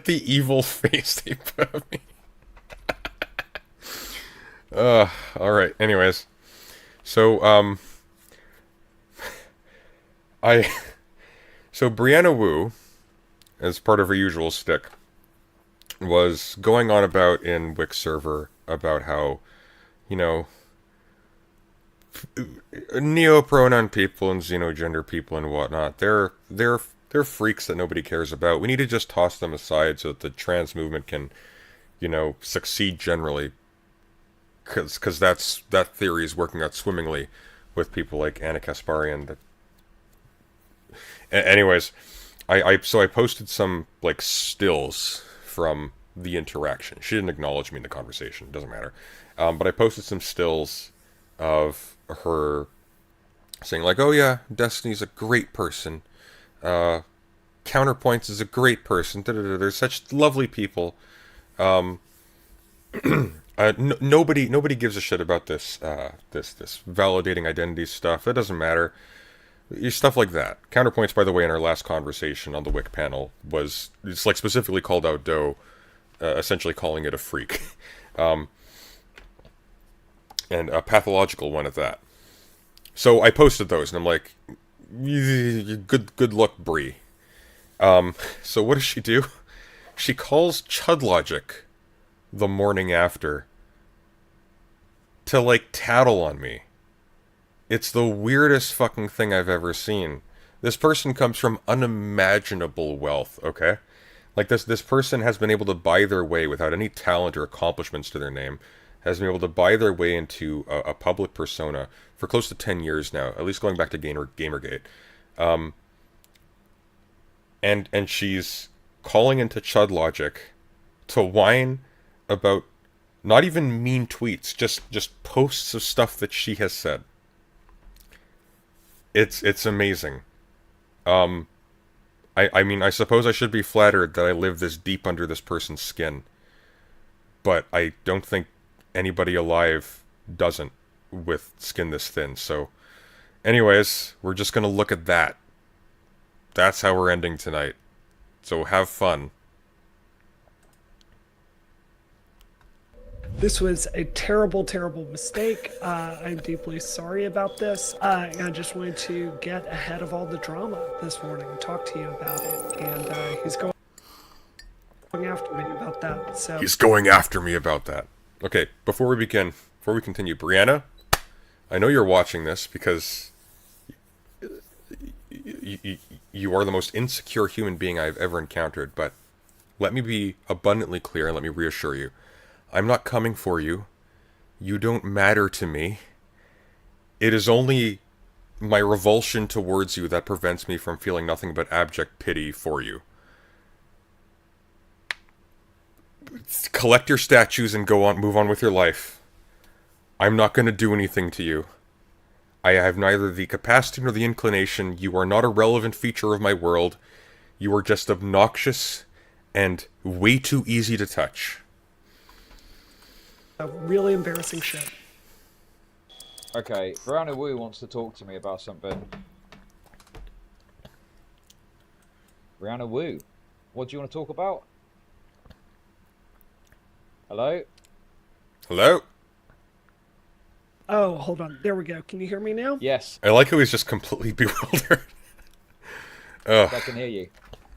evil face they put on me. Alright, anyways. So, so Brianna Wu, as part of her usual stick, was going on about in Wix server about how, you know, neo-pronoun people and xenogender people and whatnot, they're freaks that nobody cares about. We need to just toss them aside so that the trans movement can, you know, succeed generally. Because that theory is working out swimmingly with people like Anna Kasparian. Anyways, I posted some like stills from the interaction. She didn't acknowledge me in the conversation. It doesn't matter. But I posted some stills of her saying like, "Oh yeah, Destiny's a great person. Counterpoints is a great person. They're such lovely people." Nobody gives a shit about this validating identity stuff. It doesn't matter. Stuff like that. Counterpoints, by the way, in our last conversation on the WIC panel it's like specifically called out Doe, essentially calling it a freak, and a pathological one at that. So I posted those, and I'm like, good luck, Bree. So what does she do? She calls Chud Logic the morning after to like tattle on me. It's the weirdest fucking thing I've ever seen. This person comes from unimaginable wealth, okay? Like this person has been able to buy their way without any talent or accomplishments to their name, has been able to buy their way into a public persona for close to 10 years now, at least going back to Gamergate. And she's calling into Chud Logic to whine about not even mean tweets, just posts of stuff that she has said. It's amazing. I mean, I suppose I should be flattered that I live this deep under this person's skin, but I don't think anybody alive doesn't with skin this thin. So, anyways, we're just gonna look at that. That's how we're ending tonight. So have fun. This was a terrible, terrible mistake. I'm deeply sorry about this. I just wanted to get ahead of all the drama this morning and talk to you about it. And he's going after me about that. So he's going after me about that. Okay, before we continue, Brianna, I know you're watching this because you are the most insecure human being I've ever encountered, but let me be abundantly clear and let me reassure you. I'm not coming for you. You don't matter to me. It is only my revulsion towards you that prevents me from feeling nothing but abject pity for you. Collect your statues and move on with your life. I'm not going to do anything to you. I have neither the capacity nor the inclination. You are not a relevant feature of my world. You are just obnoxious and way too easy to touch. Really embarrassing shit. Okay, Brianna Wu wants to talk to me about something. Brianna Wu, what do you want to talk about? Hello? Hello? Oh, hold on. There we go. Can you hear me now? Yes. I like how he's just completely bewildered. I can hear you.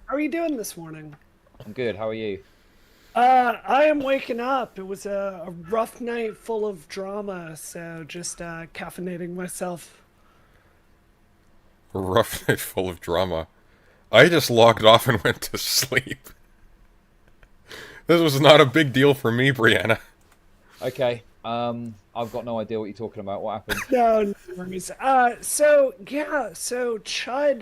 How are you doing this morning? I'm good. How are you? I am waking up. It was a rough night full of drama, so just caffeinating myself. A rough night full of drama. I just logged off and went to sleep. This was not a big deal for me, Brianna. Okay. I've got no idea what you're talking about. What happened? No worries. So Chud,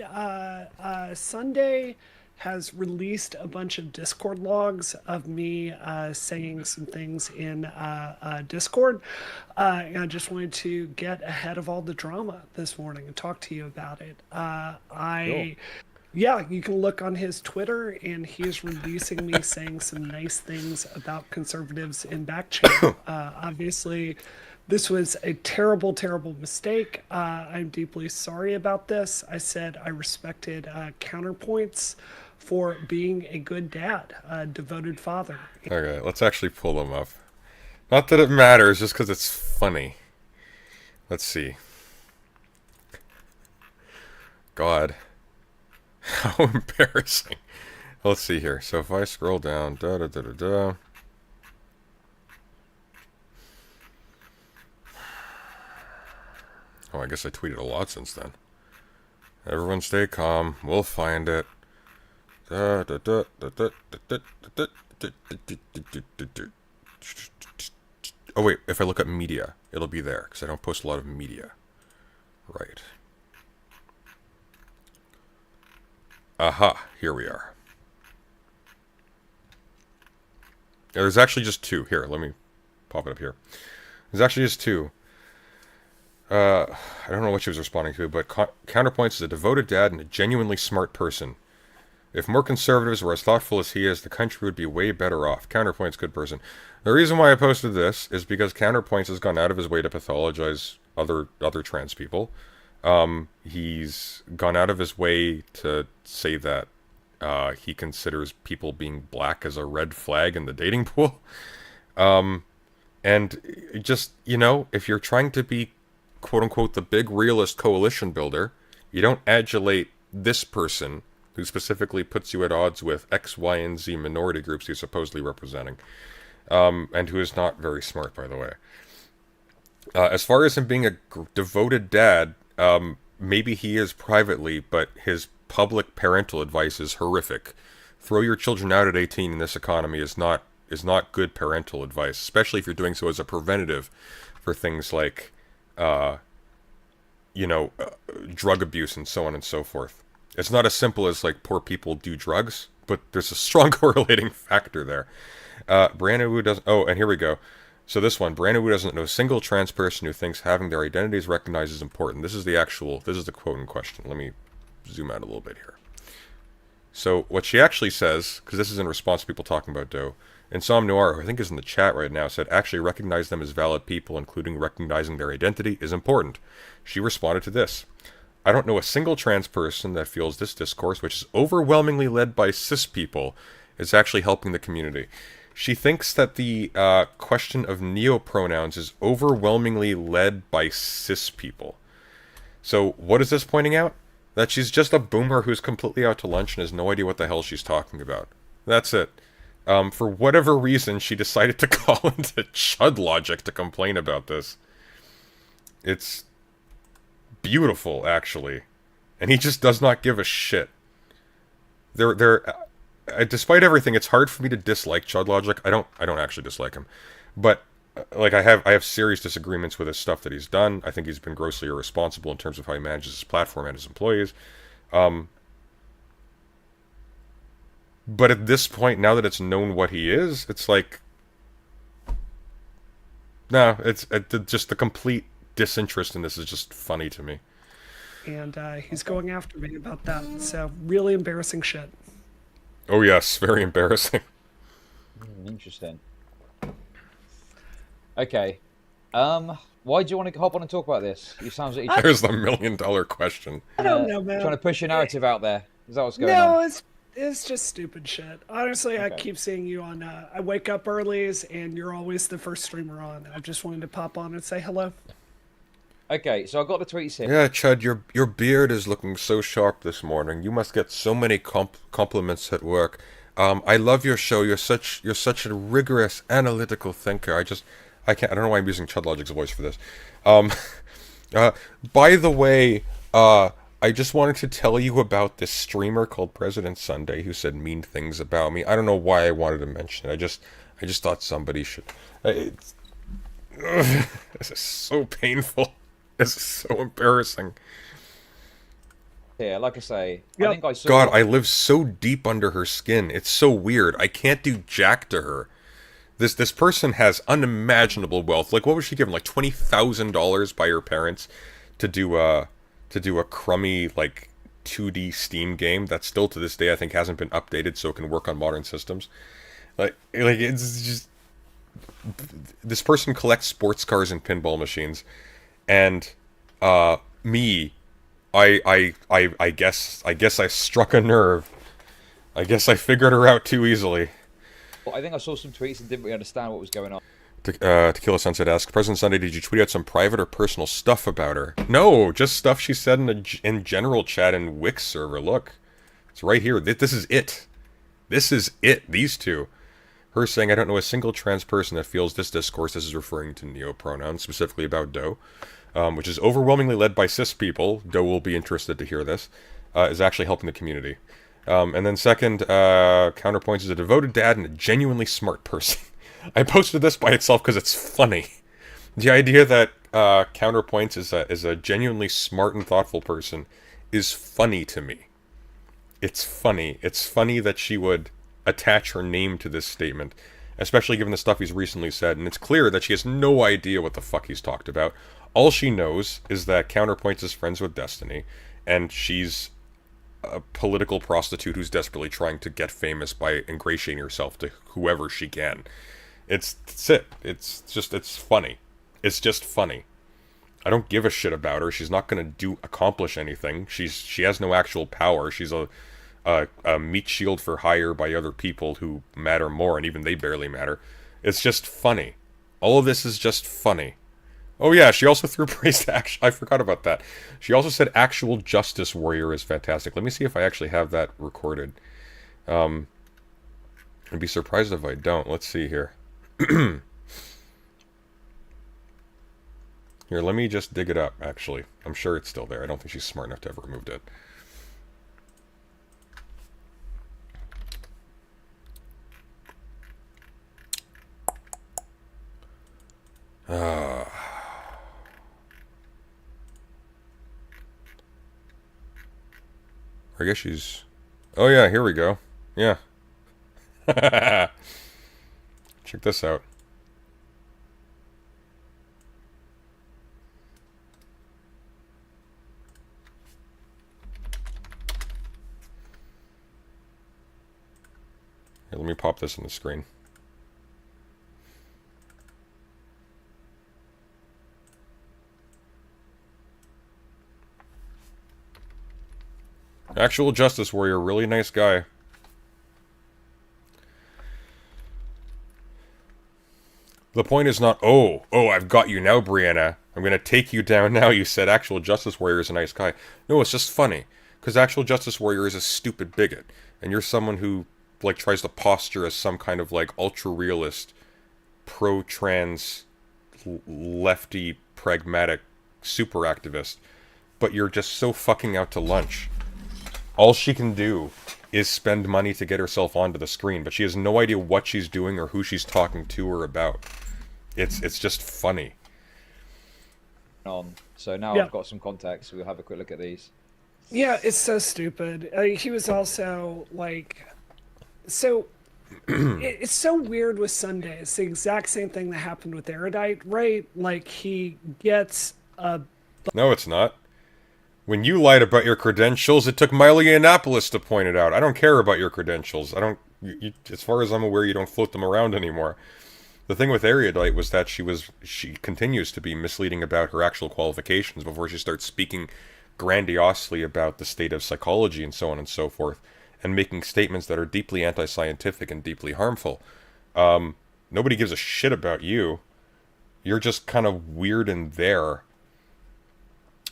Sunday has released a bunch of Discord logs of me saying some things in Discord. And I just wanted to get ahead of all the drama this morning and talk to you about it. Yeah, you can look on his Twitter, and he is releasing me saying some nice things about conservatives in back channel. Obviously, this was a terrible, terrible mistake. I'm deeply sorry about this. I said I respected counterpoints for being a good dad, a devoted father. Okay, let's actually pull them up. Not that it matters, just because it's funny. Let's see. God. How embarrassing. Let's see here. So if I scroll down, Oh, I guess I tweeted a lot since then. Everyone stay calm. We'll find it. Oh wait, if I look at media, it'll be there, because I don't post a lot of media. Right. Aha, here we are. Yeah, there's actually just two. Here, let me pop it up here. There's actually just two. I don't know what she was responding to, but Counterpoints is a devoted dad and a genuinely smart person. If more conservatives were as thoughtful as he is, the country would be way better off. Counterpoints, good person. The reason why I posted this is because Counterpoints has gone out of his way to pathologize other trans people. He's gone out of his way to say that he considers people being black as a red flag in the dating pool. And just, you know, if you're trying to be, quote-unquote, the big realist coalition builder, you don't adulate this person who specifically puts you at odds with X, Y, and Z minority groups he's supposedly representing, and who is not very smart, by the way. As far as him being a devoted dad, maybe he is privately, but his public parental advice is horrific. Throw your children out at 18 in this economy is not good parental advice, especially if you're doing so as a preventative for things like, drug abuse and so on and so forth. It's not as simple as, like, poor people do drugs, but there's a strong correlating factor there. Brianna Wu doesn't... Oh, and here we go. So this one, Brianna Wu doesn't know a single trans person who thinks having their identities recognized is important. This is the quote in question. Let me zoom out a little bit here. So what she actually says, because this is in response to people talking about Doe, Insom Noir, who I think is in the chat right now, said actually recognize them as valid people, including recognizing their identity, is important. She responded to this. I don't know a single trans person that feels this discourse, which is overwhelmingly led by cis people, is actually helping the community. She thinks that the question of neopronouns is overwhelmingly led by cis people. So what is this pointing out? That she's just a boomer who's completely out to lunch and has no idea what the hell she's talking about. That's it. For whatever reason, she decided to call into Chud Logic to complain about this. It's beautiful, actually. And he just does not give a shit. Despite everything, it's hard for me to dislike Chud Logic. I don't actually dislike him. But, like, I have serious disagreements with his stuff that he's done. I think he's been grossly irresponsible in terms of how he manages his platform and his employees. But at this point, now that it's known what he is, it's like... No, it's just the complete disinterest in this is just funny to me. And he's going after me about that. So, really embarrassing shit. Oh yes, very embarrassing. Interesting. Okay. Why do you want to hop on and talk about this? You sounds like you're There's the $1 million question. I don't know, man. Trying to push your narrative out there. Is that what's going on? No, it's just stupid shit. Honestly, okay. I keep seeing you on. I wake up earlys, and you're always the first streamer on. I just wanted to pop on and say hello. Okay, so I got the tweets here. Yeah, Chud, your beard is looking so sharp this morning. You must get so many compliments at work. I love your show. You're such a rigorous, analytical thinker. I don't know why I'm using Chud Logic's voice for this. By the way, I just wanted to tell you about this streamer called President Sunday who said mean things about me. I don't know why I wanted to mention it. I just thought somebody should. This is so painful. This is so embarrassing. Yeah, like I say, Yep. I think I saw. God, I live so deep under her skin. It's so weird. I can't do jack to her. This person has unimaginable wealth. Like, what was she given? Like $20,000 by her parents to do a crummy like 2D Steam game that still to this day I think hasn't been updated so it can work on modern systems. Like it's just, this person collects sports cars and pinball machines, and me, I guess I struck a nerve. I guess I figured her out too easily. Well, I think I saw some tweets and didn't really understand what was going on. Tequila Sunset asks, President Sunday, did you tweet out some private or personal stuff about her? No, just stuff she said in general chat in Wix server. Look, it's right here. This is it. This is it. These two. Her saying, I don't know a single trans person that feels this discourse, this is referring to neo-pronouns, specifically about Doe, which is overwhelmingly led by cis people. Doe will be interested to hear this, is actually helping the community. And then second, Counterpoints is a devoted dad and a genuinely smart person. I posted this by itself because it's funny. The idea that Counterpoints is a genuinely smart and thoughtful person is funny to me. It's funny. It's funny that she would attach her name to this statement, especially given the stuff he's recently said, and it's clear that she has no idea what the fuck he's talked about. All she knows is that Counterpoints is friends with Destiny, and she's a political prostitute who's desperately trying to get famous by ingratiating herself to whoever she can. That's it. It's funny. It's just funny. I don't give a shit about her. She's not going to accomplish anything. She has no actual power. She's a meat shield for hire by other people who matter more, and even they barely matter. It's just funny. All of this is just funny. Oh yeah, she also threw praise to I forgot about that. She also said actual justice warrior is fantastic. Let me see if I actually have that recorded. I'd be surprised if I don't. Let's see here. Here, let me just dig it up, actually. I'm sure it's still there. I don't think she's smart enough to have removed it. I guess she's... Oh yeah, here we go. Yeah. Check this out. Here, let me pop this on the screen. Actual justice warrior, really nice guy. The point is not, oh, I've got you now, Brianna. I'm going to take you down now. You said actual justice warrior is a nice guy. No, it's just funny. Because actual justice warrior is a stupid bigot. And you're someone who, like, tries to posture as some kind of, like, ultra-realist, pro-trans, lefty, pragmatic super activist. But you're just so fucking out to lunch. All she can do is spend money to get herself onto the screen, but she has no idea what she's doing or who she's talking to or about. It's just funny. So now I've got some context. We'll have a quick look at these. Yeah, it's so stupid. He was also like, so it's so weird with Sunday. It's the exact same thing that happened with Erudite, right? Like he gets a. No, it's not. When you lied about your credentials, it took Miley Yiannopoulos to point it out. I don't care about your credentials. As far as I'm aware, you don't float them around anymore. The thing with Erudite was that she continues to be misleading about her actual qualifications before she starts speaking grandiosely about the state of psychology and so on and so forth, and making statements that are deeply anti-scientific and deeply harmful. Nobody gives a shit about you. You're just kind of weird in there.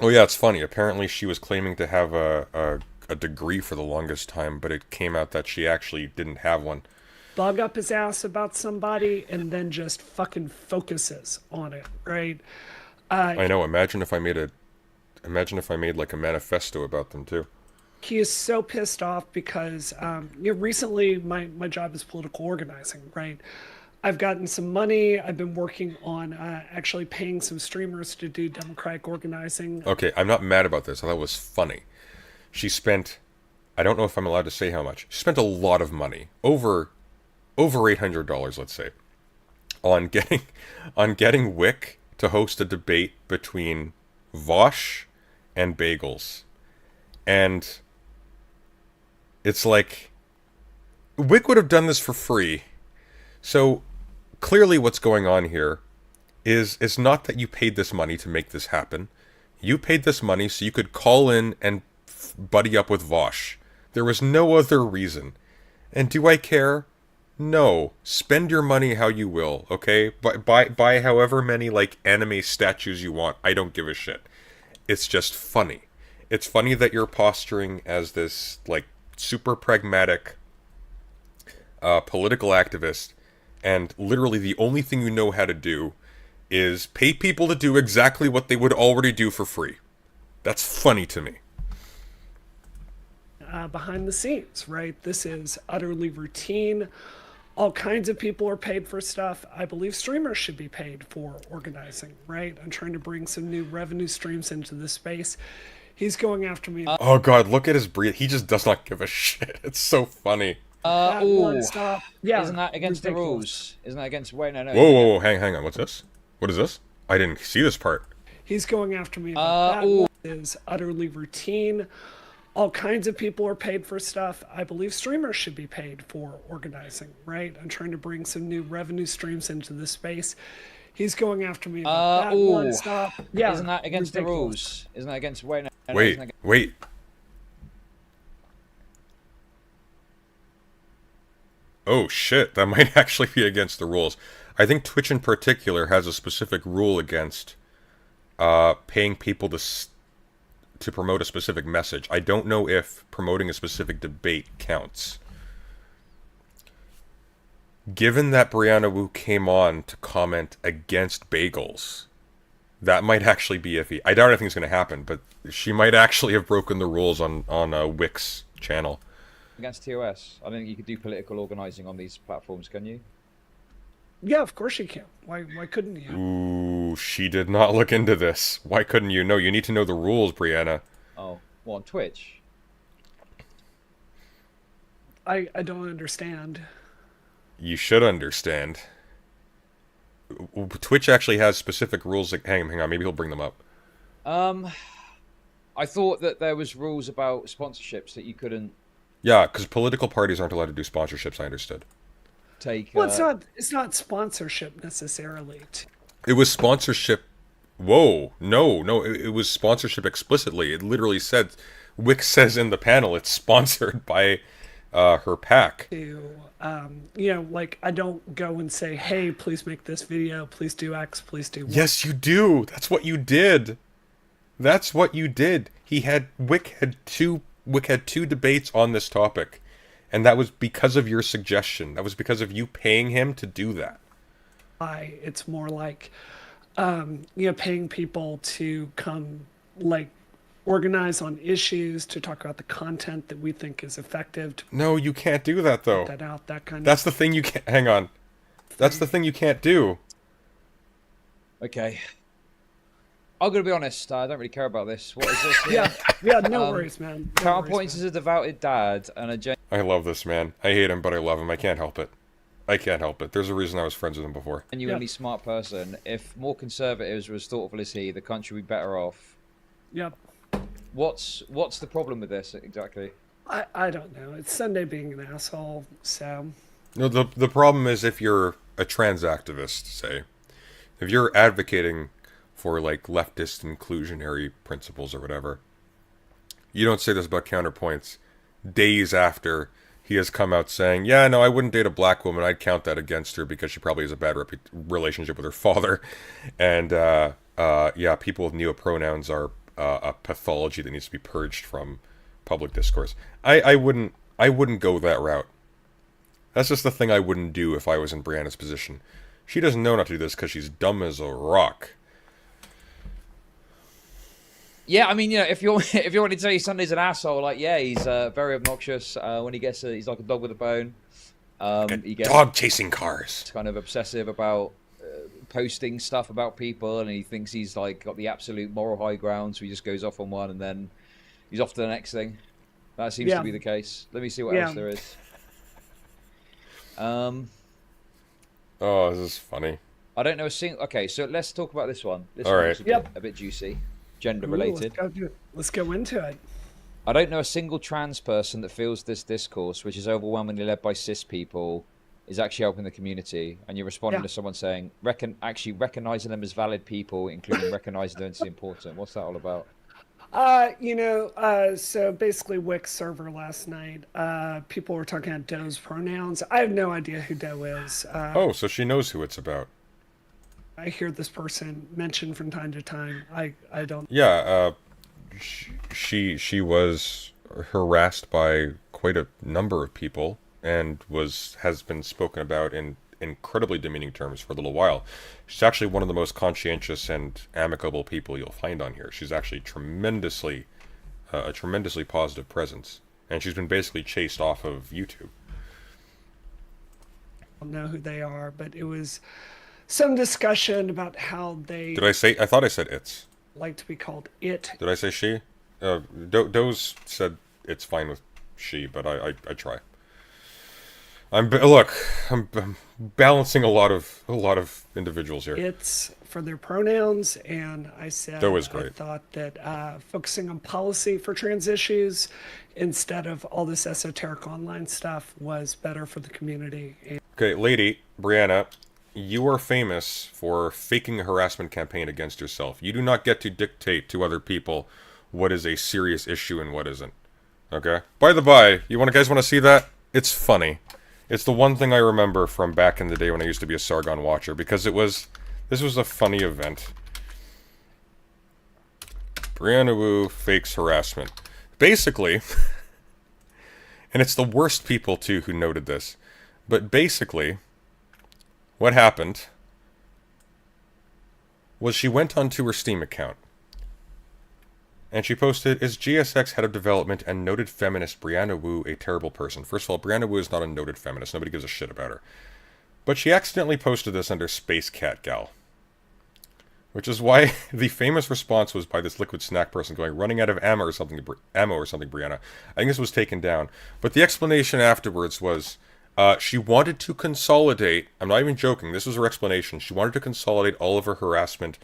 Oh yeah, it's funny. Apparently she was claiming to have a degree for the longest time, but it came out that she actually didn't have one. Bug up his ass about somebody and then just fucking focuses on it, right? I know. Imagine if I made like a manifesto about them too. He is so pissed off because recently my job is political organizing, right? I've gotten some money. I've been working on actually paying some streamers to do democratic organizing. Okay, I'm not mad about this. I thought it was funny. she spent, I don't know if I'm allowed to say how much, she spent a lot of money, over $800, let's say, on getting Wick to host a debate between Vosh and Bagels. And it's like, Wick would have done this for free. So clearly what's going on here is it's not that you paid this money to make this happen. You paid this money so you could call in and buddy up with Vosh. There was no other reason. And do I care? No. Spend your money how you will, okay? Buy however many, like, anime statues you want. I don't give a shit. It's just funny. It's funny that you're posturing as this, like, super pragmatic political activist, and literally the only thing you know how to do is pay people to do exactly what they would already do for free. That's funny to me. Behind the scenes, right? This is utterly routine. All kinds of people are paid for stuff. I believe streamers should be paid for organizing, right? I'm trying to bring some new revenue streams into the space. He's going after me. Oh god, look at his breathe. He just does not give a shit. It's so funny. Stop. Yeah. Isn't that against ridiculous. the rules? Isn't that against... Wait, no. Whoa, hang on. What's this? What is this? I didn't see this part. He's going after me. That is utterly routine. All kinds of people are paid for stuff. I believe streamers should be paid for organizing, right? I'm trying to bring some new revenue streams into the space. He's going after me. Stop. Yeah. Isn't that against the ridiculous. rules? Isn't that against... Wait, no. Wait. Oh shit, that might actually be against the rules. I think Twitch in particular has a specific rule against paying people to promote a specific message. I don't know if promoting a specific debate counts. Given that Brianna Wu came on to comment against bagels, that might actually be iffy. I doubt anything's going to happen, but she might actually have broken the rules on Wick's channel. Against TOS? I don't think you could do political organizing on these platforms, can you? Yeah, of course you can. Why couldn't you? Ooh, she did not look into this. Why couldn't you? No, you need to know the rules, Brianna. Oh, well, on Twitch? I don't understand. You should understand. Twitch actually has specific rules. Like, hang on, maybe he'll bring them up. I thought that there was rules about sponsorships that you couldn't... Yeah, because political parties aren't allowed to do sponsorships, I understood. Take... Well, it's not sponsorship necessarily. It was sponsorship... Whoa, no, it was sponsorship explicitly. It literally said... Wick says in the panel it's sponsored by her pack. Like, I don't go and say, hey, please make this video, please do X, please do Y. Yes, you do. That's what you did. That's what you did. Wick had two debates on this topic, and that was because of your suggestion. That was because of you paying him to do that. It's more like, paying people to come, like, organize on issues, to talk about the content that we think is effective. No, you can't do that, though. That's the thing you can't... Hang on. That's the thing you can't do. Okay. I'm going to be honest, I don't really care about this. What is this? Yeah, no worries, man. Counterpoints is a devoted dad and a... I love this man. I hate him, but I love him. I can't help it. There's a reason I was friends with him before. Genuinely smart person. If more conservatives were as thoughtful as he, the country would be better off. Yep. What's the problem with this exactly? I don't know. It's Sunday being an asshole, so... No, the problem is if you're a trans activist, say, if you're advocating for, like, leftist inclusionary principles or whatever, you don't say this about counterpoints days after he has come out saying, yeah, no, I wouldn't date a black woman. I'd count that against her because she probably has a bad relationship with her father. And, people with neopronouns are a pathology that needs to be purged from public discourse. I wouldn't go that route. That's just the thing I wouldn't do if I was in Brianna's position. She doesn't know not to do this because she's dumb as a rock. Yeah, I mean, if you want to say Sunday's an asshole, like, yeah, he's very obnoxious. When he gets, he's like a dog with a bone. He gets dog chasing cars. Kind of obsessive about posting stuff about people, and he thinks he's like got the absolute moral high ground, so he just goes off on one, and then he's off to the next thing. That seems to be the case. Let me see what else there is. Oh, this is funny. I don't know a single. Okay, so let's talk about this one. This All one right. is a bit juicy, gender related. Let's go into it. I don't know a single trans person that feels this discourse, which is overwhelmingly led by cis people, is actually helping the community. And you're responding to someone saying, actually recognizing them as valid people, including recognizing them as important. What's that all about? So basically Wix server last night, people were talking about Doe's pronouns. I have no idea who Doe is. So she knows who it's about. I hear this person mentioned from time to time. I don't. Yeah, she was harassed by quite a number of people and has been spoken about in incredibly demeaning terms for a little while. She's actually one of the most conscientious and amicable people you'll find on here. She's actually a tremendously positive presence, and she's been basically chased off of YouTube. I don't know who they are, but it was some discussion about how they... Did I say... I thought I said it's. Like to be called it. Did I say she? Doe's said it's fine with she, but I try. I'm balancing a lot of individuals here. It's for their pronouns, and I said that was great. I thought that focusing on policy for trans issues instead of all this esoteric online stuff was better for the community. Okay, lady Brianna, you are famous for faking a harassment campaign against yourself. You do not get to dictate to other people what is a serious issue and what isn't. Okay? By the by, guys want to see that? It's funny. It's the one thing I remember from back in the day when I used to be a Sargon watcher, because this was a funny event. Brianna Wu fakes harassment. Basically, and it's the worst people too who noted this, but basically, what happened was she went onto her Steam account, and she posted, "Is GSX head of development and noted feminist Brianna Wu a terrible person?" First of all, Brianna Wu is not a noted feminist. Nobody gives a shit about her. But she accidentally posted this under Space Cat Gal. Which is why the famous response was by this liquid snack person going, "Running out of ammo or something, Brianna." I think this was taken down. But the explanation afterwards was, she wanted to consolidate, I'm not even joking, this was her explanation, she wanted to consolidate all of her harassment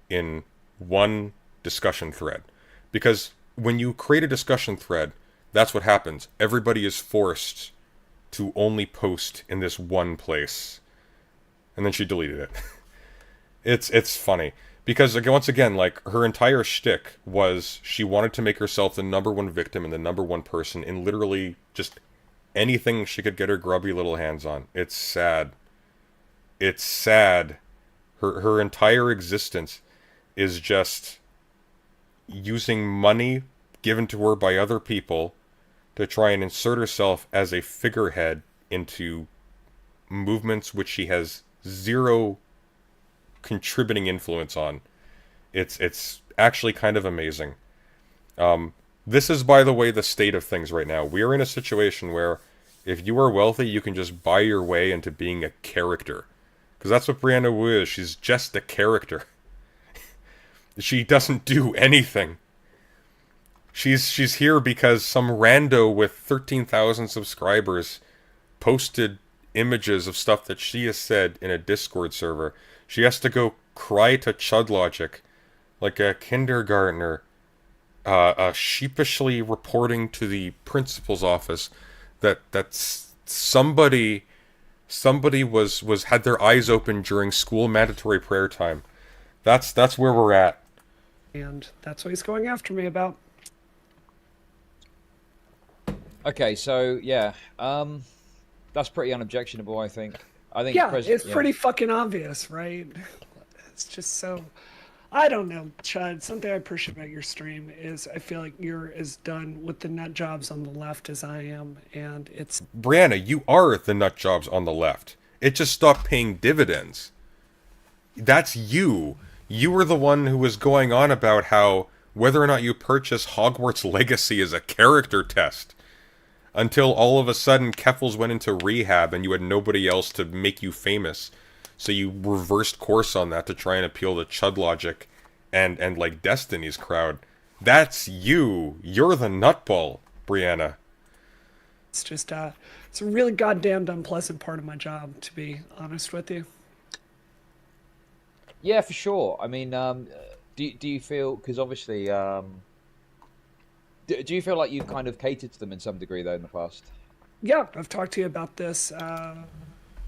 in one discussion thread. Because when you create a discussion thread, that's what happens. Everybody is forced to only post in this one place. And then she deleted it. It's funny. Because, once again, like, her entire shtick was she wanted to make herself the #1 victim and the #1 person in literally just anything she could get her grubby little hands on. It's sad. It's sad. Her entire existence is just using money given to her by other people to try and insert herself as a figurehead into movements which she has zero contributing influence on. It's actually kind of amazing. This is, by the way, the state of things right now. We are in a situation where if you are wealthy, you can just buy your way into being a character. Because that's what Brianna Wu is. She's just a character. She doesn't do anything. She's here because some rando with 13,000 subscribers posted images of stuff that she has said in a Discord server. She has to go cry to Chud Logic like a kindergartner, sheepishly reporting to the principal's office that somebody was had their eyes open during school mandatory prayer time. That's where we're at. And that's what he's going after me about. Okay, so yeah, that's pretty unobjectionable, I think. Yeah, it's pretty fucking obvious, right? It's just so... I don't know, Chud. Something I appreciate about your stream is I feel like you're as done with the nut jobs on the left as I am, and it's... Brianna, you are the nut jobs on the left. It just stopped paying dividends. That's you. You were the one who was going on about how whether or not you purchase Hogwarts Legacy is a character test. Until all of a sudden Keffels went into rehab and you had nobody else to make you famous. So you reversed course on that to try and appeal to Chud Logic and like Destiny's crowd. That's you. You're the nutball, Brianna. It's just, it's a really goddamned unpleasant part of my job, to be honest with you. Yeah, for sure. I mean, do you feel, because obviously, do you feel like you've kind of catered to them in some degree, though, in the past? Yeah, I've talked to you about this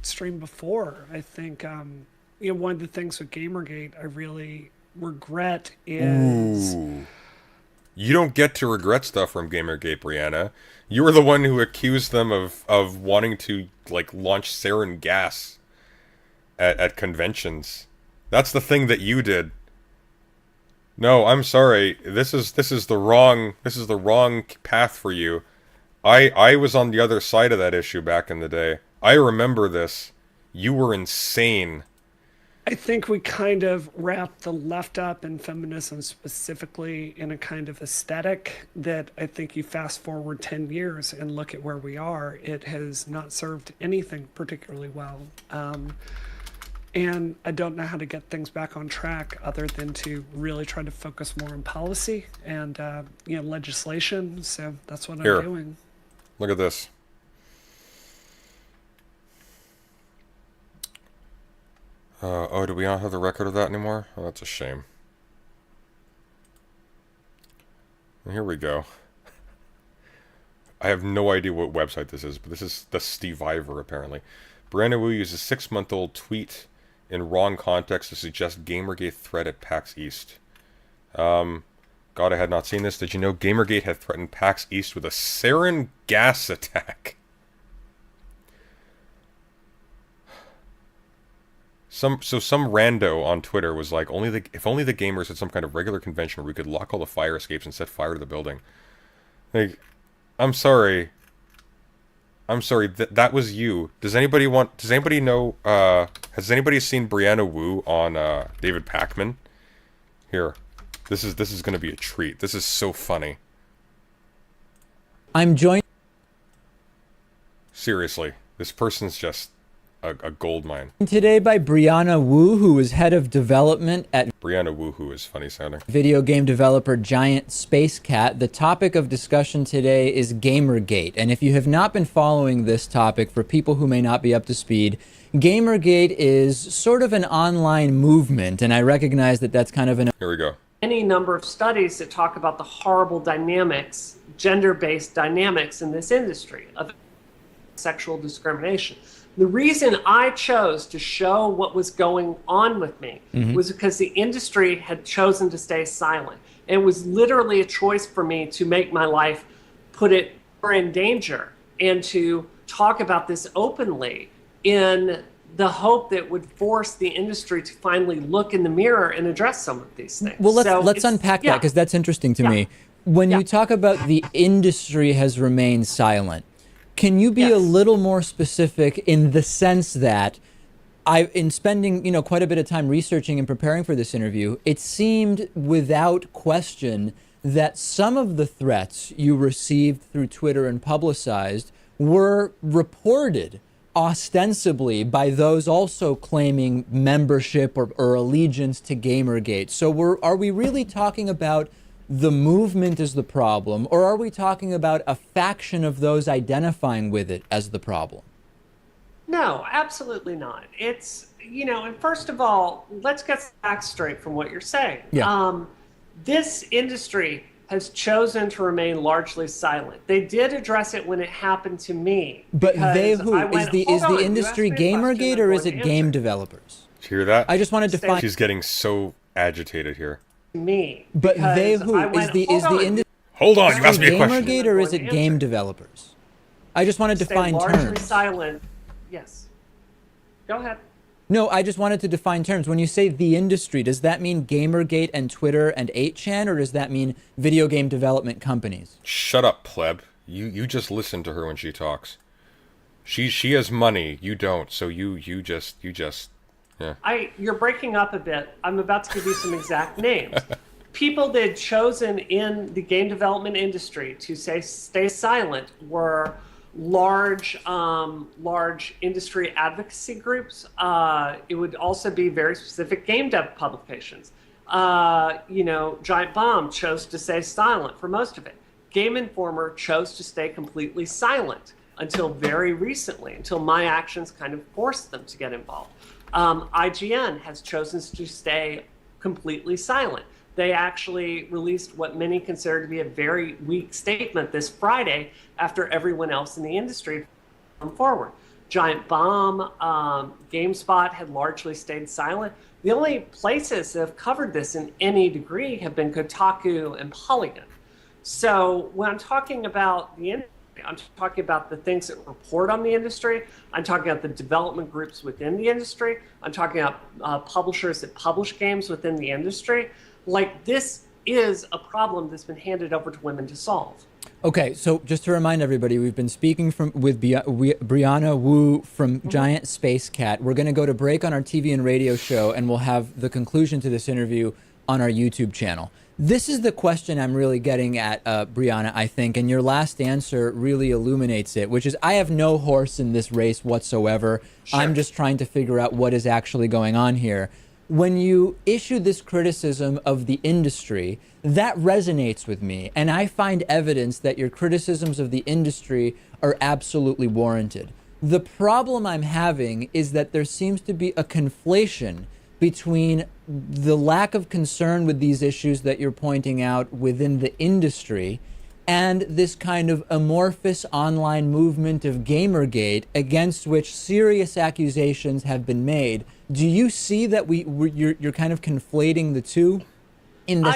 stream before. I think, one of the things with Gamergate I really regret is... Ooh. You don't get to regret stuff from Gamergate, Brianna. You were the one who accused them of wanting to, like, launch sarin gas at conventions. That's the thing that you did. No, I'm sorry. This is the wrong path for you. I was on the other side of that issue back in the day. I remember this. You were insane. I think we kind of wrapped the left up and feminism specifically in a kind of aesthetic that I think you fast forward 10 years and look at where we are. It has not served anything particularly well. And I don't know how to get things back on track other than to really try to focus more on policy and legislation. So that's what I'm doing. Look at this. Oh, do we not have the record of that anymore? Oh, that's a shame. And here we go. I have no idea what website this is, but this is the Steve Ivor, apparently. Brianna Wu uses a 6-month-old tweet in wrong context to suggest Gamergate threat at PAX East. God, I had not seen this. Did you know Gamergate had threatened PAX East with a sarin gas attack? Some rando on Twitter was like, if only the gamers had some kind of regular convention where we could lock all the fire escapes and set fire to the building. Like, I'm sorry. That was you. Does anybody know, has anybody seen Brianna Wu on, David Pakman? Here. This is gonna be a treat. This is so funny. I'm joined Seriously. This person's just a gold mine. today by Brianna Wu, who is head of development at Brianna Wu, who is funny sounding. Video game developer Giant Space Cat. The topic of discussion today is Gamergate. And if you have not been following this topic, for people who may not be up to speed, Gamergate is sort of an online movement. And I recognize that that's kind of an... Here we go. Any number of studies that talk about the horrible dynamics, gender-based dynamics in this industry of sexual discrimination. The reason I chose to show what was going on with me was because the industry had chosen to stay silent. It was literally a choice for me to make my life, put it more in danger, and to talk about this openly in the hope that would force the industry to finally look in the mirror and address some of these things. Well, let's unpack that, because that's interesting to me. When you talk about the industry has remained silent, can you be a little more specific in the sense that in spending, quite a bit of time researching and preparing for this interview, it seemed without question that some of the threats you received through Twitter and publicized were reported ostensibly by those also claiming membership or allegiance to Gamergate. So are we really talking about the movement is the problem, or are we talking about a faction of those identifying with it as the problem? No, absolutely not. It's, and first of all, let's get the facts straight from what you're saying. Yeah. This industry has chosen to remain largely silent. They did address it when it happened to me. But they who? Is the industry Gamergate, or is it game developers? Did you hear that? I just wanted to find... She's getting so agitated here. Me. But they who? Is the industry... Hold on, you asked me a question. Gamergate, or is it game developers? I just wanted to find largely terms. Silent. Yes. Go ahead. No, I just wanted to define terms. When you say the industry, does that mean Gamergate and Twitter and 8chan, or does that mean video game development companies? Shut up, pleb. You just listen to her when she talks. She has money, you don't. So you just yeah. You're breaking up a bit. I'm about to give you some exact names. People that had chosen in the game development industry to stay silent were large industry advocacy groups. It would also be very specific game dev publications. Giant Bomb chose to stay silent for most of it. Game Informer chose to stay completely silent until very recently, until my actions kind of forced them to get involved. IGN has chosen to stay completely silent. They actually released what many consider to be a very weak statement this Friday after everyone else in the industry come forward. Giant Bomb, GameSpot had largely stayed silent. The only places that have covered this in any degree have been Kotaku and Polygon. So when I'm talking about the industry, I'm talking about the things that report on the industry. I'm talking about the development groups within the industry. I'm talking about publishers that publish games within the industry. Like, this is a problem that's been handed over to women to solve. Okay, so just to remind everybody, we've been speaking with Brianna Wu from Giant Space Cat. We're going to go to break on our TV and radio show, and we'll have the conclusion to this interview on our YouTube channel. This is the question I'm really getting at, Brianna, I think, and your last answer really illuminates it, which is I have no horse in this race whatsoever. Sure. I'm just trying to figure out what is actually going on here. When you issue this criticism of the industry, that resonates with me, and I find evidence that your criticisms of the industry are absolutely warranted. The problem I'm having is that there seems to be a conflation between the lack of concern with these issues that you're pointing out within the industry and this kind of amorphous online movement of Gamergate against which serious accusations have been made. Do you see that you're kind of conflating the two in the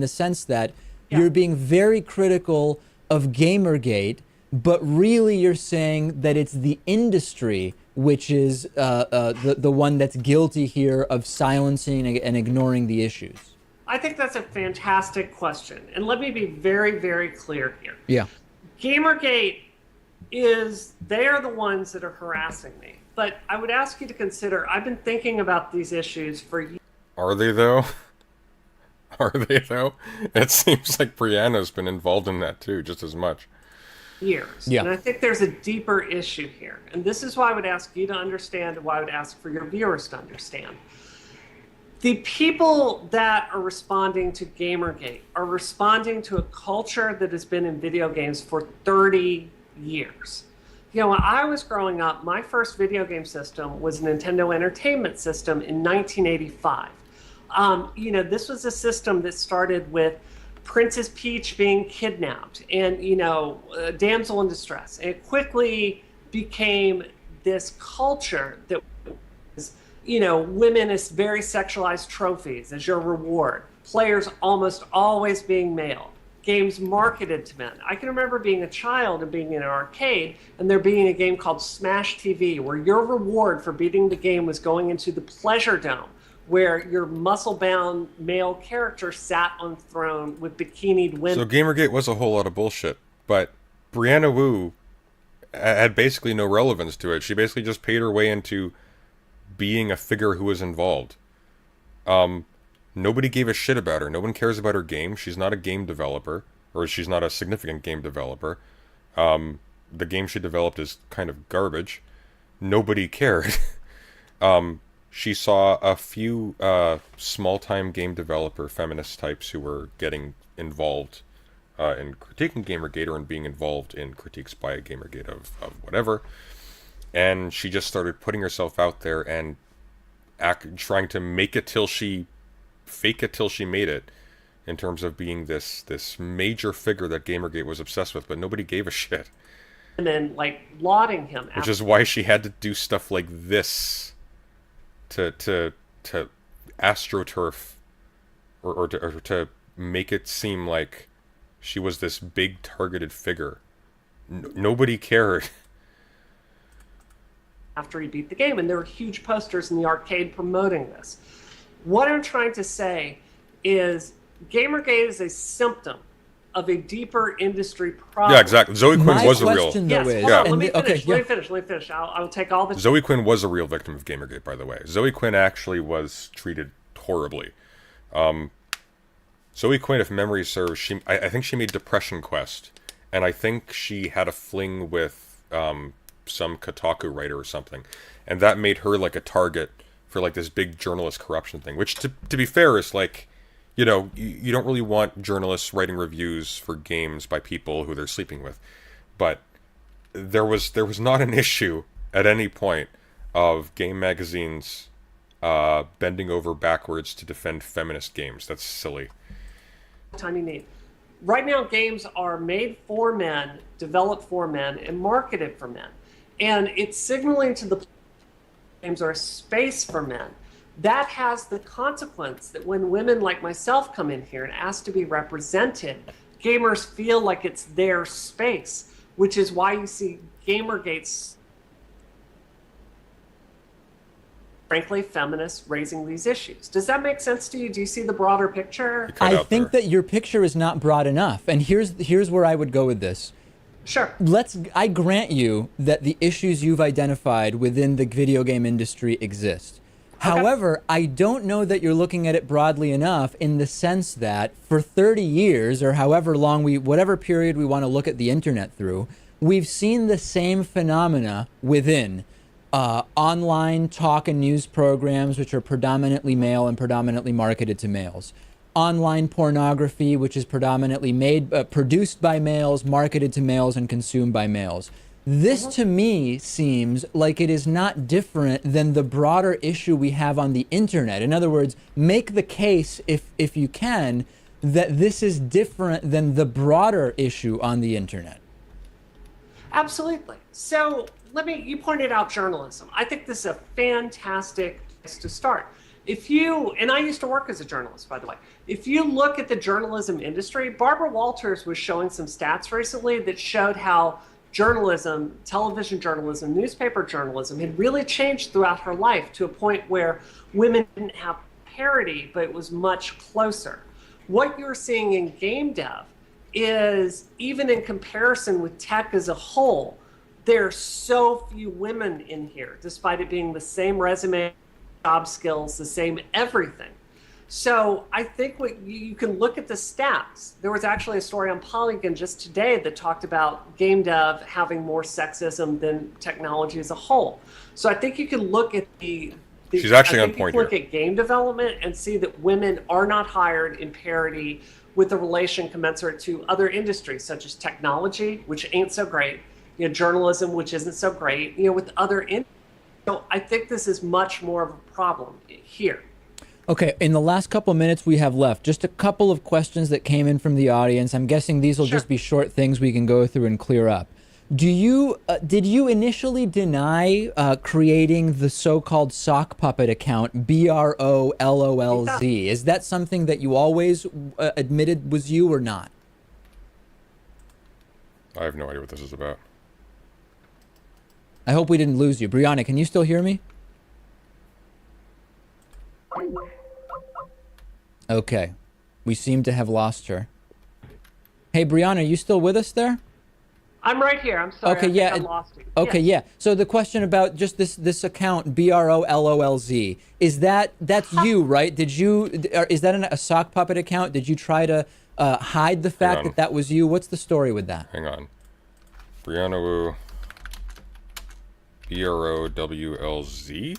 sense that you're being very critical of Gamergate, but really you're saying that it's the industry which is the one that's guilty here of silencing and ignoring the issues? I think that's a fantastic question. And let me be very, very clear here. Yeah. Gamergate they are the ones that are harassing me. But I would ask you to consider, I've been thinking about these issues for years. Are they, though? Are they, though? It seems like Brianna's been involved in that, too, just as much. Years. Yeah. And I think there's a deeper issue here. And this is why I would ask you to understand, and why I would ask for your viewers to understand. The people that are responding to Gamergate are responding to a culture that has been in video games for 30 years. When I was growing up, my first video game system was a Nintendo Entertainment System in 1985. This was a system that started with Princess Peach being kidnapped and, a damsel in distress. And it quickly became this culture that was, women as very sexualized trophies as your reward. Players almost always being male. Games marketed to men. I can remember being a child and being in an arcade and there being a game called Smash TV where your reward for beating the game was going into the Pleasure Dome, where your muscle-bound male character sat on a throne with bikinied women. So Gamergate was a whole lot of bullshit, but Brianna Wu had basically no relevance to it. She basically just paid her way into being a figure who was involved. Nobody gave a shit about her. No one cares about her game. She's not a game developer, or she's not a significant game developer. The game she developed is kind of garbage. Nobody cared. She saw a few small-time game developer feminist types who were getting involved in critiquing Gamergate or in being involved in critiques by Gamergate of whatever. And she just started putting herself out there and trying to fake it till she made it, in terms of being this major figure that Gamergate was obsessed with, but nobody gave a shit. And then, lauding him. Which is why she had to do stuff like this to astroturf, or to make it seem like she was this big targeted figure. Nobody cared. After he beat the game, and there were huge posters in the arcade promoting this. What I'm trying to say is Gamergate is a symptom of a deeper industry problem. Yeah, exactly. Zoe Quinn was a real... Yes, hold on, let me finish. I'll take all the... Zoe Quinn was a real victim of Gamergate, by the way. Zoe Quinn actually was treated horribly. Zoe Quinn, if memory serves, I think she made Depression Quest, and I think she had a fling with some Kotaku writer or something, and that made her like a target for like this big journalist corruption thing, which to be fair is like, you know, you don't really want journalists writing reviews for games by people who they're sleeping with. But there was not an issue at any point of game magazines bending over backwards to defend feminist games. That's silly. Time you need. Right now, games are made for men, developed for men, and marketed for men. And it's signaling to the games are a space for men. That has the consequence that when women like myself come in here and ask to be represented, gamers feel like it's their space, which is why you see Gamergate's, frankly, feminists raising these issues. Does that make sense to you? Do you see the broader picture? I think that your picture is not broad enough. And here's where I would go with this. Sure. I grant you that the issues you've identified within the video game industry exist. Okay. However, I don't know that you're looking at it broadly enough in the sense that for 30 years or however long whatever period we want to look at the internet through, we've seen the same phenomena within online talk and news programs, which are predominantly male and predominantly marketed to males. Online pornography, which is predominantly produced by males, marketed to males, and consumed by males. This, to me, seems like it is not different than the broader issue we have on the internet. In other words, make the case, if you can, that this is different than the broader issue on the internet. Absolutely. So you pointed out journalism. I think this is a fantastic place to start. And I used to work as a journalist, by the way. If you look at the journalism industry, Barbara Walters was showing some stats recently that showed how journalism, television journalism, newspaper journalism had really changed throughout her life to a point where women didn't have parity, but it was much closer. What you're seeing in game dev is, even in comparison with tech as a whole, there are so few women in here, despite it being the same resume, job skills, the same everything. So I think you can look at the stats. There was actually a story on Polygon just today that talked about game dev having more sexism than technology as a whole. So I think you can look at She's actually on point here. Look at game development and see that women are not hired in parity with a relation commensurate to other industries, such as technology, which ain't so great, journalism, which isn't so great, with other industries. So I think this is much more of a problem here. Okay, in the last couple of minutes we have left, just a couple of questions that came in from the audience. I'm guessing these will just be short things we can go through and clear up. Did you initially deny creating the so-called sock puppet account, BROLOLZ? Yeah. Is that something that you always admitted was you or not? I have no idea what this is about. I hope we didn't lose you. Brianna, can you still hear me? Okay. We seem to have lost her. Hey, Brianna, are you still with us there? I'm right here. I'm sorry. Okay, I lost you. Okay, yes. yeah. So the question about just this account, BROLOLZ, that's you, right? Is that a sock puppet account? Did you try to hide the fact that was you? What's the story with that? Hang on. Brianna Wu. BROWLZ?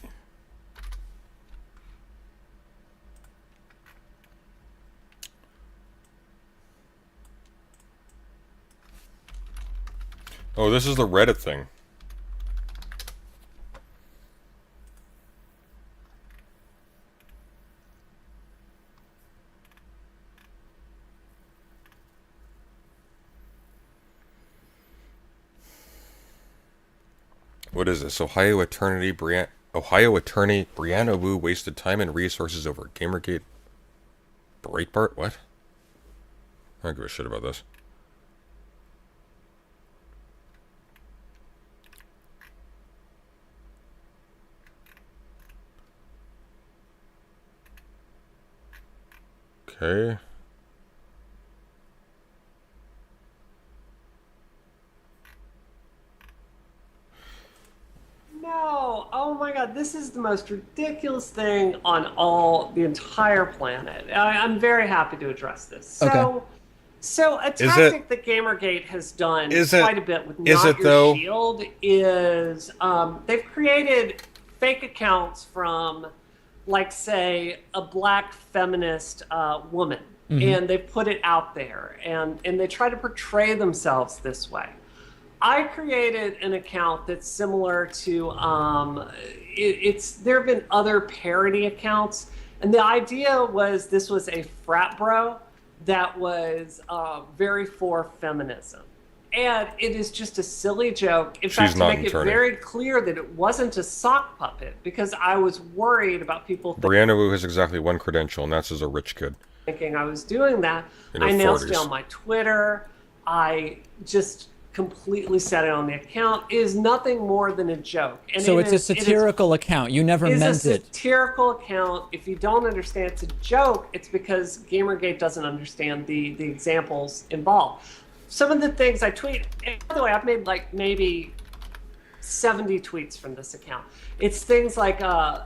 Oh, this is the Reddit thing. What is this? Ohio attorney Brianna Wu wasted time and resources over Gamergate Breitbart? What? I don't give a shit about this. Okay. No, oh my God, this is the most ridiculous thing on the entire planet. I'm very happy to address this. So a tactic that Gamergate has done quite a bit with Not Your Shield is they've created fake accounts from like, say, a black feminist woman, and they put it out there, and they try to portray themselves this way. I created an account that's similar to, there have been other parody accounts, and the idea was this was a frat bro that was very for feminism. And it is just a silly joke. In fact, to make it very clear that it wasn't a sock puppet, because I was worried about people Brianna Wu has exactly one credential, and that's as a rich kid. Thinking I was doing that. In her I announced it 40s. on my Twitter. I just completely said it on the account. It is nothing more than a joke. And so it's a satirical account. You never meant it. It's a satirical account. If you don't understand it's a joke, it's because Gamergate doesn't understand the examples involved. Some of the things I tweet, and by the way, I've made like maybe 70 tweets from this account. It's things like,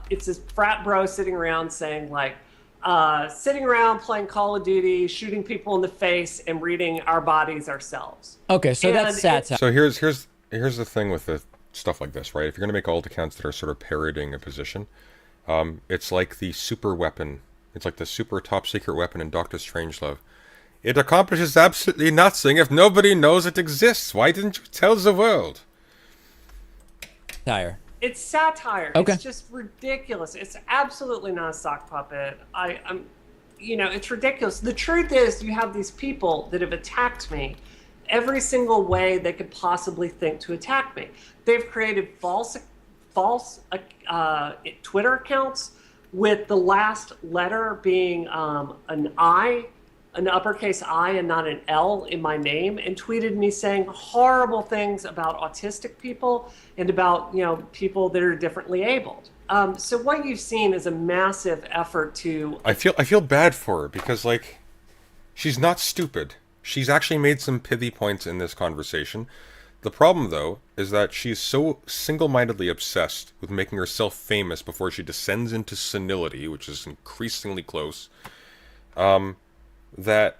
it's this frat bro sitting around saying like, sitting around playing Call of Duty, shooting people in the face, and reading Our Bodies Ourselves. Okay, so that's satire. So here's the thing with the stuff like this, right? If you're going to make alt accounts that are sort of parodying a position, it's like the super weapon. It's like the super top secret weapon in Doctor Strangelove. It accomplishes absolutely nothing if nobody knows it exists. Why didn't you tell the world? Satire. It's satire. Okay. It's just ridiculous. It's absolutely not a sock puppet. I'm, it's ridiculous. The truth is, you have these people that have attacked me every single way they could possibly think to attack me. They've created false Twitter accounts with the last letter being an I, an uppercase I and not an L in my name, and tweeted me saying horrible things about autistic people and about, people that are differently abled. So what you've seen is a massive effort to... I feel bad for her because, like, she's not stupid. She's actually made some pithy points in this conversation. The problem, though, is that she's so single-mindedly obsessed with making herself famous before she descends into senility, which is increasingly close, that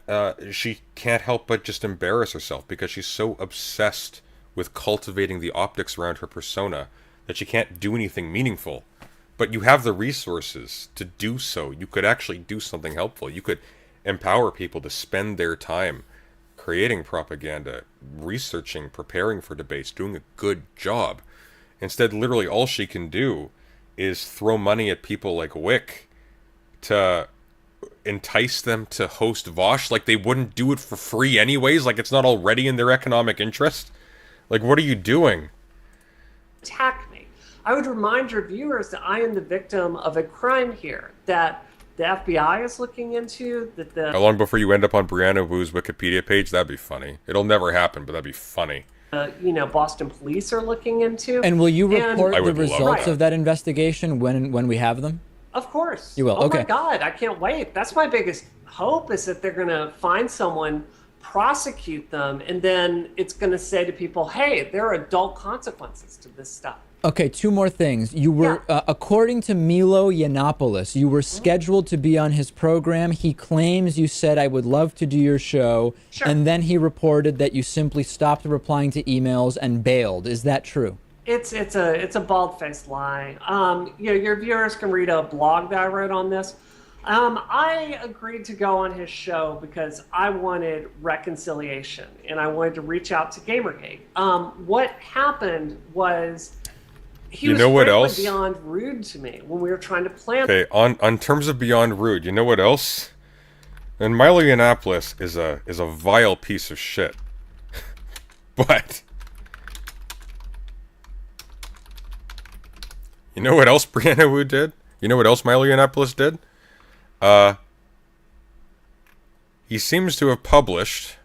she can't help but just embarrass herself because she's so obsessed with cultivating the optics around her persona that she can't do anything meaningful. But you have the resources to do so. You could actually do something helpful. You could empower people to spend their time creating propaganda, researching, preparing for debates, doing a good job. Instead, literally all she can do is throw money at people like Wick to entice them to host Vosh, like they wouldn't do it for free anyways, like it's not already in their economic interest. Like, what are you doing? Attack me. I would remind your viewers that I am the victim of a crime here that the FBI is looking into. How long before you end up on Brianna Wu's Wikipedia page? That'd be funny. It'll never happen, but that'd be funny. Boston police are looking into. And will you report the results of that investigation when we have them? Of course. You will. Okay. Oh my God, I can't wait. That's my biggest hope, is that they're going to find someone, prosecute them, and then it's going to say to people, hey, there are adult consequences to this stuff. Okay, two more things. You were, according to Milo Yiannopoulos, you were scheduled to be on his program. He claims you said, I would love to do your show. Sure. And then he reported that you simply stopped replying to emails and bailed. Is that true? It's a bald-faced lie. Your viewers can read a blog that I wrote on this. I agreed to go on his show because I wanted reconciliation and I wanted to reach out to Gamergate. What happened was he was frankly beyond rude to me when we were trying to plan. Okay, on terms of beyond rude, you know what else? And Milo Yiannopoulos is a vile piece of shit. But you know what else Brianna Wu did? You know what else Milo Yiannopoulos did? He seems to have published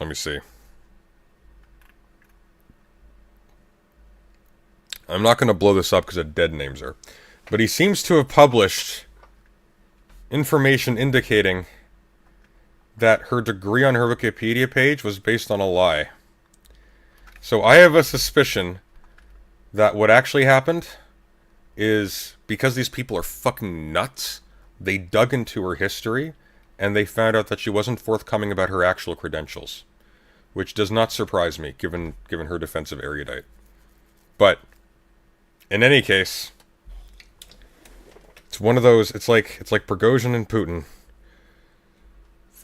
let me see. I'm not going to blow this up because it dead names her. But he seems to have published information indicating that her degree on her Wikipedia page was based on a lie. So I have a suspicion that what actually happened is, because these people are fucking nuts, they dug into her history and they found out that she wasn't forthcoming about her actual credentials. which does not surprise me, given her defense of erudite. But in any case, it's one of those. It's like Prigozhin and Putin.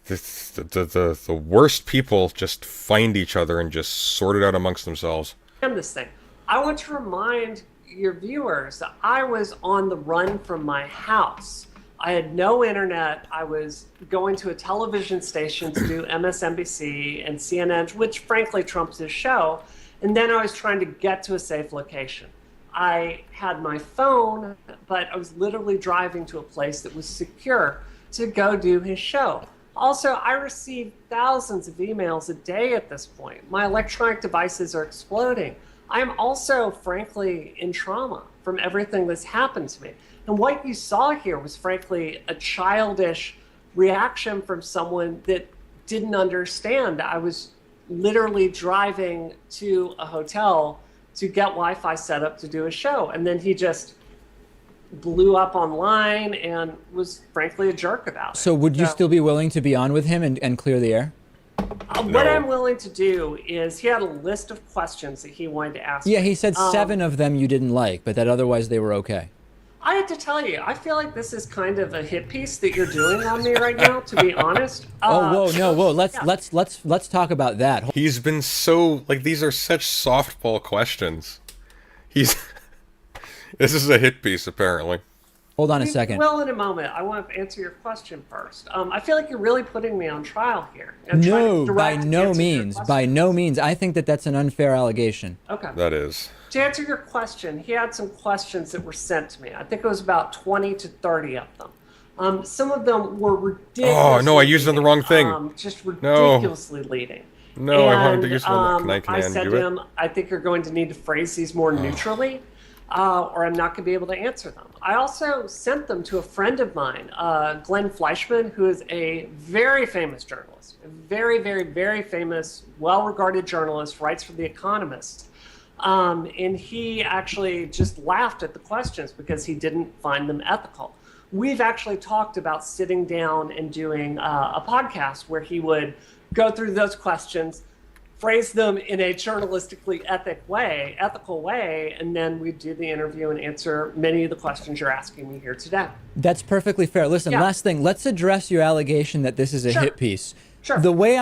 The worst people just find each other and just sort it out amongst themselves. This thing, I want to remind your viewers that I was on the run from my house. I had no internet. I was going to a television station to do MSNBC and CNN, which frankly trumps his show. And then I was trying to get to a safe location. I had my phone, but I was literally driving to a place that was secure to go do his show. Also, I receive thousands of emails a day at this point. My electronic devices are exploding. I am also, frankly, in trauma from everything that's happened to me. And what you saw here was, frankly, a childish reaction from someone that didn't understand. I was literally driving to a hotel to get Wi-Fi set up to do a show. And then he just blew up online and was, frankly, a jerk about it. So would you still be willing to be on with him and clear the air? What I'm willing to do is, he had a list of questions that he wanted to ask Yeah, me. he said 7 of them you didn't like, but that otherwise they were okay. I have to tell you, I feel like this is kind of a hit piece that you're doing on me right now, to be honest. Whoa. Let's talk about that. He's been so, like, these are such softball questions. This is a hit piece, apparently. Hold on a second. Well, in a moment. I want to answer your question first. I feel like you're really putting me on trial here. No, by no means. By no means. I think that that's an unfair allegation. Okay. That is. To answer your question, he had some questions that were sent to me. I think it was about 20 to 30 of them. Some of them were ridiculous. Oh, no, I used the wrong thing. Just ridiculously leading. No, I wanted to use one. Can I said to him, I think you're going to need to phrase these more neutrally, or I'm not going to be able to answer them. I also sent them to a friend of mine, Glenn Fleischman, who is a very famous journalist, a very, very, very famous, well-regarded journalist, writes for The Economist. And he actually just laughed at the questions because he didn't find them ethical. We've actually talked about sitting down and doing a podcast where he would go through those questions, phrase them in a journalistically ethical way, and then we'd do the interview and answer many of the questions you're asking me here today. That's perfectly fair. Listen, last thing, let's address your allegation that this is a hit piece. Sure. The way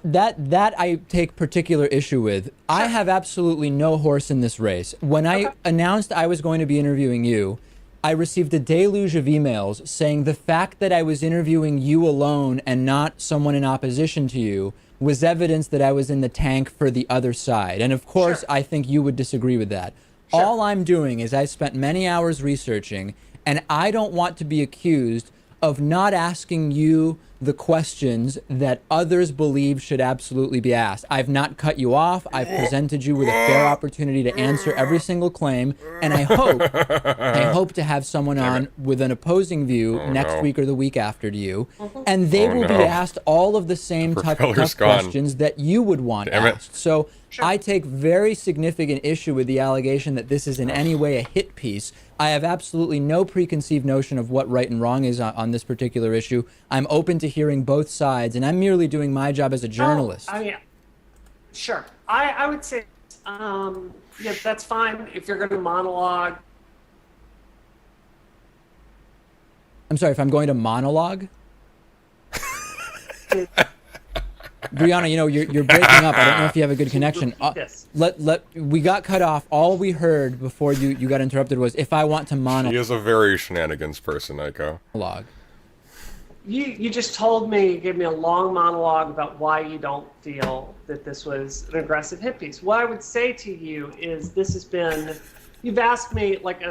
that I take particular issue with, sure. I have absolutely no horse in this race. When I announced I was going to be interviewing you, I received a deluge of emails saying the fact that I was interviewing you alone and not someone in opposition to you was evidence that I was in the tank for the other side. And of course, I think you would disagree with that. Sure. All I'm doing is I spent many hours researching, and I don't want to be accused of not asking you the questions that others believe should absolutely be asked. I've not cut you off. I've presented you with a fair opportunity to answer every single claim, and I hope to have someone on with an opposing view next week or the week after to you, and they will be asked all of the same tough questions that you would want asked. So I take very significant issue with the allegation that this is in any way a hit piece. I have absolutely no preconceived notion of what right and wrong is on this particular issue. I'm open to hearing both sides, and I'm merely doing my job as a journalist. Sure. I would say, yeah, that's fine if you're going to monologue. I'm sorry, if I'm going to monologue? Brianna, you know, you're breaking up. I don't know if you have a good connection. We got cut off. All we heard before you got interrupted was, if I want to monologue. He is a very shenanigans person, Aiko. You just told me, you gave me a long monologue about why you don't feel that this was an aggressive hit piece. What I would say to you is you've asked me like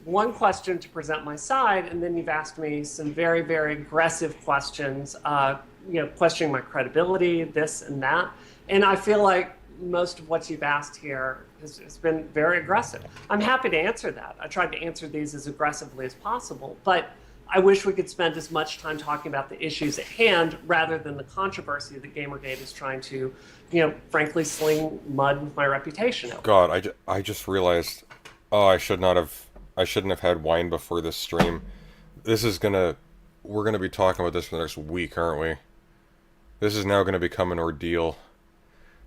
one question to present my side, and then you've asked me some very, very aggressive questions, questioning my credibility, this and that. And I feel like most of what you've asked here has been very aggressive. I'm happy to answer that. I tried to answer these as aggressively as possible, but I wish we could spend as much time talking about the issues at hand rather than the controversy that Gamergate is trying to, frankly, sling mud with my reputation over. God, I just realized, I shouldn't have had wine before this stream. We're gonna be talking about this for the next week, aren't we? This is now gonna become an ordeal.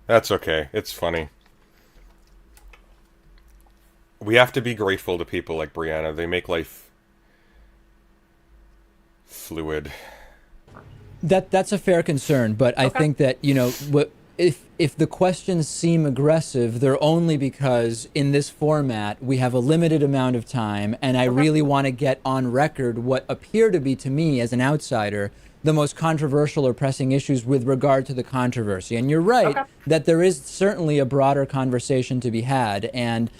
That's okay. It's funny. We have to be grateful to people like Brianna. They make life fluid. That's a fair concern, but I think that, you know, if the questions seem aggressive, they're only because in this format we have a limited amount of time, and I really want to get on record what appear to be, to me as an outsider, the most controversial or pressing issues with regard to the controversy. And you're right that there is certainly a broader conversation to be had, and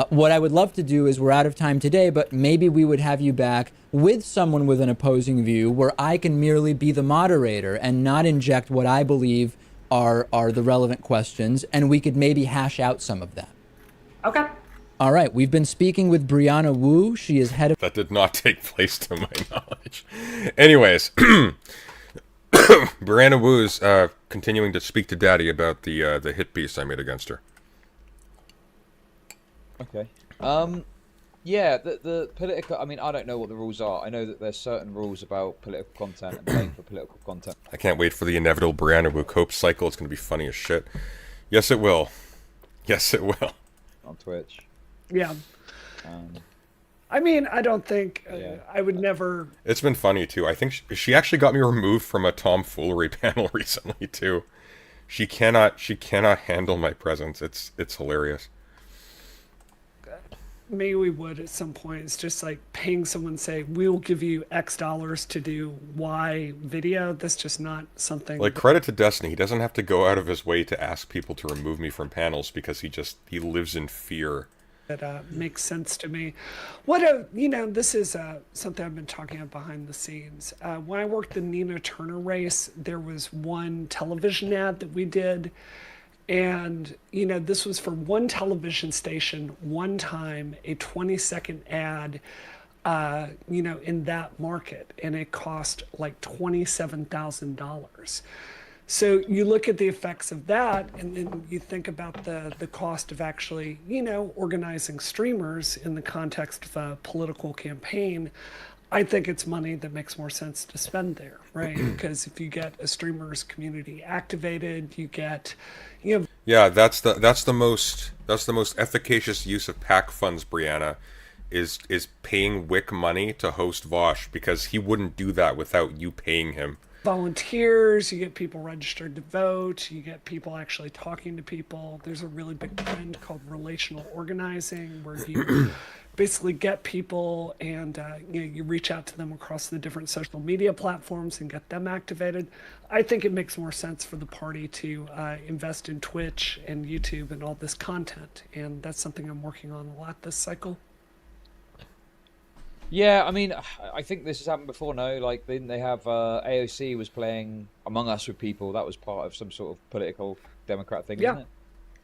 what I would love to do is, we're out of time today, but maybe we would have you back with someone with an opposing view where I can merely be the moderator and not inject what I believe are the relevant questions, and we could maybe hash out some of that. Okay. All right, we've been speaking with Brianna Wu. She is head of... That did not take place to my knowledge. Anyways, Brianna Wu's continuing to speak to Daddy about the hit piece I made against her. Okay. Yeah, the political... I mean, I don't know what the rules are. I know that there's certain rules about political content and paying for political content. I can't wait for the inevitable Brianna Wu cope cycle. It's going to be funny as shit. Yes, it will. Yes, it will. On Twitch. Yeah. I mean, I don't think I would never... It's been funny, too. I think she actually got me removed from a tomfoolery panel recently, too. She cannot handle my presence. It's hilarious. Maybe we would at some point. It's just like paying someone, say, we will give you X dollars to do Y video. That's just not something... Like, credit to Destiny. He doesn't have to go out of his way to ask people to remove me from panels because he lives in fear. That makes sense to me. This is something I've been talking about behind the scenes. When I worked the Nina Turner race, there was one television ad that we did. And, this was for one television station, one time, a 20-second ad, in that market. And it cost like $27,000. So you look at the effects of that, and then you think about the cost of actually, organizing streamers in the context of a political campaign. I think it's money that makes more sense to spend there, right? Because if you get a streamer's community activated, you get, Yeah, that's the most efficacious use of PAC funds, Brianna, is paying Wick money to host Vosh, because he wouldn't do that without you paying him. Volunteers, you get people registered to vote, you get people actually talking to people. There's a really big trend called relational organizing, where you basically get people and you reach out to them across the different social media platforms and get them activated. I think it makes more sense for the party to invest in Twitch and YouTube and all this content, and that's something I'm working on a lot this cycle. Yeah, I mean, I think this has happened before, no? Like, didn't they have AOC was playing Among Us with people? That was part of some sort of political Democrat thing, isn't it?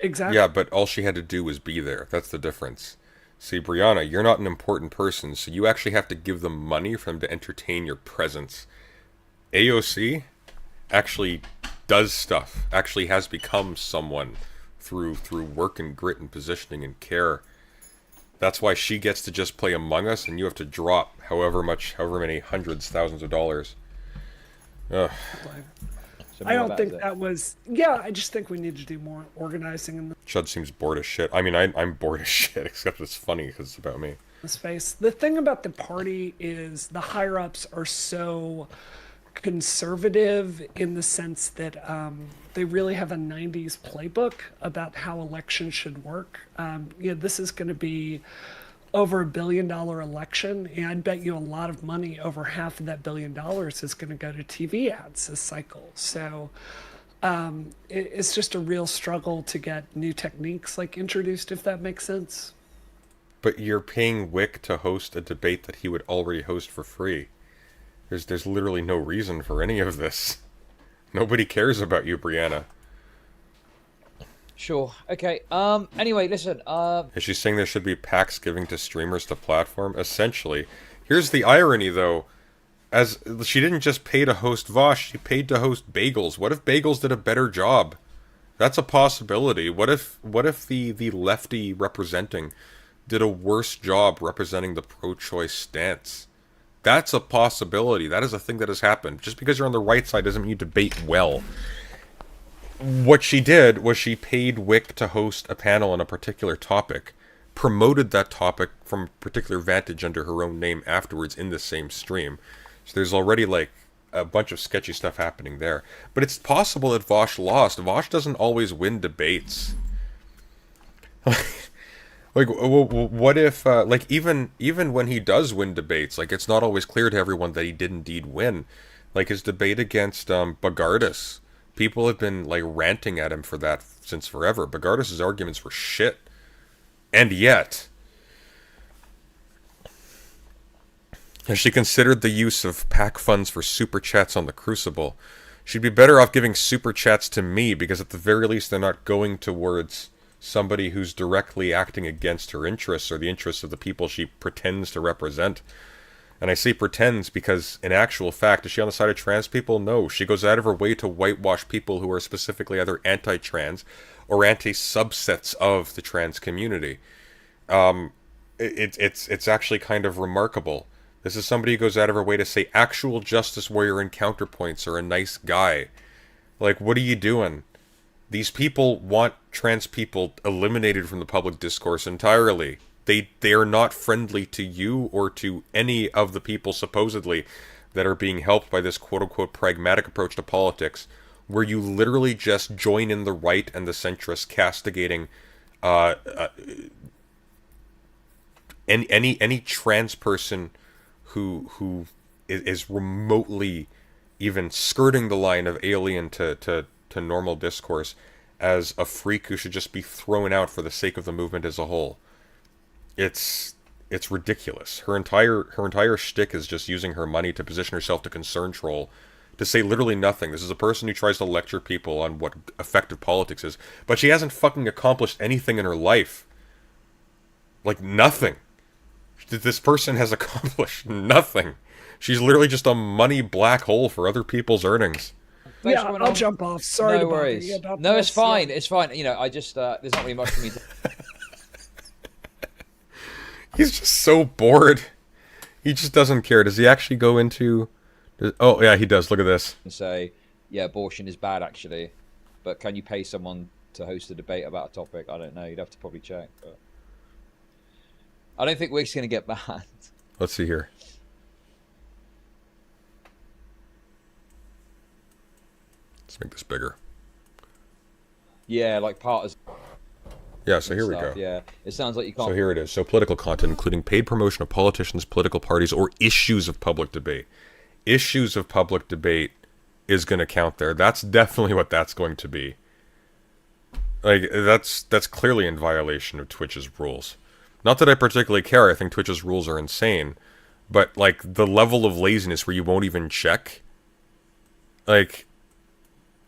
Exactly. Yeah, but all she had to do was be there. That's the difference. See, Brianna, you're not an important person, so you actually have to give them money for them to entertain your presence. AOC actually does stuff, actually has become someone through work and grit and positioning and care. That's why she gets to just play Among Us, and you have to drop however many hundreds, thousands of dollars. Ugh. I don't think that was... Yeah, I just think we need to do more organizing in the... Chud seems bored as shit. I mean, I'm bored as shit, except it's funny because it's about me. Space. The thing about the party is the higher-ups are so conservative in the sense that they really have a 90s playbook about how elections should work. This is going to be over $1 billion election, and I'd bet you a lot of money, over half of that $1 billion is going to go to TV ads this cycle. So it's just a real struggle to get new techniques introduced, if that makes sense. But you're paying Wick to host a debate that he would already host for free. There's literally no reason for any of this. Nobody cares about you, Brianna. Sure. Okay. Anyway, listen. Is she saying there should be PACs giving to streamers to platform? Essentially. Here's the irony, though. As she didn't just pay to host Vosh, she paid to host Bagels. What if Bagels did a better job? That's a possibility. What if the lefty representing did a worse job representing the pro-choice stance? That's a possibility. That is a thing that has happened. Just because you're on the right side doesn't mean you debate well. what she did was she paid Wick to host a panel on a particular topic, promoted that topic from a particular vantage under her own name afterwards in the same stream. So there's already like a bunch of sketchy stuff happening there. But it's possible that Vosh lost. Vosh doesn't always win debates. Like, what if, like, even when he does win debates, like, it's not always clear to everyone that he did indeed win. Like, his debate against Bagardis, people have been, like, ranting at him for that since forever. Bagardis' arguments were shit. And yet, has she considered the use of PAC funds for super chats on the Crucible? She'd be better off giving super chats to me, because at the very least they're not going towards somebody who's directly acting against her interests or the interests of the people she pretends to represent. And I say pretends because, in actual fact, is she on the side of trans people? No. She goes out of her way to whitewash people who are specifically either anti-trans or anti-subsets of the trans community. It's actually kind of remarkable. This is somebody who goes out of her way to say actual justice warrior and counterpoints are a nice guy. Like, what are you doing? These people want trans people eliminated from the public discourse entirely. They are not friendly to you or to any of the people supposedly that are being helped by this quote-unquote pragmatic approach to politics, where you literally just join in the right and the centrists castigating any trans person who is remotely even skirting the line of alien to normal discourse as a freak who should just be thrown out for the sake of the movement as a whole. It's ridiculous. Her entire shtick is just using her money to position herself to concern troll, to say literally nothing. This is a person who tries to lecture people on what effective politics is, but she hasn't fucking accomplished anything in her life. Like, nothing. This person has accomplished nothing. She's literally just a money black hole for other people's earnings. Yeah, I'll jump off. Sorry to bother you about No, this. it's fine. Yeah. It's fine. You know, I just there's not really much for me to. He's just so bored. He just doesn't care. Does he actually go into? Oh yeah, he does. Look at this. And say, yeah, abortion is bad actually, but can you pay someone to host a debate about a topic? I don't know. You'd have to probably check. But I don't think Wick's going to get banned. Let's see here. Let's make this bigger. Yeah, like part of. Yeah, so here we go. Yeah, it sounds like you can't. So here it is. So political content, including paid promotion of politicians, political parties, or issues of public debate. Issues of public debate is going to count there. That's definitely what that's going to be. Like, that's clearly in violation of Twitch's rules. Not that I particularly care. I think Twitch's rules are insane. But, like, the level of laziness where you won't even check. Like,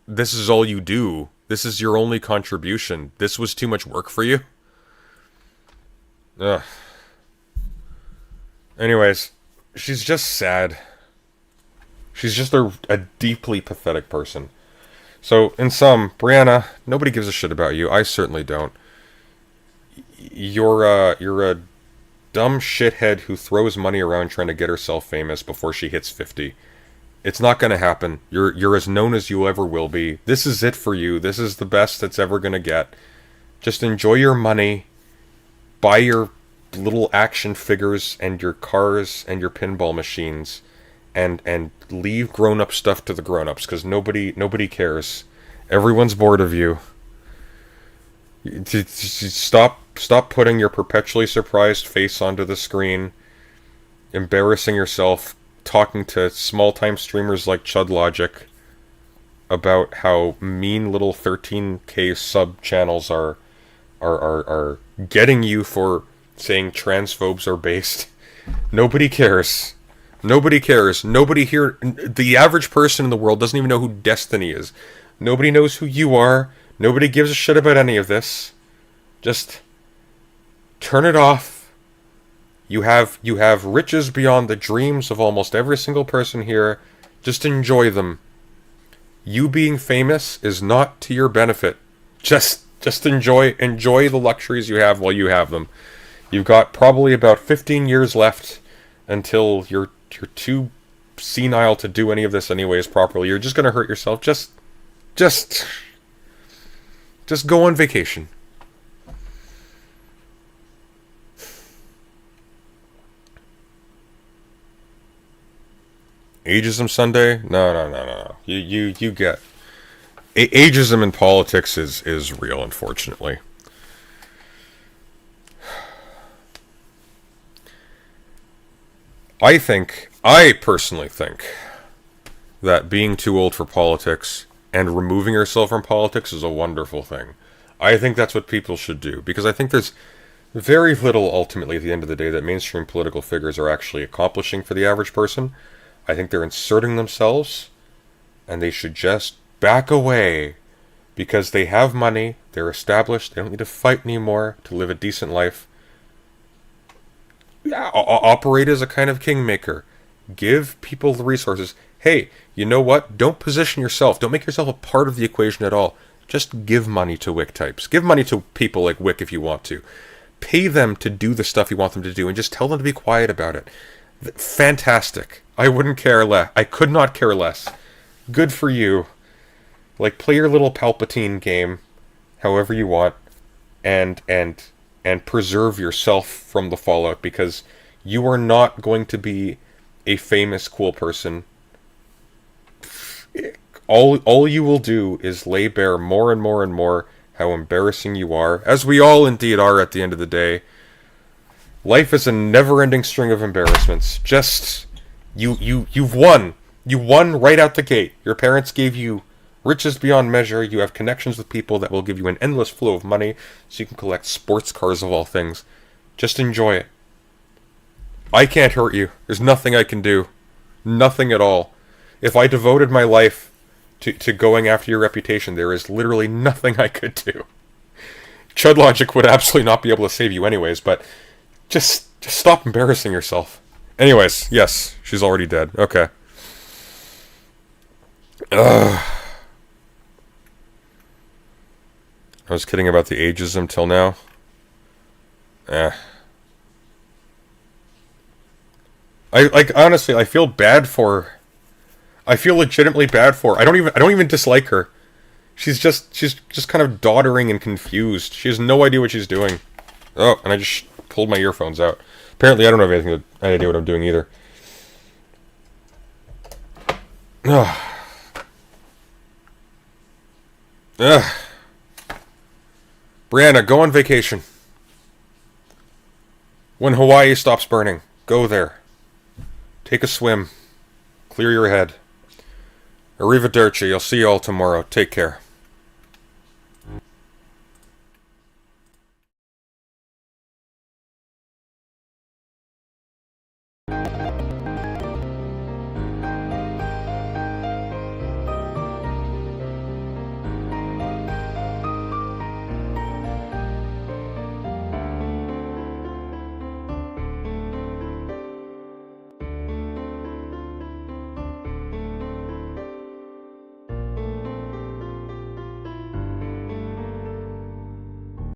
this is all you do. This is your only contribution. This was too much work for you? Ugh. Anyways, she's just sad. She's just a deeply pathetic person. So, in sum, Brianna, nobody gives a shit about you. I certainly don't. You're a dumb shithead who throws money around trying to get herself famous before she hits 50. It's not going to happen. You're as known as you ever will be. This is it for you. This is the best that's ever going to get. Just enjoy your money. Buy your little action figures and your cars and your pinball machines. And leave grown-up stuff to the grown-ups, because nobody cares. Everyone's bored of you. Stop putting your perpetually surprised face onto the screen, embarrassing yourself, talking to small-time streamers like Chud Logic about how mean little 13k sub channels are getting you for saying transphobes are based. Nobody cares. Nobody cares. Nobody here... The average person in the world doesn't even know who Destiny is. Nobody knows who you are. Nobody gives a shit about any of this. Just turn it off. You have riches beyond the dreams of almost every single person here. Just enjoy them. You being famous is not to your benefit. Just enjoy the luxuries you have while you have them. You've got probably about 15 years left until you're too senile to do any of this anyways properly. You're just going to hurt yourself. Just Just go on vacation. Ageism Sunday? No. You get... Ageism in politics is real, unfortunately. I personally think that being too old for politics and removing yourself from politics is a wonderful thing. I think that's what people should do, because I think there's very little ultimately at the end of the day that mainstream political figures are actually accomplishing for the average person. I think they're inserting themselves, and they should just back away because they have money, they're established, they don't need to fight anymore to live a decent life. Yeah, operate as a kind of kingmaker. Give people the resources. Hey, you know what? Don't position yourself. Don't make yourself a part of the equation at all. Just give money to Wick types. Give money to people like Wick if you want to. Pay them to do the stuff you want them to do, and just tell them to be quiet about it. Fantastic. I wouldn't care less. I could not care less. Good for you. Like, play your little Palpatine game however you want, and preserve yourself from the fallout, because you are not going to be a famous, cool person. All you will do is lay bare more and more and more how embarrassing you are, as we all indeed are at the end of the day. Life is a never-ending string of embarrassments. Just, you've won. You won right out the gate. Your parents gave you riches beyond measure. You have connections with people that will give you an endless flow of money, so you can collect sports cars of all things. Just enjoy it. I can't hurt you. There's nothing I can do. Nothing at all. If I devoted my life to going after your reputation, there is literally nothing I could do. Chud Logic would absolutely not be able to save you anyways, but just stop embarrassing yourself. Anyways, yes, she's already dead. Okay. Ugh. I was kidding about the ageism till now. Honestly, I feel bad for her. I feel legitimately bad for her. I don't even dislike her. She's just kind of doddering and confused. She has no idea what she's doing. Oh, and I just pulled my earphones out. Apparently I don't have any idea what I'm doing either. Ugh. Ugh. Brianna, go on vacation. When Hawaii stops burning, go there. Take a swim. Clear your head. Arrivederci. I'll see you all tomorrow. Take care.